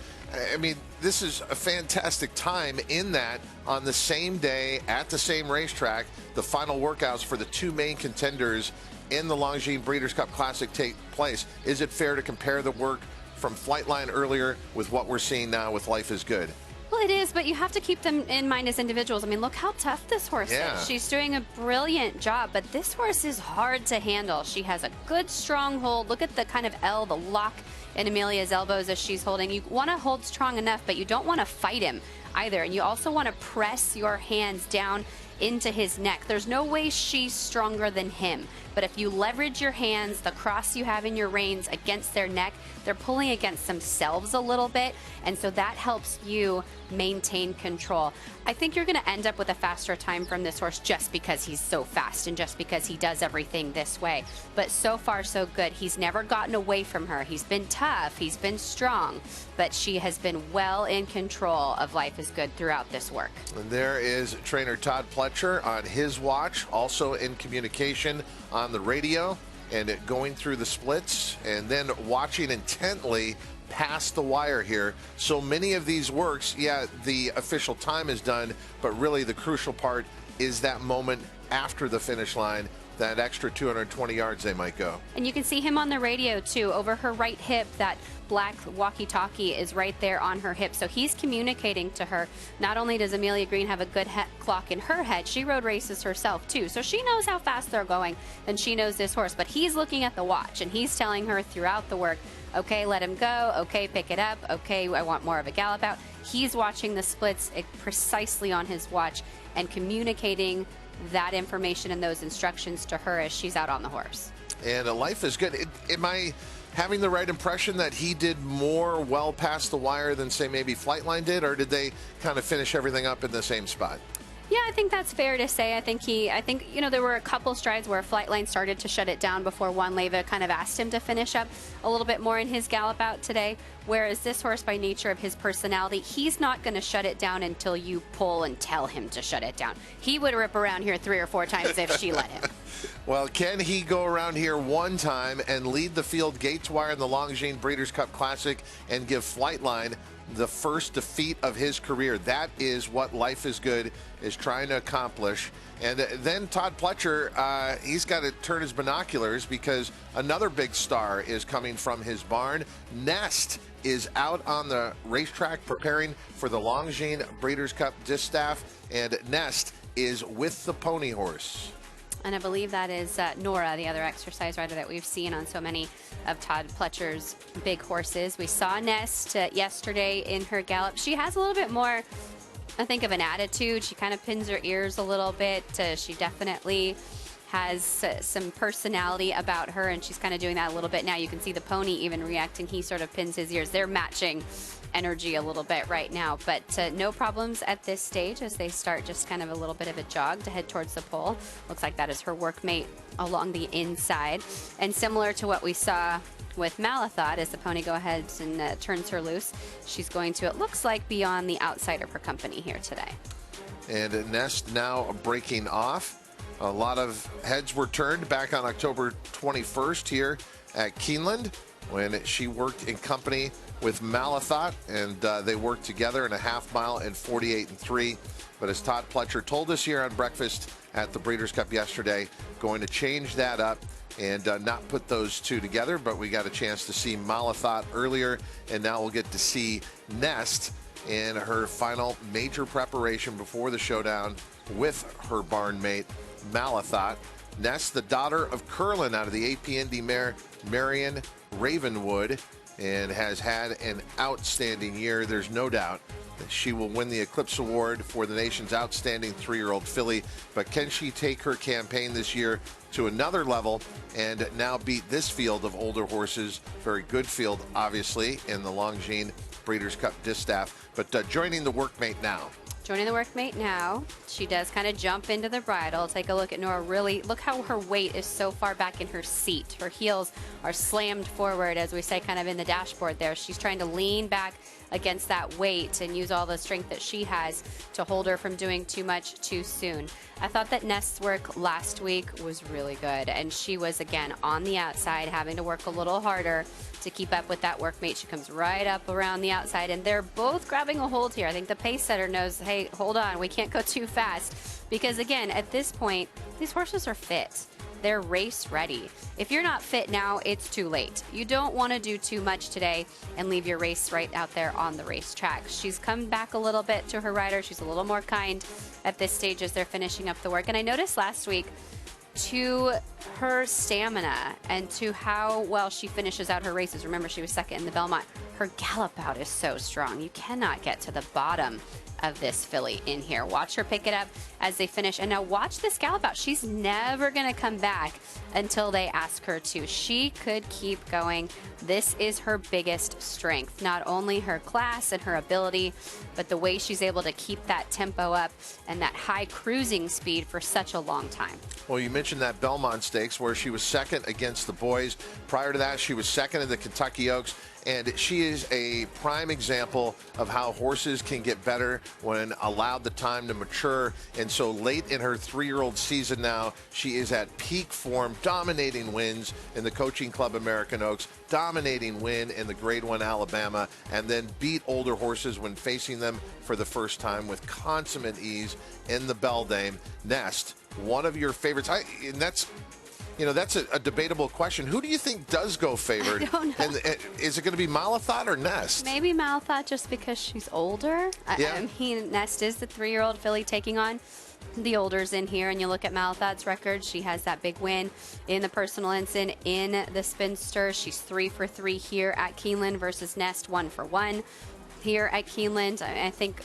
I mean, this is a fantastic time in that on the same day at the same racetrack, the final workouts for the 2 main contenders in the Longines Breeders' Cup Classic take place. Is it fair to compare the work from Flightline earlier with what we're seeing now with Life is Good? Well, it is, but you have to keep them in mind as individuals. I mean, look how tough this horse is. She's doing a brilliant job, but this horse is hard to handle. She has a good stronghold. Look at the kind of L, the lock in Amelia's elbows as she's holding. You want to hold strong enough, but you don't want to fight him either. And you also want to press your hands down into his neck. There's no way she's stronger than him. But if you leverage your hands, the cross you have in your reins against their neck, they're pulling against themselves a little bit. And so that helps you maintain control. I think you're going to end up with a faster time from this horse just because he's so fast and just because he does everything this way. But so far, so good. He's never gotten away from her. He's been tough. He's been strong. But she has been well in control of Life is Good throughout this work. And there is trainer Todd Pletcher on his watch, also in communication on the radio and going through the splits and then watching intently past the wire here. So many of these works, yeah, the official time is done, but really the crucial part is that moment after the finish line, that extra 220 yards they might go. And you can see him on the radio too, over her right hip. That black walkie-talkie is right there on her hip. So he's communicating to her. Not only does Amelia Green have a good clock in her head, she rode races herself too. So she knows how fast they're going and she knows this horse. But he's looking at the watch and he's telling her throughout the work, okay, let him go. Okay, pick it up. Okay, I want more of a gallop out. He's watching the splits precisely on his watch and communicating that information and those instructions to her as she's out on the horse. And Life is Good. Am I having the right impression that he did more well past the wire than, say, maybe Flightline did, or did they kind of finish everything up in the same spot? Yeah, I think that's fair to say. I think there were a couple strides where Flightline started to shut it down before Juan Leva kind of asked him to finish up a little bit more in his gallop out today. Whereas this horse, by nature of his personality, he's not going to shut it down until you pull and tell him to shut it down. He would rip around here 3 or 4 times if she let him. Well, can he go around here one time and lead the field gate to wire in the Longines Breeders' Cup Classic and give Flightline the first defeat of his career? That is what Life is Good is trying to accomplish. And then Todd Pletcher, he's got to turn his binoculars because another big star is coming from his barn. Nest is out on the racetrack preparing for the Longines Breeders' Cup Distaff, and Nest is with the pony horse. And I believe that is Nora, the other exercise rider that we've seen on so many of Todd Pletcher's big horses. We saw Nest yesterday in her gallop. She has a little bit more, I think, of an attitude. She kind of pins her ears a little bit. She definitely has some personality about her, and she's kind of doing that a little bit now. You can see the pony even reacting. He sort of pins his ears. They're matching energy a little bit right now, but no problems at this stage as they start just kind of a little bit of a jog to head towards the pole. Looks like that is her workmate along the inside. And similar to what we saw with Malathot, as the pony go ahead and turns her loose, she's going to, it looks like, be on the outside of her company here today. And Nest now breaking off. A lot of heads were turned back on October 21st here at Keeneland when she worked in company with Malathot, and they worked together in a half mile in 48-3. But as Todd Pletcher told us here on Breakfast at the Breeders' Cup yesterday, going to change that up and not put those two together. But we got a chance to see Malathot earlier, and now we'll get to see Nest in her final major preparation before the showdown with her barn mate, Malathot. Nest, the daughter of Curlin out of the APND mare Marion Ravenwood, and has had an outstanding year. There's no doubt that she will win the Eclipse Award for the nation's outstanding 3-year-old filly. But can she take her campaign this year to another level and now beat this field of older horses? Very good field, obviously, in the Longines Breeders' Cup Distaff. But joining the workmate now. Joining the workmate now, she does kind of jump into the bridle. Take a look at Nora. Really, look how her weight is so far back in her seat. Her heels are slammed forward, as we say, kind of in the dashboard there. She's trying to lean back against that weight and use all the strength that she has to hold her from doing too much too soon. I thought that Nest's work last week was really good, and she was, again, on the outside, having to work a little harder to keep up with that workmate. She comes right up around the outside, and they're both grabbing a hold here. I think the pace setter knows, hey, hold on, we can't go too fast, because, again, at this point, these horses are fit. They're race ready. If you're not fit now, it's too late. You don't want to do too much today and leave your race right out there on the racetrack. She's come back a little bit to her rider. She's a little more kind at this stage as they're finishing up the work. And I noticed last week, to her stamina and to how well she finishes out her races. Remember, she was second in the Belmont. Her gallop out is so strong. You cannot get to the bottom of this filly in here. Watch her pick it up as they finish. And now watch this gallop out. She's never going to come back until they ask her to. She could keep going. This is her biggest strength. Not only her class and her ability, but the way she's able to keep that tempo up and that high cruising speed for such a long time. Well, you mentioned that Belmont Stakes where she was second against the boys. Prior to that, she was second in the Kentucky Oaks. And she is a prime example of how horses can get better when allowed the time to mature. And so late in her 3-year-old season now, she is at peak form, dominating wins in the Coaching Club American Oaks, dominating win in the Grade 1 Alabama, and then beat older horses when facing them for the first time with consummate ease in the Beldame. Nest, one of your favorites. And that's... You know, that's a debatable question. Who do you think does go favored? I don't know. And is it going to be Malathot or Nest? Maybe Malathot just because she's older. Yeah. I mean, Nest is the 3-year-old filly taking on the olders in here. And you look at Malathot's record. She has that big win in the Personal Ensign in the Spinster. She's 3 for 3 here at Keeneland versus Nest 1 for 1 here at Keeneland. I think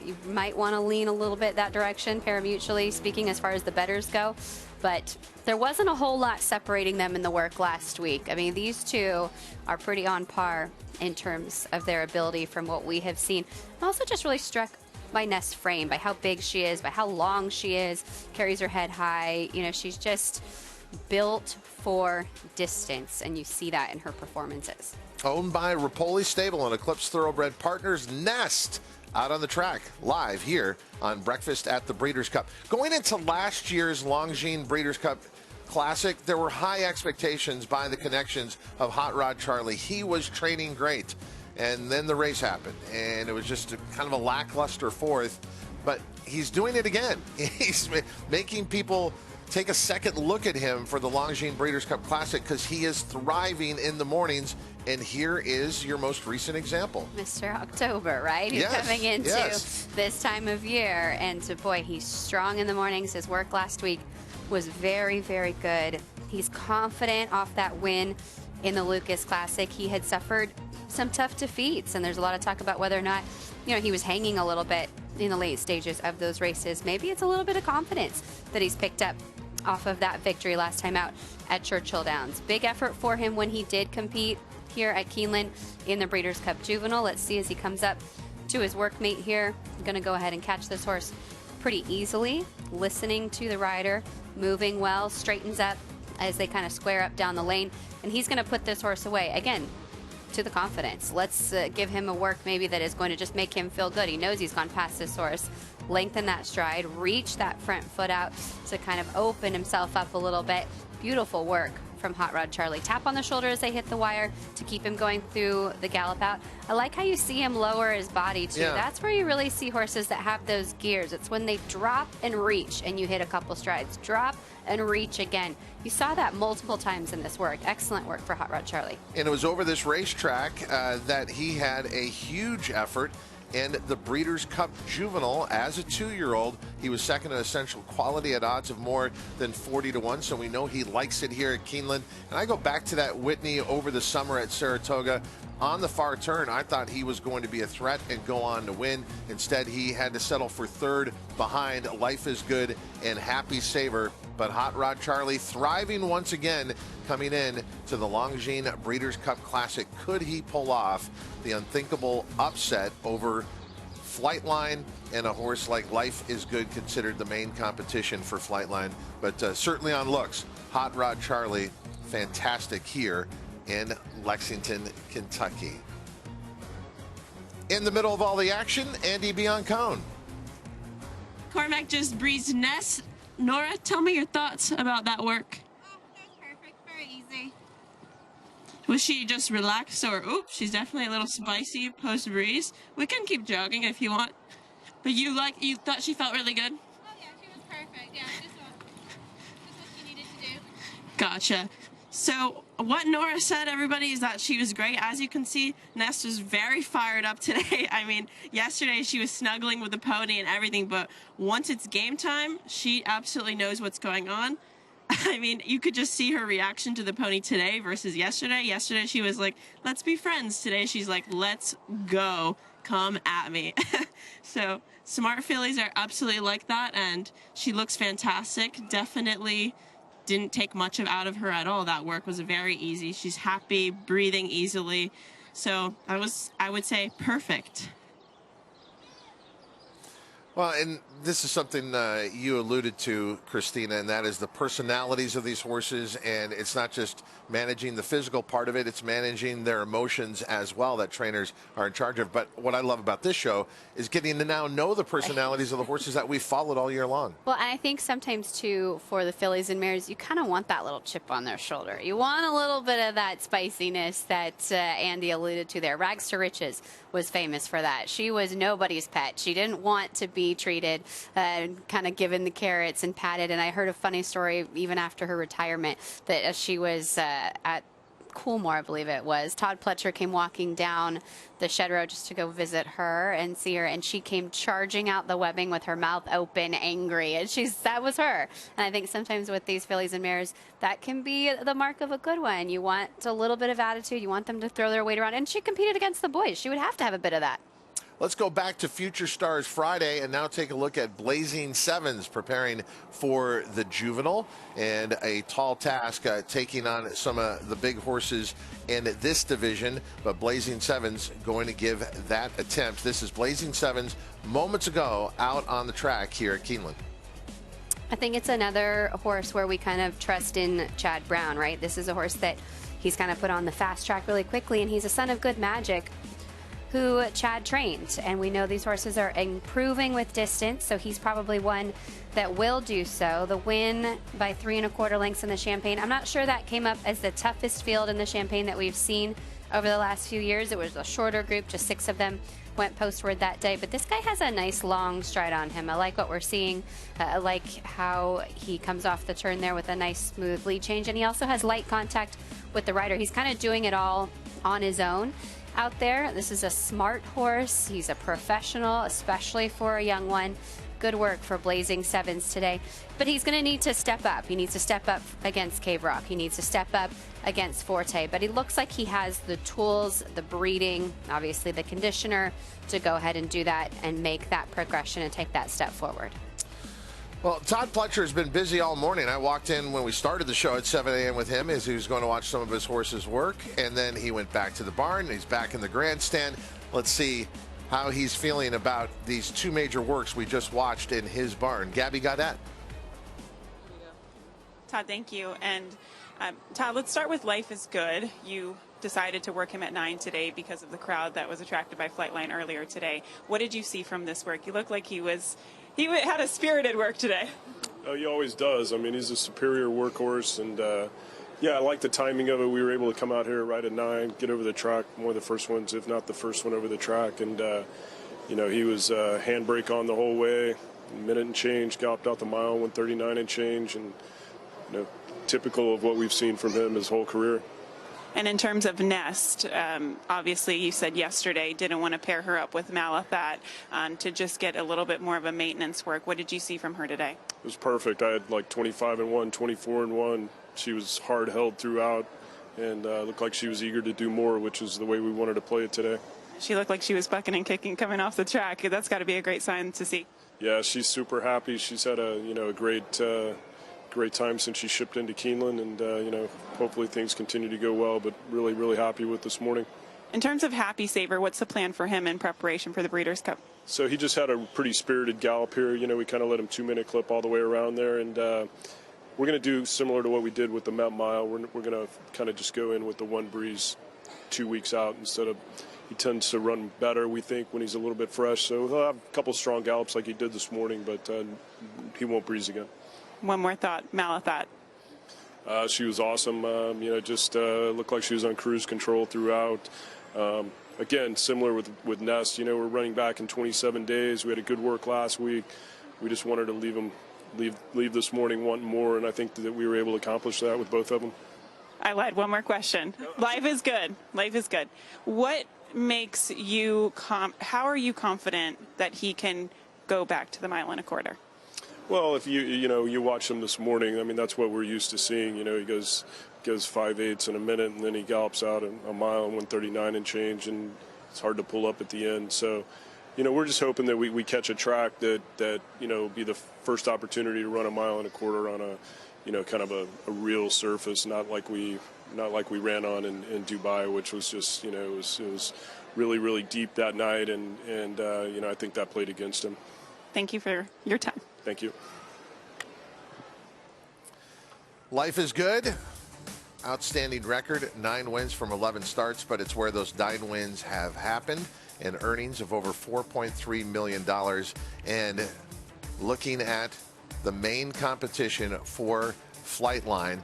you might want to lean a little bit that direction, pari-mutually speaking, as far as the bettors go. But there wasn't a whole lot separating them in the work last week. I mean, these two are pretty on par in terms of their ability from what we have seen. I'm also just really struck by Nest's frame, by how big she is, by how long she is, carries her head high. You know, she's just built for distance, and you see that in her performances. Owned by Rapoli Stable and Eclipse Thoroughbred Partners, Nest out on the track live here on Breakfast at the Breeders' Cup. Going into last year's Longines Breeders' Cup Classic, there were high expectations by the connections of Hot Rod Charlie. He was training great, and then the race happened, and it was just kind of a lackluster fourth, but he's doing it again. He's making people take a second look at him for the Longines Breeders' Cup Classic because he is thriving in the mornings. And here is your most recent example. Mr. October, right? He's coming into this time of year. And boy, he's strong in the mornings. His work last week was very, very good. He's confident off that win in the Lucas Classic. He had suffered some tough defeats, and there's a lot of talk about whether or not, he was hanging a little bit in the late stages of those races. Maybe it's a little bit of confidence that he's picked up off of that victory last time out at Churchill Downs. Big effort for him when he did compete here at Keeneland in the Breeders' Cup Juvenile. Let's see as he comes up to his workmate here. I'm going to go ahead and catch this horse pretty easily, listening to the rider, moving well, straightens up as they kind of square up down the lane, and he's going to put this horse away. Again, to the confidence. Let's give him a work maybe that is going to just make him feel good. He knows he's gone past this horse. Lengthen that stride, reach that front foot out to kind of open himself up a little bit. Beautiful work from Hot Rod Charlie. Tap on the shoulder as they hit the wire to keep him going through the gallop out. I like how you see him lower his body too. Yeah. That's where you really see horses that have those gears. It's when they drop and reach and you hit a couple strides. Drop and reach again. You saw that multiple times in this work. Excellent work for Hot Rod Charlie. And it was over this racetrack that he had a huge effort in the Breeders' Cup Juvenile as a 2-year-old. He was second in essential quality at odds of more than 40-1, so we know he likes it here at Keeneland. And I go back to that Whitney over the summer at Saratoga. On the far turn, I thought he was going to be a threat and go on to win. Instead, he had to settle for third behind Life is Good and Happy Saver. But Hot Rod Charlie thriving once again, coming in to the Longines Breeders' Cup Classic. Could he pull off the unthinkable upset over Flightline and a horse like Life is Good, considered the main competition for Flightline? But certainly on looks, Hot Rod Charlie, fantastic here in Lexington, Kentucky. In the middle of all the action, Andy Biancone. Cormac just breezed Ness. Nora, tell me your thoughts about that work. Oh, that was perfect. Very easy. Was she just relaxed, or oops, she's definitely a little spicy post breeze? We can keep jogging if you want. But you thought she felt really good? Oh yeah, she was perfect. Yeah, just what she needed to do. Gotcha. So what Nora said, everybody, is that she was great. As you can see, Ness was very fired up today. I mean, yesterday she was snuggling with the pony and everything, but once it's game time, she absolutely knows what's going on. I mean, you could just see her reaction to the pony today versus yesterday. Yesterday she was like, let's be friends. Today she's like, let's go. Come at me. So smart fillies are absolutely like that, and she looks fantastic. Definitely didn't take much out of her at all. That work was very easy. She's happy, breathing easily. So I would say perfect. Well, and this is something you alluded to, Christina, and that is the personalities of these horses. And it's not just managing the physical part of it, it's managing their emotions as well that trainers are in charge of. But what I love about this show is getting to now know the personalities of the horses that we've followed all year long. Well, and I think sometimes, too, for the fillies and mares, you kind of want that little chip on their shoulder. You want a little bit of that spiciness that Andy alluded to there. Rags to Riches was famous for that. She was nobody's pet. She didn't want to be treated kind of given the carrots and patted. And I heard a funny story even after her retirement that as she was at Coolmore, I believe it was, Todd Pletcher came walking down the shed row just to go visit her and see her, and she came charging out the webbing with her mouth open, angry, and that was her. And I think sometimes with these fillies and mares, that can be the mark of a good one. You want a little bit of attitude, you want them to throw their weight around, and she competed against the boys. She would have to have a bit of that. Let's go back to Future Stars Friday and now take a look at Blazing Sevens preparing for the Juvenile, and a tall task taking on some of the big horses in this division, but Blazing Sevens going to give that attempt. This is Blazing Sevens moments ago out on the track here at Keeneland. I think it's another horse where we kind of trust in Chad Brown, right? This is a horse that he's kind of put on the fast track really quickly, and he's a son of Good Magic, who Chad trained, and we know these horses are improving with distance, so he's probably one that will do so. The win by 3 1/4 lengths in the Champagne, I'm not sure that came up as the toughest field in the Champagne that we've seen over the last few years. It was a shorter group, just 6 of them went postward that day, but this guy has a nice long stride on him. I like what we're seeing. I like how he comes off the turn there with a nice smooth lead change, and he also has light contact with the rider. He's kind of doing it all on his own out there. This is a smart horse. He's a professional, especially for a young one. Good work for Blazing Sevens today. But he's going to need to step up. He needs to step up against Cave Rock. He needs to step up against Forte. But he looks like he has the tools, the breeding, obviously the conditioner, to go ahead and do that and make that progression and take that step forward. Well, Todd Pletcher has been busy all morning. I walked in when we started the show at 7 a.m. with him as he was going to watch some of his horses work. And then he went back to the barn. He's back in the grandstand. Let's see how he's feeling about these two major works we just watched in his barn. Gabby Gaudet. Todd, thank you. And Todd, let's start with Life is Good. You decided to work him at 9 today because of the crowd that was attracted by Flightline earlier today. What did you see from this work? You looked like he had a spirited work today. Oh, he always does. I mean, he's a superior workhorse, and yeah, I like the timing of it. We were able to come out here right at 9, get over the track, one of the first ones, if not the first one over the track, and you know, he was handbrake on the whole way, a minute and change, galloped out the mile, 139 and change, and you know, typical of what we've seen from him his whole career. And in terms of Nest, obviously you said yesterday didn't want to pair her up with Malathat to just get a little bit more of a maintenance work. What did you see from her today? It was perfect. I had like 25-1, 24-1. She was hard held throughout and looked like she was eager to do more, which is the way we wanted to play it today. She looked like she was bucking and kicking coming off the track. That's got to be a great sign to see. Yeah, she's super happy. She's had a great time since she shipped into Keeneland, and you know, hopefully things continue to go well, but really happy with this morning. In terms of Happy Saver, what's the plan for him in preparation for the Breeders' Cup? So he just had a pretty spirited gallop here. You know, we kind of let him 2-minute clip all the way around there, and we're going to do similar to what we did with the Met Mile. We're going to kind of just go in with the one breeze 2 weeks out instead of, he tends to run better, we think, when he's a little bit fresh. So he'll have a couple strong gallops like he did this morning, but he won't breeze again. One more thought, Malathat. She was awesome. You know, just looked like she was on cruise control throughout. Again, similar with Nest. You know, we're running back in 27 days. We had a good work last week. We just wanted to leave this morning wanting more, and I think that we were able to accomplish that with both of them. I lied. One more question. Life is good. Life is good. What makes you how are you confident that he can go back to the 1.25 miles? Well, if you watch him this morning, I mean, that's what we're used to seeing. You know, he goes 5/8 in a minute, and then he gallops out a mile and 139 and change, and it's hard to pull up at the end. So, you know, we're just hoping that we catch a track that you know, be the first opportunity to run 1.25 miles on a, you know, kind of a real surface, not like we ran on in Dubai, which was just, you know, it was really deep that night, and you know, I think that played against him. Thank you for your time. Thank you. Life is good. Outstanding record, 9 wins from 11 starts, but it's where those 9 wins have happened, and earnings of over $4.3 million. And looking at the main competition for Flightline,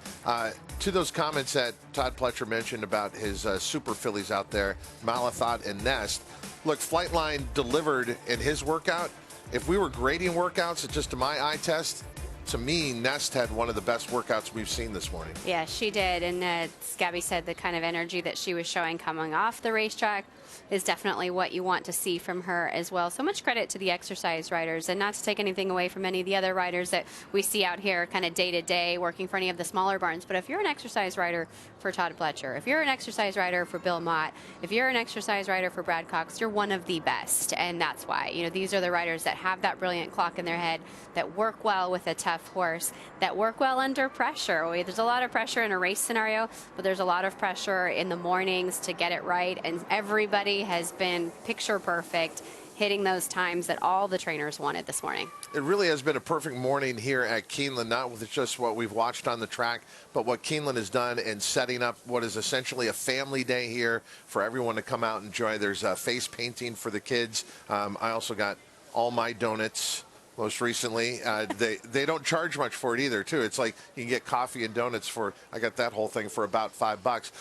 to those comments that Todd Pletcher mentioned about his super fillies out there, Malathat and Nest, look, Flightline delivered in his workout. If we were grading workouts, just to my eye test, to me, Nest had one of the best workouts we've seen this morning. Yeah, she did. And as Gabby said, the kind of energy that she was showing coming off the racetrack is definitely what you want to see from her as well. So much credit to the exercise riders, and not to take anything away from any of the other riders that we see out here kind of day to day working for any of the smaller barns. But if you're an exercise rider for Todd Pletcher, if you're an exercise rider for Bill Mott, if you're an exercise rider for Brad Cox, you're one of the best. And that's why, you know, these are the riders that have that brilliant clock in their head, that work well with a tough horse, that work well under pressure. There's a lot of pressure in a race scenario, but there's a lot of pressure in the mornings to get it right. And everybody has been picture perfect, hitting those times that all the trainers wanted this morning. It really has been a perfect morning here at Keeneland, not with just what we've watched on the track, but what Keeneland has done in setting up what is essentially a family day here for everyone to come out and enjoy. There's face painting for the kids. I also got all my donuts. Most recently, they don't charge much for it either, too. It's like you can get coffee and donuts for, I got that whole thing for about $5.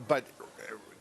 But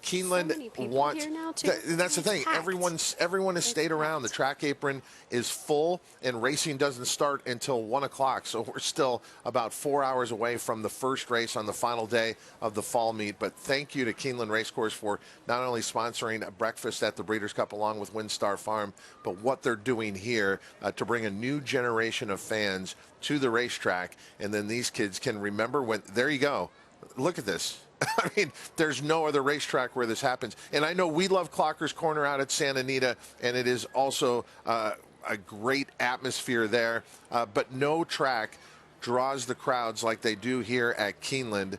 Keeneland many people wants. here now, too. And that's the thing. Packed. Everyone has stayed around. The track apron is full, and racing doesn't start until 1 o'clock. So we're still about 4 hours away from the first race on the final day of the fall meet. But thank you to Keeneland Racecourse for not only sponsoring a breakfast at the Breeders' Cup along with WinStar Farm, but what they're doing here to bring a new generation of fans to the racetrack. And then these kids can remember when. There you go. Look at this. I mean, there's no other racetrack where this happens. And I know we love Clocker's Corner out at Santa Anita, and it is also a great atmosphere there. But no track draws the crowds like they do here at Keeneland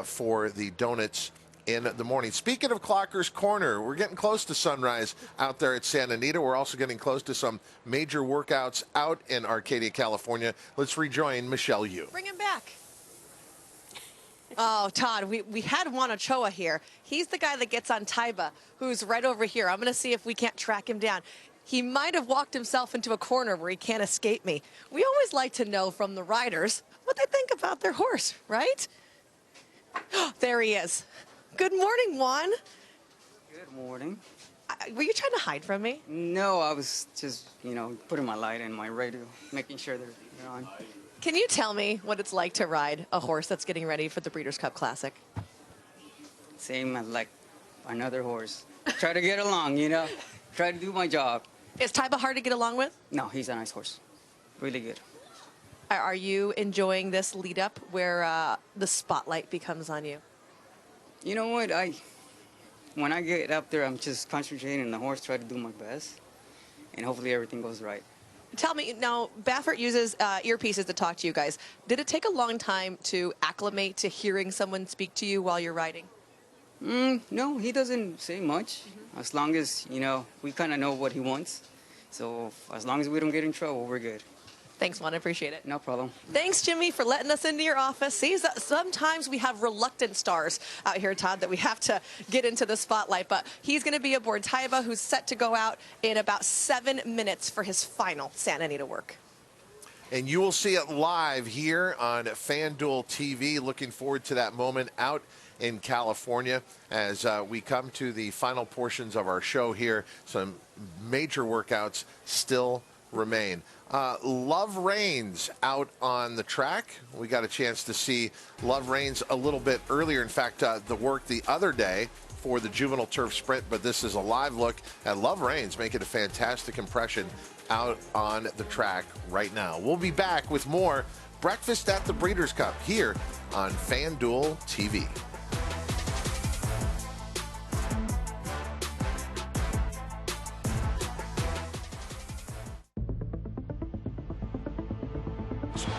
for the donuts in the morning. Speaking of Clocker's Corner, we're getting close to sunrise out there at Santa Anita. We're also getting close to some major workouts out in Arcadia, California. Let's rejoin Michelle Yu. Bring him back. Oh, Todd, we had Juan Ochoa here. He's the guy that gets on Taiba, who's right over here. I'm going to see if we can't track him down. He might have walked himself into a corner where he can't escape me. We always like to know from the riders what they think about their horse, right? There he is. Good morning, Juan. Good morning. Were you trying to hide from me? No, I was just, putting my light in my radio, making sure they're on. Can you tell me what it's like to ride a horse that's getting ready for the Breeders' Cup Classic? Same as like another horse. Try to get along, Try to do my job. Is Taiba hard to get along with? No, he's a nice horse. Really good. Are you enjoying this lead up where the spotlight becomes on you? You know what? When I get up there, I'm just concentrating on the horse, try to do my best, and hopefully everything goes right. Tell me, now, Baffert uses earpieces to talk to you guys. Did it take a long time to acclimate to hearing someone speak to you while you're riding? No, he doesn't say much. As long as, we kind of know what he wants. So as long as we don't get in trouble, we're good. Thanks, Juan. I appreciate it. No problem. Thanks, Jimmy, for letting us into your office. See, sometimes we have reluctant stars out here, Todd, that we have to get into the spotlight. But he's going to be aboard Taiba, who's set to go out in about 7 minutes for his final Santa Anita work. And you will see it live here on FanDuel TV. Looking forward to that moment out in California as we come to the final portions of our show here. Some major workouts still remain. Love Reigns out on the track. We got a chance to see Love Reigns a little bit earlier. In fact, the work the other day for the juvenile turf sprint, but this is a live look at Love Reigns making a fantastic impression out on the track right now. We'll be back with more Breakfast at the Breeders' Cup here on FanDuel TV.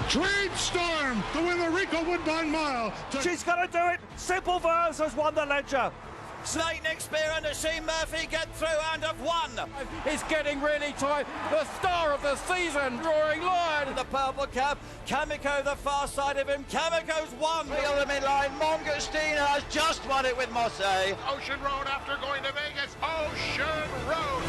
Trade Storm to win the Rico Woodbine Mile. She's going to do it. Simple Verse has won the Ledger. Slate next spear and Shane Murphy get through and have won. It's getting really tight. The star of the season, Roaring Lion. The purple cap, Kamiko the far side of him. Kamiko's won. The ultimate line, Mongostine has just won it with Mosse. Ocean Road after going to Vegas. Ocean Road.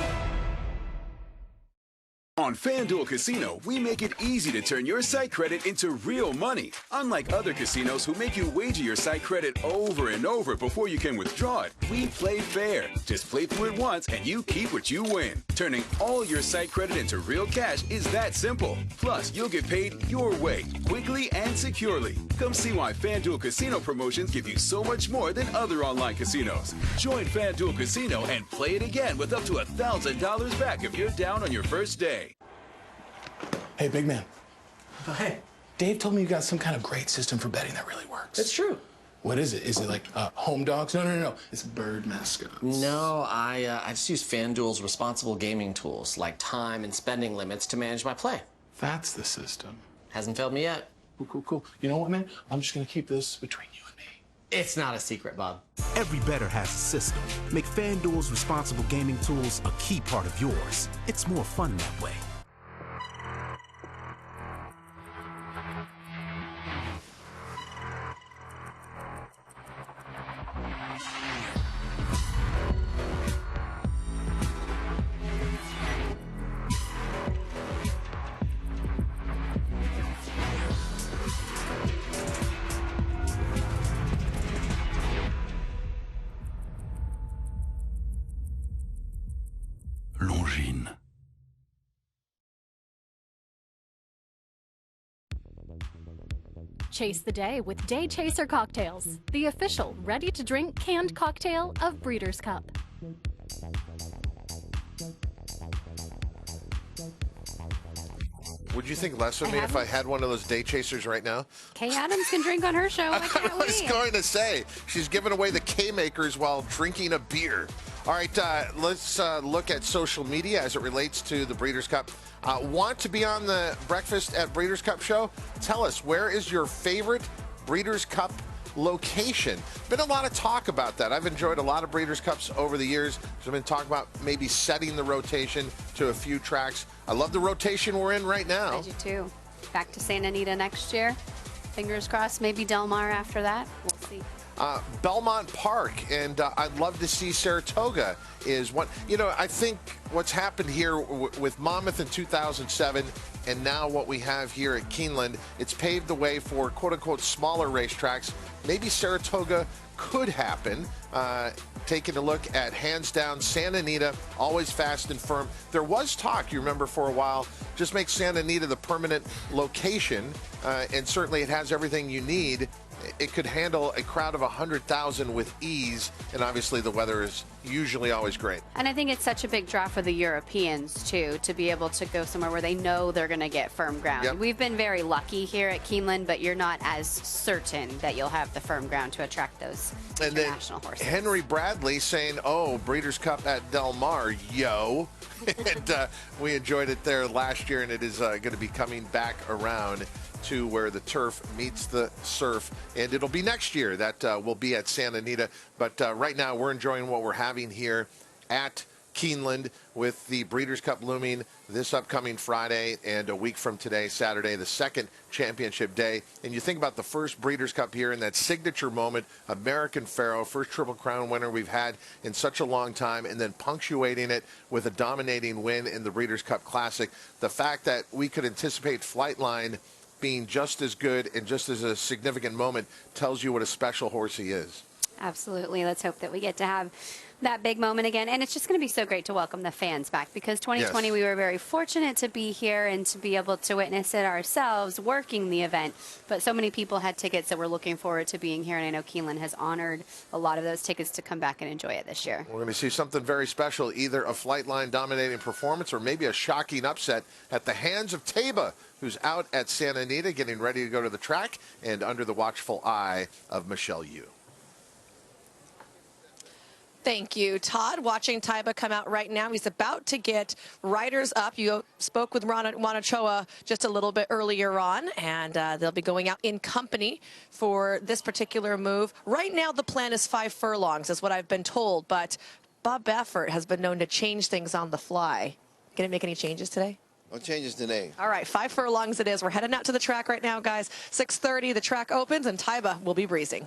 On FanDuel Casino, we make it easy to turn your site credit into real money. Unlike other casinos who make you wager your site credit over and over before you can withdraw it, we play fair. Just play through it once and you keep what you win. Turning all your site credit into real cash is that simple. Plus, you'll get paid your way, quickly and securely. Come see why FanDuel Casino promotions give you so much more than other online casinos. Join FanDuel Casino and play it again with up to $1,000 back if you're down on your first day. Hey, big man. Hey. Dave told me you got some kind of great system for betting that really works. It's true. What is it? Is it like home dogs? No. It's bird mascots. No, I just use FanDuel's responsible gaming tools like time and spending limits to manage my play. That's the system. Hasn't failed me yet. Cool. You know what, man? I'm just going to keep this between you and me. It's not a secret, Bob. Every bettor has a system. Make FanDuel's responsible gaming tools a key part of yours. It's more fun that way. Chase the day with Day Chaser Cocktails, the official ready-to-drink canned cocktail of Breeders' Cup. Would you think less of me if I had one of those day chasers right now? Kay Adams can drink on her show. I was going to say, she's giving away the K-Makers while drinking a beer. All right, let's look at social media as it relates to the Breeders' Cup. Want to be on the Breakfast at Breeders' Cup show? Tell us, where is your favorite Breeders' Cup location? Been a lot of talk about that. I've enjoyed a lot of Breeders' Cups over the years. There's been talk about maybe setting the rotation to a few tracks. I love the rotation we're in right now. I do too. Back to Santa Anita next year. Fingers crossed, maybe Del Mar after that. We'll see. Belmont Park, and I'd love to see Saratoga is one. You know, I think what's happened here with Monmouth in 2007 and now what we have here at Keeneland, it's paved the way for quote-unquote smaller racetracks. Maybe Saratoga could happen. Taking a look at hands down Santa Anita, always fast and firm. There was talk, you remember, for a while, just make Santa Anita the permanent location, and certainly it has everything you need. It could handle a crowd of 100,000 with ease, and obviously the weather is usually always great. And I think it's such a big draw for the Europeans, too, to be able to go somewhere where they know they're going to get firm ground. Yep. We've been very lucky here at Keeneland, but you're not as certain that you'll have the firm ground to attract those international horses. Henry Bradley saying, oh, Breeders' Cup at Del Mar, yo. And we enjoyed it there last year, and it is going to be coming back around to where the turf meets the surf, and it'll be next year that will be at Santa Anita. But right now we're enjoying what we're having here at Keeneland with the Breeders' Cup looming this upcoming Friday, and a week from today, Saturday, the second championship day. And you think about the first Breeders' Cup here in that signature moment, American Pharoah, first Triple Crown winner we've had in such a long time, and then punctuating it with a dominating win in the Breeders' Cup Classic. The fact that we could anticipate Flightline being just as good and just as a significant moment tells you what a special horse he is. Absolutely. Let's hope that we get to have that big moment again. And it's just going to be so great to welcome the fans back, because 2020 Yes. we were very fortunate to be here and to be able to witness it ourselves working the event. But so many people had tickets that were looking forward to being here, and I know Keeneland has honored a lot of those tickets to come back and enjoy it this year. We're going to see something very special, either a Flightline dominating performance or maybe a shocking upset at the hands of Taba, who's out at Santa Anita getting ready to go to the track and under the watchful eye of Michelle Yu. Thank you, Todd. Watching Taiba come out right now. He's about to get riders up. You spoke with Wanachoa just a little bit earlier on, and they'll be going out in company for this particular move. Right now, the plan is 5 furlongs, is what I've been told, but Bob Baffert has been known to change things on the fly. Going to make any changes today? No changes today. All right, 5 furlongs it is. We're heading out to the track right now, guys. 6:30, the track opens, and Taiba will be breezing.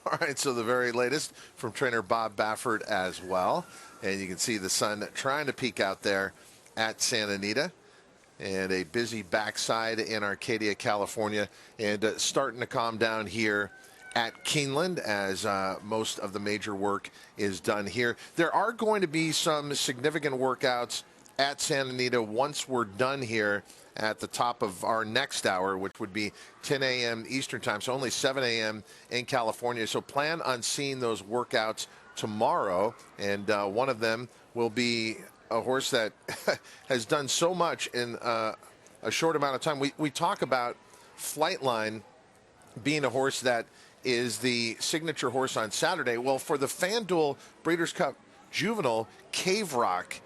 All right, so the very latest from trainer Bob Baffert as well. And you can see the sun trying to peek out there at Santa Anita. And a busy backside in Arcadia, California. And starting to calm down here at Keeneland as most of the major work is done here. There are going to be some significant workouts at Santa Anita once we're done here at the top of our next hour, which would be 10 a.m. Eastern time, so only 7 a.m. in California. So plan on seeing those workouts tomorrow, and one of them will be a horse that has done so much in a short amount of time. We talk about Flightline being a horse that is the signature horse on Saturday. Well, for the FanDuel Breeders' Cup Juvenile, Cave Rock,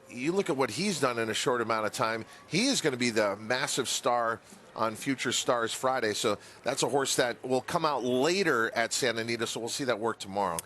you look at what he's done in a short amount of time. He is going to be the massive star on Future Stars Friday. So that's a horse that will come out later at Santa Anita. So we'll see that work tomorrow.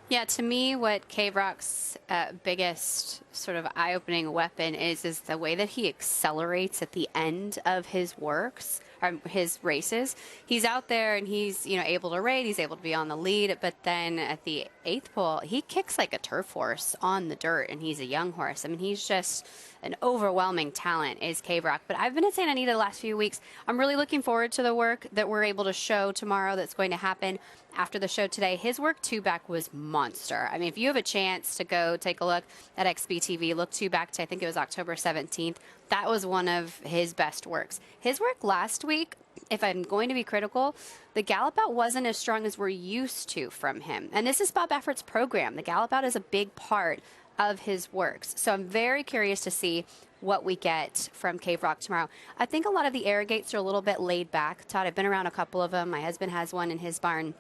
Yeah, to me, what Cave Rock's biggest sort of eye-opening weapon is the way that he accelerates at the end of his works, or his races. He's out there and he's, you know, able to rate, he's able to be on the lead, but then at the 8th pole, he kicks like a turf horse on the dirt, and he's a young horse. I mean, he's just an overwhelming talent is Cave Rock. But I've been at Santa Anita the last few weeks. I'm really looking forward to the work that we're able to show tomorrow that's going to happen after the show today. His work two-back was monster. I mean, if you have a chance to go take a look at XBT FDTV. Look back to, I think it was October 17th. That was one of his best works. His work last week, if I'm going to be critical, the gallop out wasn't as strong as we're used to from him. And this is Bob Baffert's program. The gallop out is a big part of his works. So I'm very curious to see what we get from Cave Rock tomorrow. I think a lot of the air gates are a little bit laid back, Todd. I've been around a couple of them. My husband has one in his barn.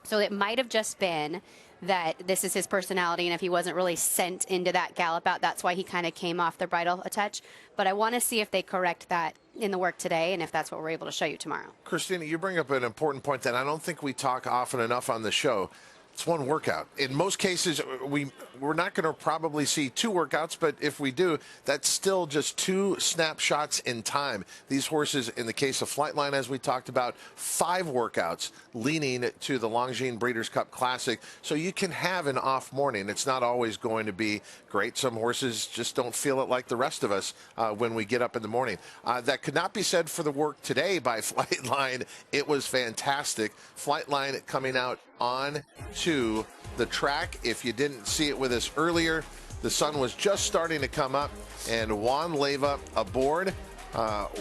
So it might have just been that this is his personality, and if he wasn't really sent into that gallop out, that's why he kind of came off the bridle a touch. But I want to see if they correct that in the work today, and if that's what we're able to show you tomorrow. Christina, you bring up an important point that I don't think we talk often enough on the show. It's one workout. In most cases, we're not going to probably see two workouts, but if we do, that's still just two snapshots in time. These horses, in the case of Flightline, as we talked about, 5 workouts leaning to the Longines Breeders' Cup Classic. So you can have an off morning. It's not always going to be great. Some horses just don't feel it like the rest of us when we get up in the morning. That could not be said for the work today by Flightline. It was fantastic. Flightline coming out on to the track. If you didn't see it with us earlier, the sun was just starting to come up, and Juan Leyva aboard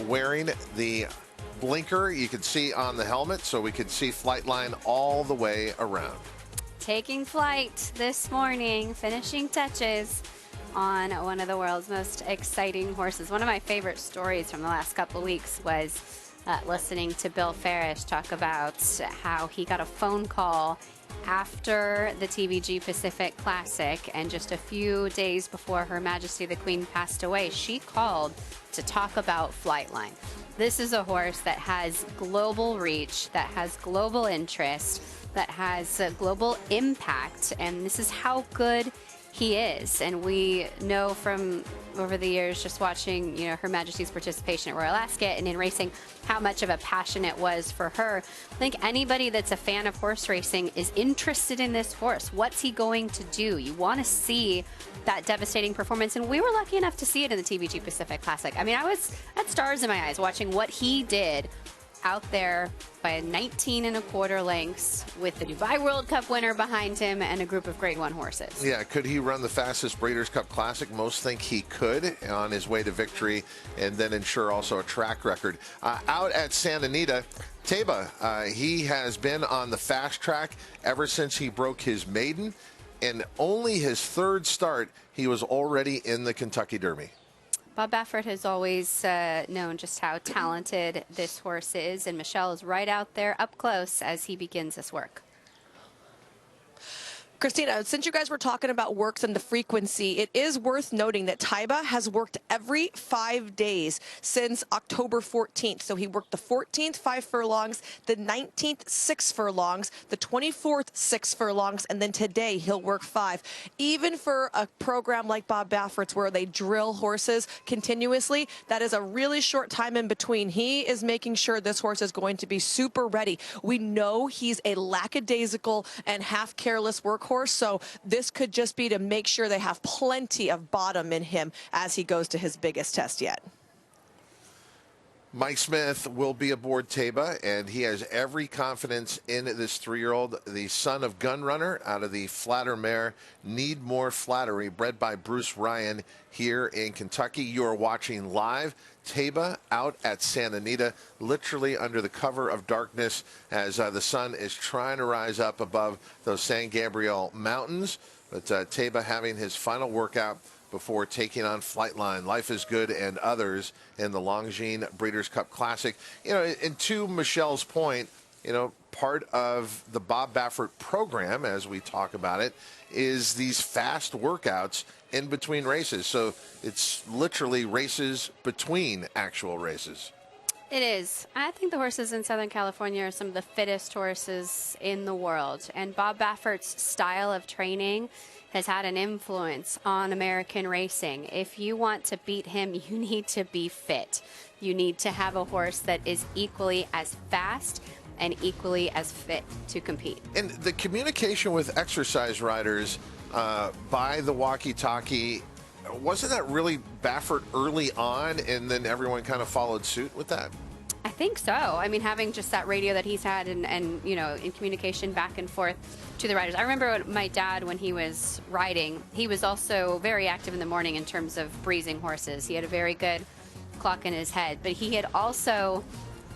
wearing the blinker you could see on the helmet, so we could see Flightline all the way around. Taking flight this morning, finishing touches on one of the world's most exciting horses. One of my favorite stories from the last couple of weeks was listening to Bill Farish talk about how he got a phone call after the TVG Pacific Classic, and just a few days before Her Majesty the Queen passed away, she called to talk about Flightline. This is a horse that has global reach, that has global interest, that has global impact, and this is how good he is. And we know from over the years, just watching, Her Majesty's participation at Royal Ascot and in racing, how much of a passion it was for her. I think anybody that's a fan of horse racing is interested in this horse. What's he going to do? You want to see that devastating performance, and we were lucky enough to see it in the TVG Pacific Classic. I mean, I was at stars in my eyes watching what he did out there by 19 1/4 lengths with the Dubai World Cup winner behind him and a group of Grade 1 horses. Yeah, could he run the fastest Breeders' Cup Classic? Most think he could on his way to victory, and then ensure also a track record. Out at Santa Anita, Taiba, he has been on the fast track ever since he broke his maiden, and only his 3rd start, he was already in the Kentucky Derby. Bob Baffert has always known just how talented this horse is, and Michelle is right out there up close as he begins this work. Christina, since you guys were talking about works and the frequency, it is worth noting that Taiba has worked every 5 days since October 14th. So he worked the 14th 5 furlongs, the 19th 6 furlongs, the 24th 6 furlongs, and then today he'll work 5. Even for a program like Bob Baffert's where they drill horses continuously, that is a really short time in between. He is making sure this horse is going to be super ready. We know he's a lackadaisical and half careless workhorse, so this could just be to make sure they have plenty of bottom in him as he goes to his biggest test yet. Mike Smith will be aboard Taiba, and he has every confidence in this 3-year-old, the son of Gunrunner out of the Flatter mare, Need More Flattery, bred by Bruce Ryan here in Kentucky. You are watching live Taiba out at Santa Anita, literally under the cover of darkness as the sun is trying to rise up above those San Gabriel Mountains. But Taiba having his final workout before taking on Flightline, Life is Good, and others in the Longines Breeders' Cup Classic. And to Michelle's point, part of the Bob Baffert program, as we talk about it, is these fast workouts in between races. So it's literally races between actual races. It is. I think the horses in Southern California are some of the fittest horses in the world. And Bob Baffert's style of training has had an influence on American racing. If you want to beat him, you need to be fit. You need to have a horse that is equally as fast and equally as fit to compete. And the communication with exercise riders by the walkie-talkie, wasn't that really Baffert early on, and then everyone kind of followed suit with that? I think so. I mean, having just that radio that he's had and you know, in communication back and forth to the riders. I remember my dad, when he was riding, he was also very active in the morning in terms of breezing horses. He had a very good clock in his head, but he had also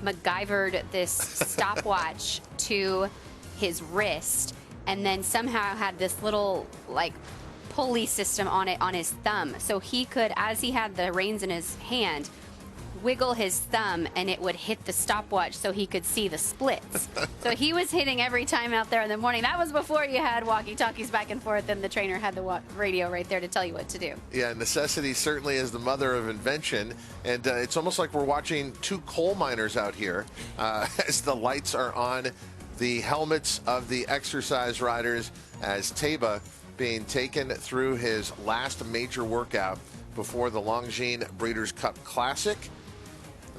MacGyvered this stopwatch to his wrist and then somehow had this little, like, pulley system on it on his thumb. So he could, as he had the reins in his hand, wiggle his thumb and it would hit the stopwatch so he could see the splits. So he was hitting every time out there in the morning. That was before you had walkie-talkies back and forth and the trainer had the radio right there to tell you what to do. Yeah, necessity certainly is the mother of invention, and it's almost like we're watching two coal miners out here as the lights are on the helmets of the exercise riders as Taiba being taken through his last major workout before the Longines Breeders' Cup Classic.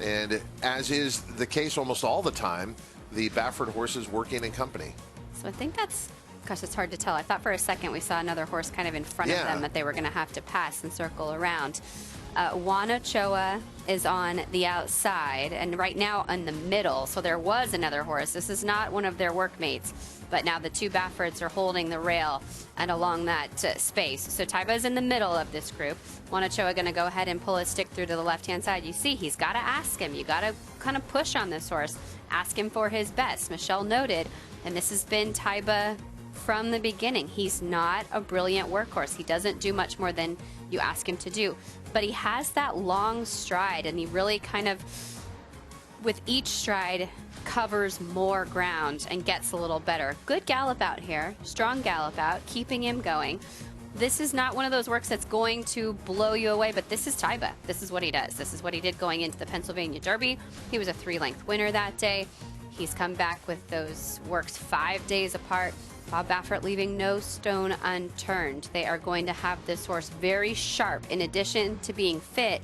And as is the case almost all the time, the Baffert horses working in company. So I think that's, gosh, it's hard to tell. I thought for a second we saw another horse kind of in front of them that they were going to have to pass and circle around. Wanachoa is on the outside and right now in the middle. So there was another horse. This is not one of their workmates, but now the two Bafferts are holding the rail and along that space. So Taiba is in the middle of this group. Wanachoa going to go ahead and pull his stick through to the left-hand side. You see, he's got to ask him. You got to kind of push on this horse. Ask him for his best. Michelle noted, and this has been Taiba from the beginning. He's not a brilliant workhorse. He doesn't do much more than you ask him to do. But he has that long stride, and he really kind of, with each stride, covers more ground and gets a little better. Good gallop out here, strong gallop out, keeping him going. This is not one of those works that's going to blow you away, but this is Taiba. This is what he does. This is what he did going into the Pennsylvania Derby. He was a 3-length winner that day. He's come back with those works 5 days apart. Bob Baffert leaving no stone unturned. They are going to have this horse very sharp. In addition to being fit,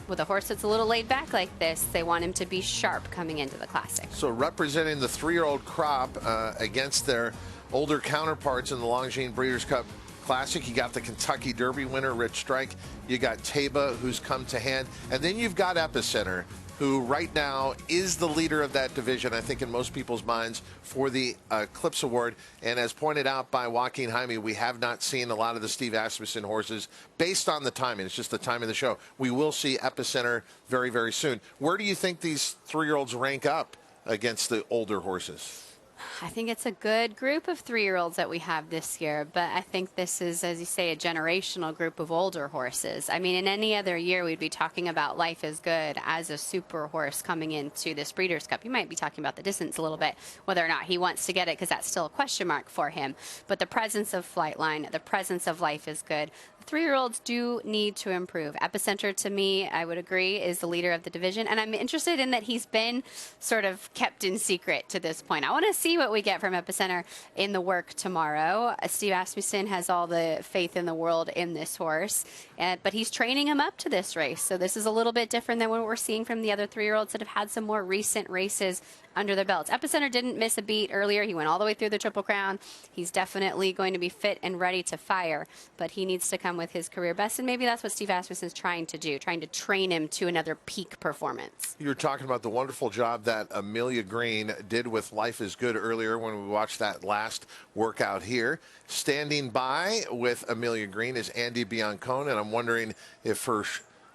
with a horse that's a little laid back like this, they want him to be sharp coming into the Classic. So representing the 3-year-old crop against their older counterparts in the Longines Breeders' Cup Classic. You got the Kentucky Derby winner, Rich Strike. You got Taiba, who's come to hand. And then you've got Epicenter, who right now is the leader of that division, I think, in most people's minds for the Eclipse Award. And as pointed out by Joaquin Jaime, we have not seen a lot of the Steve Asmussen horses based on the timing. It's just the time of the show. We will see Epicenter very, very soon. Where do you think these 3-year-olds rank up against the older horses? I think it's a good group of 3-year-olds that we have this year, but I think this is, as you say, a generational group of older horses. I mean, in any other year, we'd be talking about Life is Good as a super horse coming into this Breeders' Cup. You might be talking about the distance a little bit, whether or not he wants to get it, because that's still a question mark for him. But the presence of Flightline, the presence of Life is Good, 3-year-olds do need to improve. Epicenter, to me, I would agree, is the leader of the division. And I'm interested in that he's been sort of kept in secret to this point. I want to see what we get from Epicenter in the work tomorrow. Steve Asmussen has all the faith in the world in this horse, but he's training him up to this race. So this is a little bit different than what we're seeing from the other 3-year-olds that have had some more recent races under their belts. Epicenter didn't miss a beat earlier. He went all the way through the Triple Crown. He's definitely going to be fit and ready to fire, but he needs to come with his career best, and maybe that's what Steve Asmussen's trying to do, trying to train him to another peak performance. You were talking about the wonderful job that Amelia Green did with Life is Good earlier when we watched that last workout here. Standing by with Amelia Green is Andy Biancone, and I'm wondering if her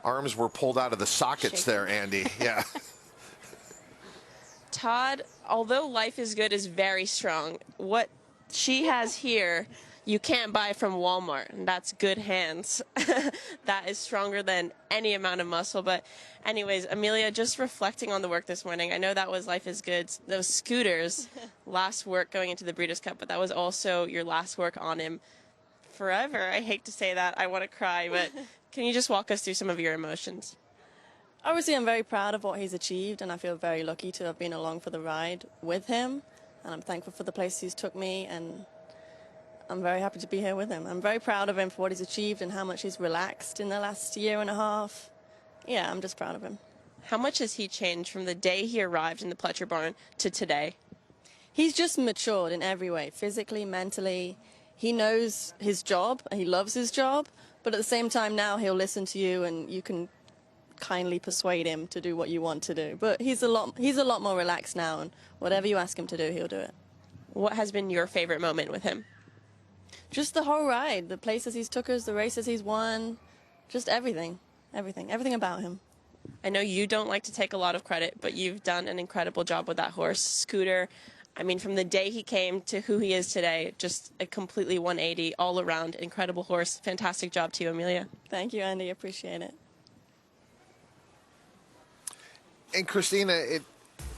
arms were pulled out of the sockets there, Andy. Yeah. Todd, although Life is Good is very strong, what she has here you can't buy from Walmart, and that's good hands. That is stronger than any amount of muscle. But anyways, Amelia, just reflecting on the work this morning, I know that was Life is Good's, those scooters, last work going into the Breeders' Cup, but that was also your last work on him forever. I hate to say that. I want to cry, but can you just walk us through some of your emotions? Obviously, I'm very proud of what he's achieved, and I feel very lucky to have been along for the ride with him. And I'm thankful for the place he's took me, and I'm very happy to be here with him. I'm very proud of him for what he's achieved and how much he's relaxed in the last year and a half. Yeah, I'm just proud of him. How much has he changed from the day he arrived in the Pletcher barn to today? He's just matured in every way, physically, mentally. He knows his job, he loves his job, but at the same time now he'll listen to you and you can kindly persuade him to do what you want to do. But he's a lot more relaxed now, and whatever you ask him to do, he'll do it. What has been your favorite moment with him? Just the whole ride, the places he's took us, the races he's won, just everything about him. I know you don't like to take a lot of credit, but you've done an incredible job with that horse, Scooter. I mean, from the day he came to who he is today, just a completely 180 all around, incredible horse. Fantastic job to you, Amelia. Thank you, Andy. Appreciate it. And Christina,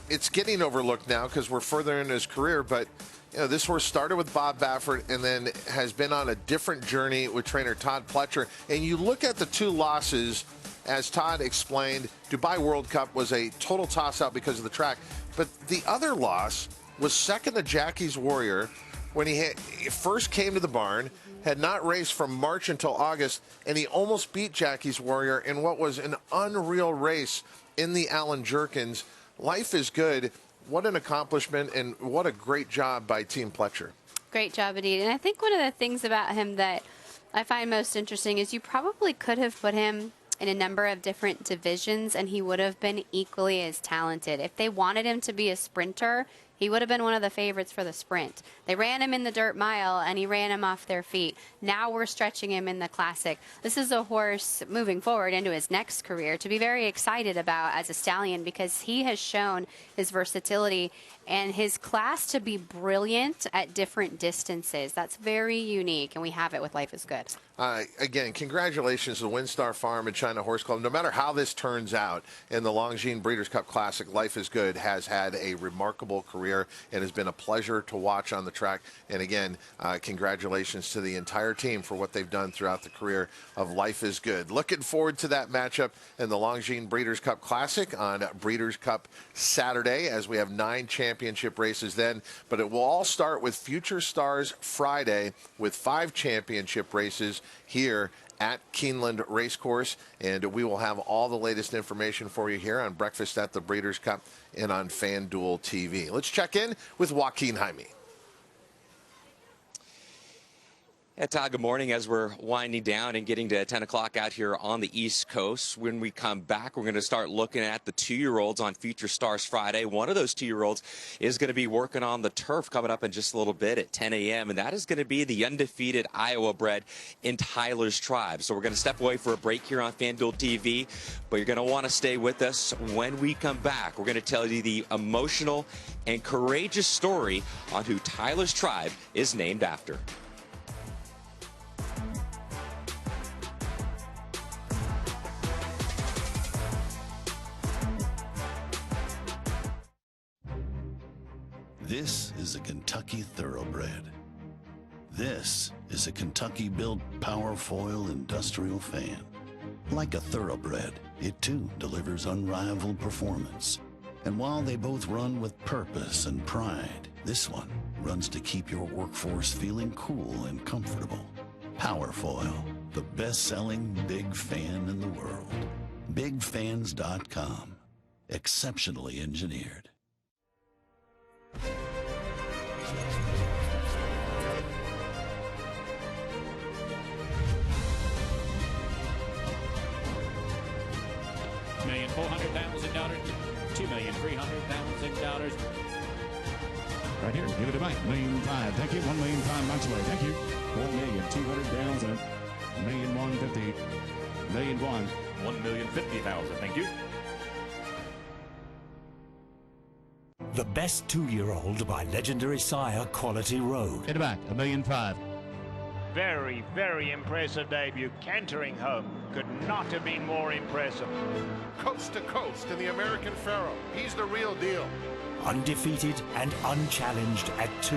it's getting overlooked now because we're further in his career, but you know, this horse started with Bob Baffert and then has been on a different journey with trainer Todd Pletcher. And you look at the two losses, as Todd explained, Dubai World Cup was a total toss-out because of the track. But the other loss was second to Jackie's Warrior when he first came to the barn, had not raced from March until August, and he almost beat Jackie's Warrior in what was an unreal race in the Allen Jerkins. Life is good. What an accomplishment, and what a great job by Team Pletcher. Great job, indeed. And I think one of the things about him that I find most interesting is you probably could have put him in a number of different divisions, and he would have been equally as talented. If they wanted him to be a sprinter, he would have been one of the favorites for the sprint. They ran him in the dirt mile, and he ran him off their feet. Now we're stretching him in the classic. This is a horse moving forward into his next career to be very excited about as a stallion, because he has shown his versatility and his class to be brilliant at different distances. That's very unique, and we have it with Life is Good. Again, congratulations to WinStar Farm and China Horse Club. No matter how this turns out in the Longines Breeders' Cup Classic, Life is Good has had a remarkable career and has been a pleasure to watch on the track. And again, congratulations to the entire team for what they've done throughout the career of Life is Good. Looking forward to that matchup in the Longines Breeders' Cup Classic on Breeders' Cup Saturday, as we have 9 championship races then. But it will all start with Future Stars Friday with 5 championship races here at Keeneland Racecourse, and we will have all the latest information for you here on Breakfast at the Breeders' Cup and on FanDuel TV. Let's check in with Joaquin Jaime. Yeah, Todd, good morning. As we're winding down and getting to 10 o'clock out here on the East Coast, when we come back, we're going to start looking at the 2-year-olds on Future Stars Friday. One of those 2-year-olds is going to be working on the turf coming up in just a little bit at 10 a.m., and that is going to be the undefeated Iowa bred in Tyler's Tribe. So we're going to step away for a break here on FanDuel TV, but you're going to want to stay with us. When we come back, we're going to tell you the emotional and courageous story on who Tyler's Tribe is named after. This is a Kentucky Thoroughbred. This is a Kentucky-built Powerfoil industrial fan. Like a Thoroughbred, it too delivers unrivaled performance. And while they both run with purpose and pride, this one runs to keep your workforce feeling cool and comfortable. Powerfoil, the best-selling big fan in the world. BigFans.com. Exceptionally engineered. $1,400,000, $2,300,000. Right here, give it a bite. $1.5 million. Thank you. $1.5 million months away. Thank you. $1,200,000. $1,150,000. $1,050,000. Thank you. The best 2-year-old by legendary sire Quality Road. Hit it back. $1.5 million. Very, very impressive debut. Cantering home. Could not have been more impressive. Coast to coast in the American Pharaoh. He's the real deal. Undefeated and unchallenged at 2.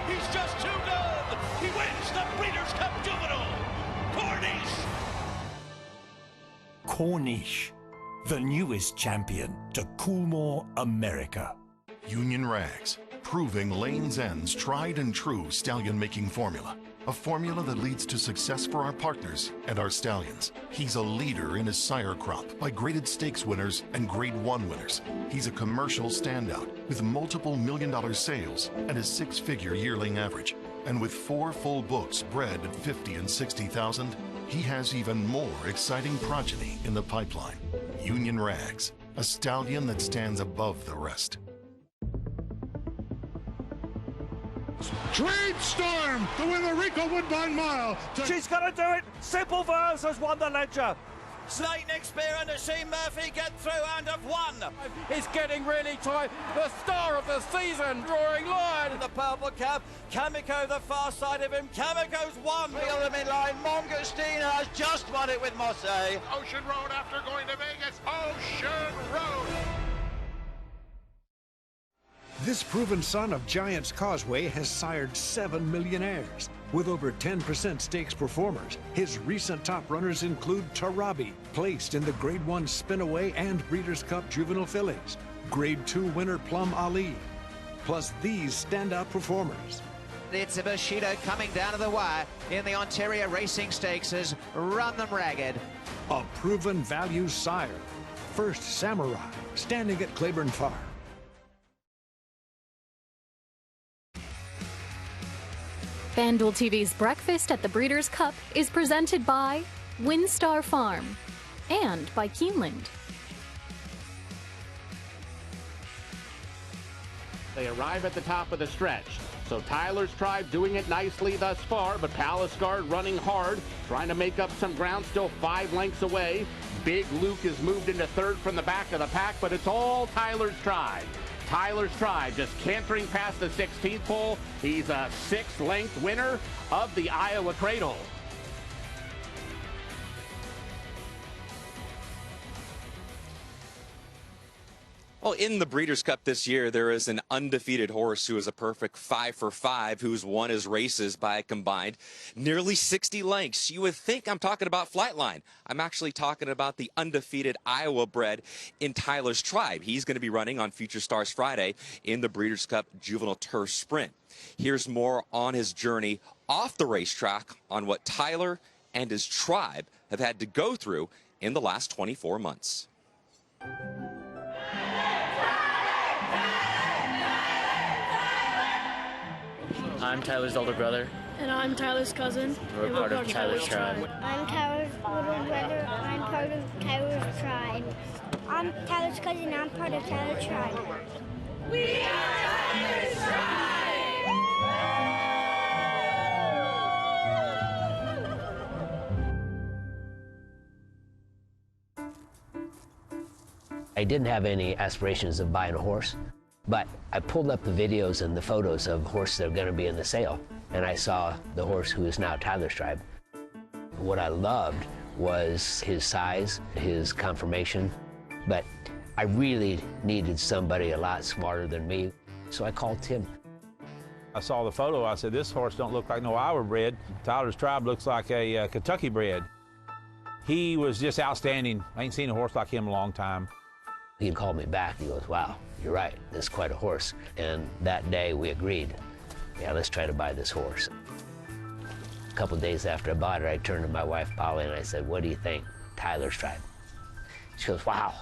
He's just too good. He wins the Breeders' Cup Juvenile. Corniche, the newest champion to Coolmore, America. Union Rags, proving Lane's End's tried and true stallion making formula. A formula that leads to success for our partners and our stallions. He's a leader in his sire crop by graded stakes winners and grade 1 winners. He's a commercial standout with multiple $1-million sales and a 6-figure yearling average. And with 4 full books bred at $50,000 and $60,000, he has even more exciting progeny in the pipeline. Union Rags, a stallion that stands above the rest. Trade Storm to win the Rico Woodbine Mile. She's going to do it. Simple Verse has won the Ledger. Slate next spear and Sheen Murphy get through and have won. It's getting really tight. The star of the season, drawing line in the purple cap. Kamiko the far side of him. Kamiko's won. Feel them in line. Mongostine has just won it with Mosse. Ocean Road after going to Vegas. Ocean Road. This proven son of Giant's Causeway has sired 7 millionaires. With over 10% stakes performers, his recent top runners include Tarabi, placed in the Grade 1 Spinaway and Breeders' Cup Juvenile Fillies, Grade 2 winner Plum Ali, plus these standout performers. It's Bushido coming down to the wire in the Ontario Racing Stakes has run them ragged. A proven value sire, First Samurai, standing at Claiborne Farm. FanDuel TV's Breakfast at the Breeders' Cup is presented by WinStar Farm and by Keeneland. They arrive at the top of the stretch. So Tyler's Tribe doing it nicely thus far, but Palace Guard running hard, trying to make up some ground, still 5 lengths away. Big Luke is moved into third from the back of the pack, but it's all Tyler's Tribe. Tyler's Tribe just cantering past the 16th pole. He's a 6-length winner of the Iowa Cradle. Well, in the Breeders' Cup this year, there is an undefeated horse who is a perfect 5 for 5, who's won his races by a combined nearly 60 lengths. You would think I'm talking about Flightline. I'm actually talking about the undefeated Iowa bred in Tyler's Tribe. He's going to be running on Future Stars Friday in the Breeders' Cup Juvenile Turf Sprint. Here's more on his journey off the racetrack on what Tyler and his tribe have had to go through in the last 24 months. I'm Tyler's older brother. And I'm Tyler's cousin. We're part of Tyler's Tribe. I'm Tyler's little brother. I'm part of Tyler's Tribe. I'm Tyler's cousin. I'm part of Tyler's Tribe. We are Tyler's Tribe! I didn't have any aspirations of buying a horse. But I pulled up the videos and the photos of horses that are going to be in the sale, and I saw the horse who is now Tyler's Tribe. What I loved was his size, his conformation, but I really needed somebody a lot smarter than me, so I called Tim. I saw the photo, I said, this horse don't look like no Iowa bred. Tyler's Tribe looks like a Kentucky bred. He was just outstanding. I ain't seen a horse like him in a long time. He called me back, he goes, wow, you're right, this is quite a horse. And that day we agreed, yeah, let's try to buy this horse. A couple days after I bought it, I turned to my wife, Polly, and I said, what do you think, Tyler's Tribe? She goes, wow,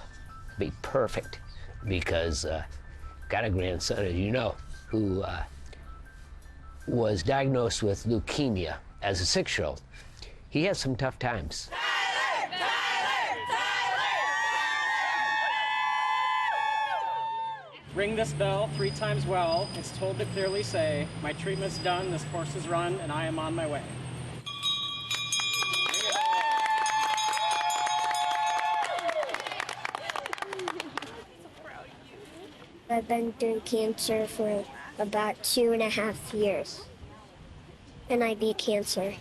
be perfect, because got a grandson, as you know, who was diagnosed with leukemia as a 6-year-old. He had some tough times. Ring this bell 3 times well. It's told to clearly say, my treatment's done, this course is run, and I am on my way. I've been through cancer for about 2.5 years, and I beat cancer.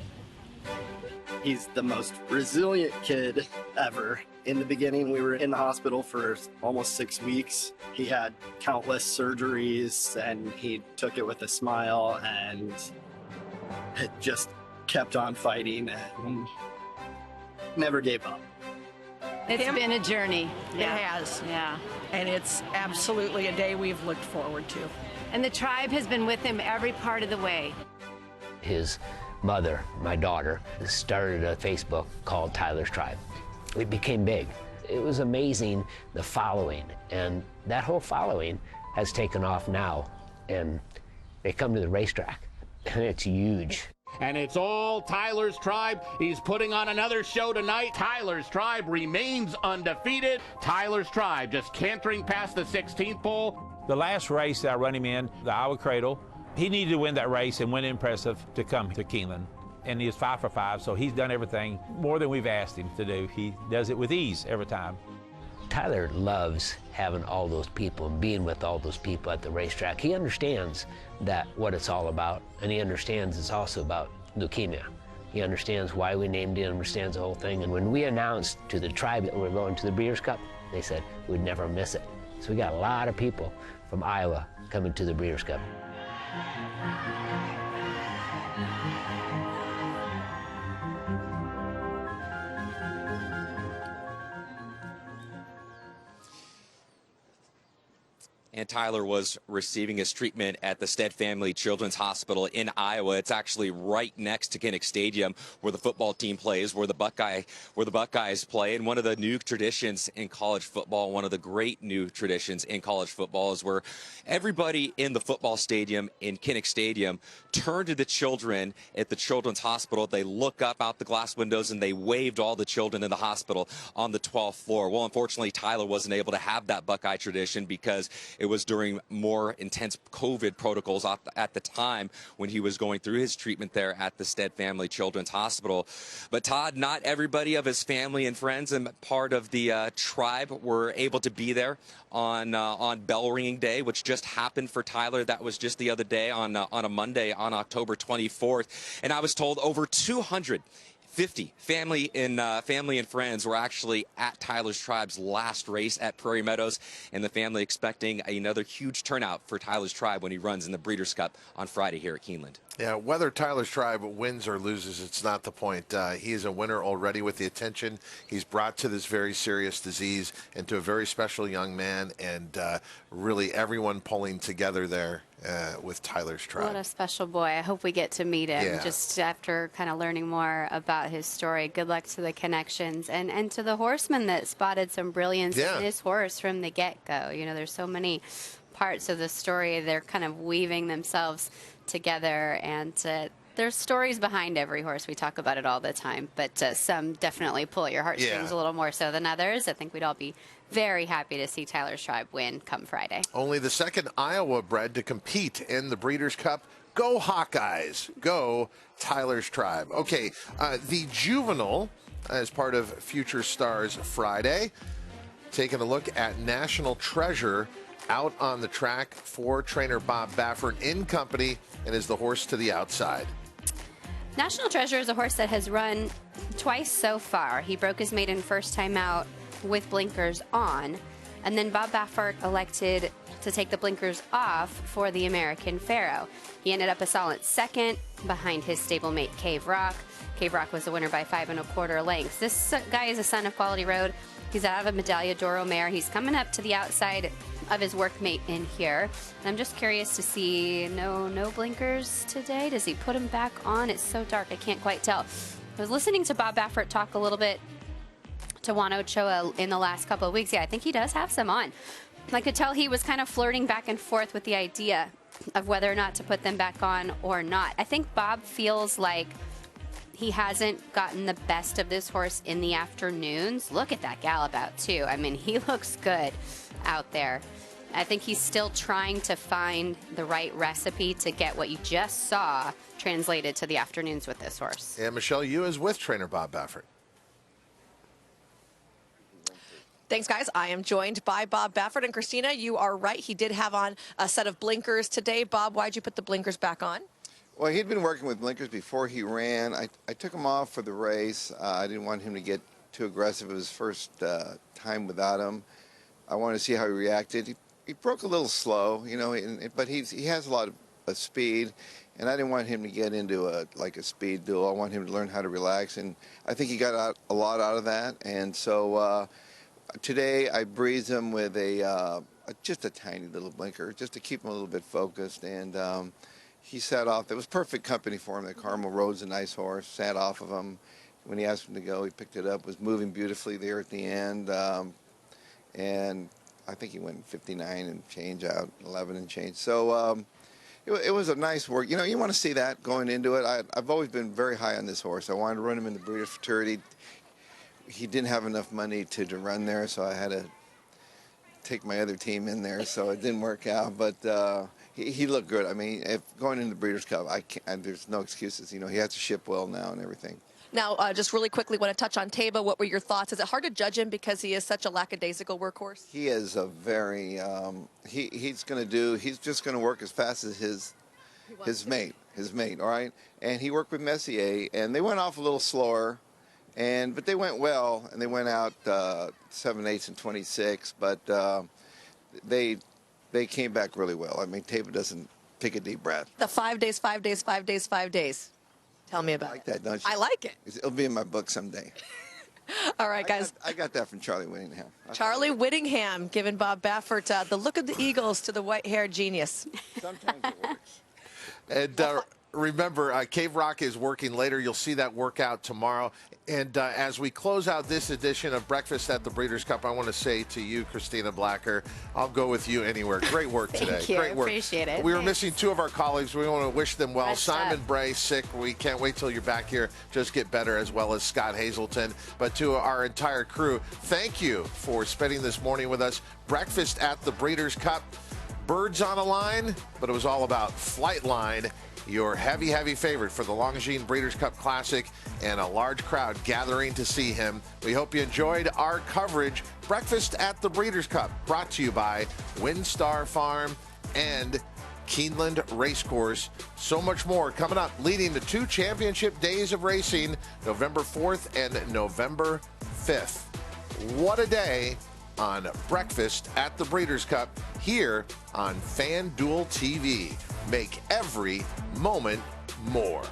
He's the most resilient kid ever. In the beginning, we were in the hospital for almost 6 weeks. He had countless surgeries, and he took it with a smile, and it just kept on fighting and never gave up. It's been a journey. Yeah. It has. Yeah. And it's absolutely a day we've looked forward to. And the tribe has been with him every part of the way. His mother, my daughter, started a Facebook called Tyler's Tribe. It became big. It was amazing, the following, and that whole following has taken off now, and they come to the racetrack, and it's huge. And it's all Tyler's Tribe. He's putting on another show tonight. Tyler's Tribe remains undefeated. Tyler's Tribe just cantering past the 16th pole. The last race that I run him in, the Iowa Cradle, he needed to win that race and win impressive to come to Keeneland. And he is 5 for 5, so he's done everything more than we've asked him to do. He does it with ease every time. Tyler loves having all those people and being with all those people at the racetrack. He understands that what it's all about, and he understands it's also about leukemia. He understands why we named it, understands the whole thing. And when we announced to the tribe that we're going to the Breeders' Cup, they said we'd never miss it. So we got a lot of people from Iowa coming to the Breeders' Cup. And Tyler was receiving his treatment at the Stead Family Children's Hospital in Iowa. It's actually right next to Kinnick Stadium, where the football team plays, where the Buckeyes play. And one of the new traditions in college football, one of the great new traditions in college football, is where everybody in the football stadium in Kinnick Stadium turn to the children at the Children's Hospital. They look up out the glass windows and they waved all the children in the hospital on the 12th floor. Well, unfortunately, Tyler wasn't able to have that Buckeye tradition because it was during more intense COVID protocols at the time when he was going through his treatment there at the Stead Family Children's Hospital. But Todd, not everybody of his family and friends and part of the tribe were able to be there on bell ringing day, which just happened for Tyler. That was just the other day on a Monday on October 24th. And I was told over 250 family and friends were actually at Tyler's Tribe's last race at Prairie Meadows, and the family expecting another huge turnout for Tyler's Tribe when he runs in the Breeders' Cup on Friday here at Keeneland. Yeah, whether Tyler's Tribe wins or loses, it's not the point. He is a winner already with the attention he's brought to this very serious disease and to a very special young man, and really everyone pulling together there with Tyler's Tribe. What a special boy. I hope we get to meet him just after kind of learning more about his story. Good luck to the connections and to the horseman that spotted some brilliance in his horse from the get-go. You know, there's so many parts of the story. They're kind of weaving themselves together, and there's stories behind every horse. We talk about it all the time, but some definitely pull at your heartstrings a little more so than others. I think we'd all be very happy to see Tyler's Tribe win come Friday. Only the second Iowa bred to compete in the Breeders' Cup. Go Hawkeyes. Go Tyler's Tribe. Okay, the juvenile as part of Future Stars Friday. Taking a look at National Treasure out on the track for trainer Bob Baffert in company, and is the horse to the outside. National Treasure is a horse that has run twice so far. He broke his maiden first time out with blinkers on, and then Bob Baffert elected to take the blinkers off for the American Pharaoh. He ended up a solid second behind his stablemate Cave Rock. Cave Rock was the winner by 5 1/4 lengths. This guy is a son of Quality Road. He's out of a Medaglia d'Oro mare. He's coming up to the outside of his workmate in here. And I'm just curious to see, no blinkers today. Does he put him back on? It's so dark, I can't quite tell. I was listening to Bob Baffert talk a little bit to Juan Ochoa in the last couple of weeks. Yeah, I think he does have some on. I could tell he was kind of flirting back and forth with the idea of whether or not to put them back on or not. I think Bob feels like he hasn't gotten the best of this horse in the afternoons. Look at that gallop out, too. I mean, he looks good out there. I think he's still trying to find the right recipe to get what you just saw translated to the afternoons with this horse. And Michelle, you is with trainer Bob Baffert. Thanks, guys. I am joined by Bob Baffert. And Christina, you are right. He did have on a set of blinkers today. Bob, why'd you put the blinkers back on? Well, he'd been working with blinkers before he ran. I took him off for the race. I didn't want him to get too aggressive. It was his first time without him. I wanted to see how he reacted. He broke a little slow, you know, but he has a lot of speed, and I didn't want him to get into a speed duel. I want him to learn how to relax, and I think he got a lot out of that. And so today I breezed him with just a tiny little blinker, just to keep him a little bit focused, and he sat off. It was perfect company for him. The Carmel Road's a nice horse. Sat off of him. When he asked him to go, he picked it up. Was moving beautifully there at the end. And I think he went 59 and change out, 11 and change. So It was a nice work. You know, you want to see that going into it. I've always been very high on this horse. I wanted to run him in the Breeders' Fraternity. He didn't have enough money to run there, so I had to take my other team in there, so it didn't work out. But he looked good. I mean, if going into the Breeders' Cup, there's no excuses. You know, he has to ship well now and everything. Now, just really quickly, want to touch on Taba. What were your thoughts? Is it hard to judge him because he is such a lackadaisical workhorse? He is a very he's just going to work as fast as his mate. All right, and he worked with Messier, and they went off a little slower, but they went well, and they went out 7/8 and 26, but they came back really well. I mean, Taba doesn't take a deep breath. The 5 days, 5 days, 5 days, 5 days. Tell me about it. That, don't you? I like it. It'll be in my book someday. All right, guys. I got that from Charlie Whittingham. Charlie Whittingham giving Bob Baffert the look of the Eagles to the white-haired genius. Sometimes it works. And remember, Cave Rock is working later. You'll see that workout tomorrow. And as we close out this edition of Breakfast at the Breeders' Cup, I want to say to you, Christina Blacker, I'll go with you anywhere. Great work today. Thank you. Great work. Appreciate it. We were missing two of our colleagues. We want to wish them well. Rest Simon up. Bray, sick. We can't wait till you're back here. Just get better, as well as Scott Hazelton. But to our entire crew, thank you for spending this morning with us. Breakfast at the Breeders' Cup. Birds on a line, but it was all about Flightline, your heavy, heavy favorite for the Longines Breeders' Cup Classic, and a large crowd gathering to see him. We hope you enjoyed our coverage. Breakfast at the Breeders' Cup, brought to you by WinStar Farm and Keeneland Racecourse. So much more coming up, leading to 2 championship days of racing, November 4th and November 5th. What a day on Breakfast at the Breeders' Cup here on FanDuel TV. Make every moment more.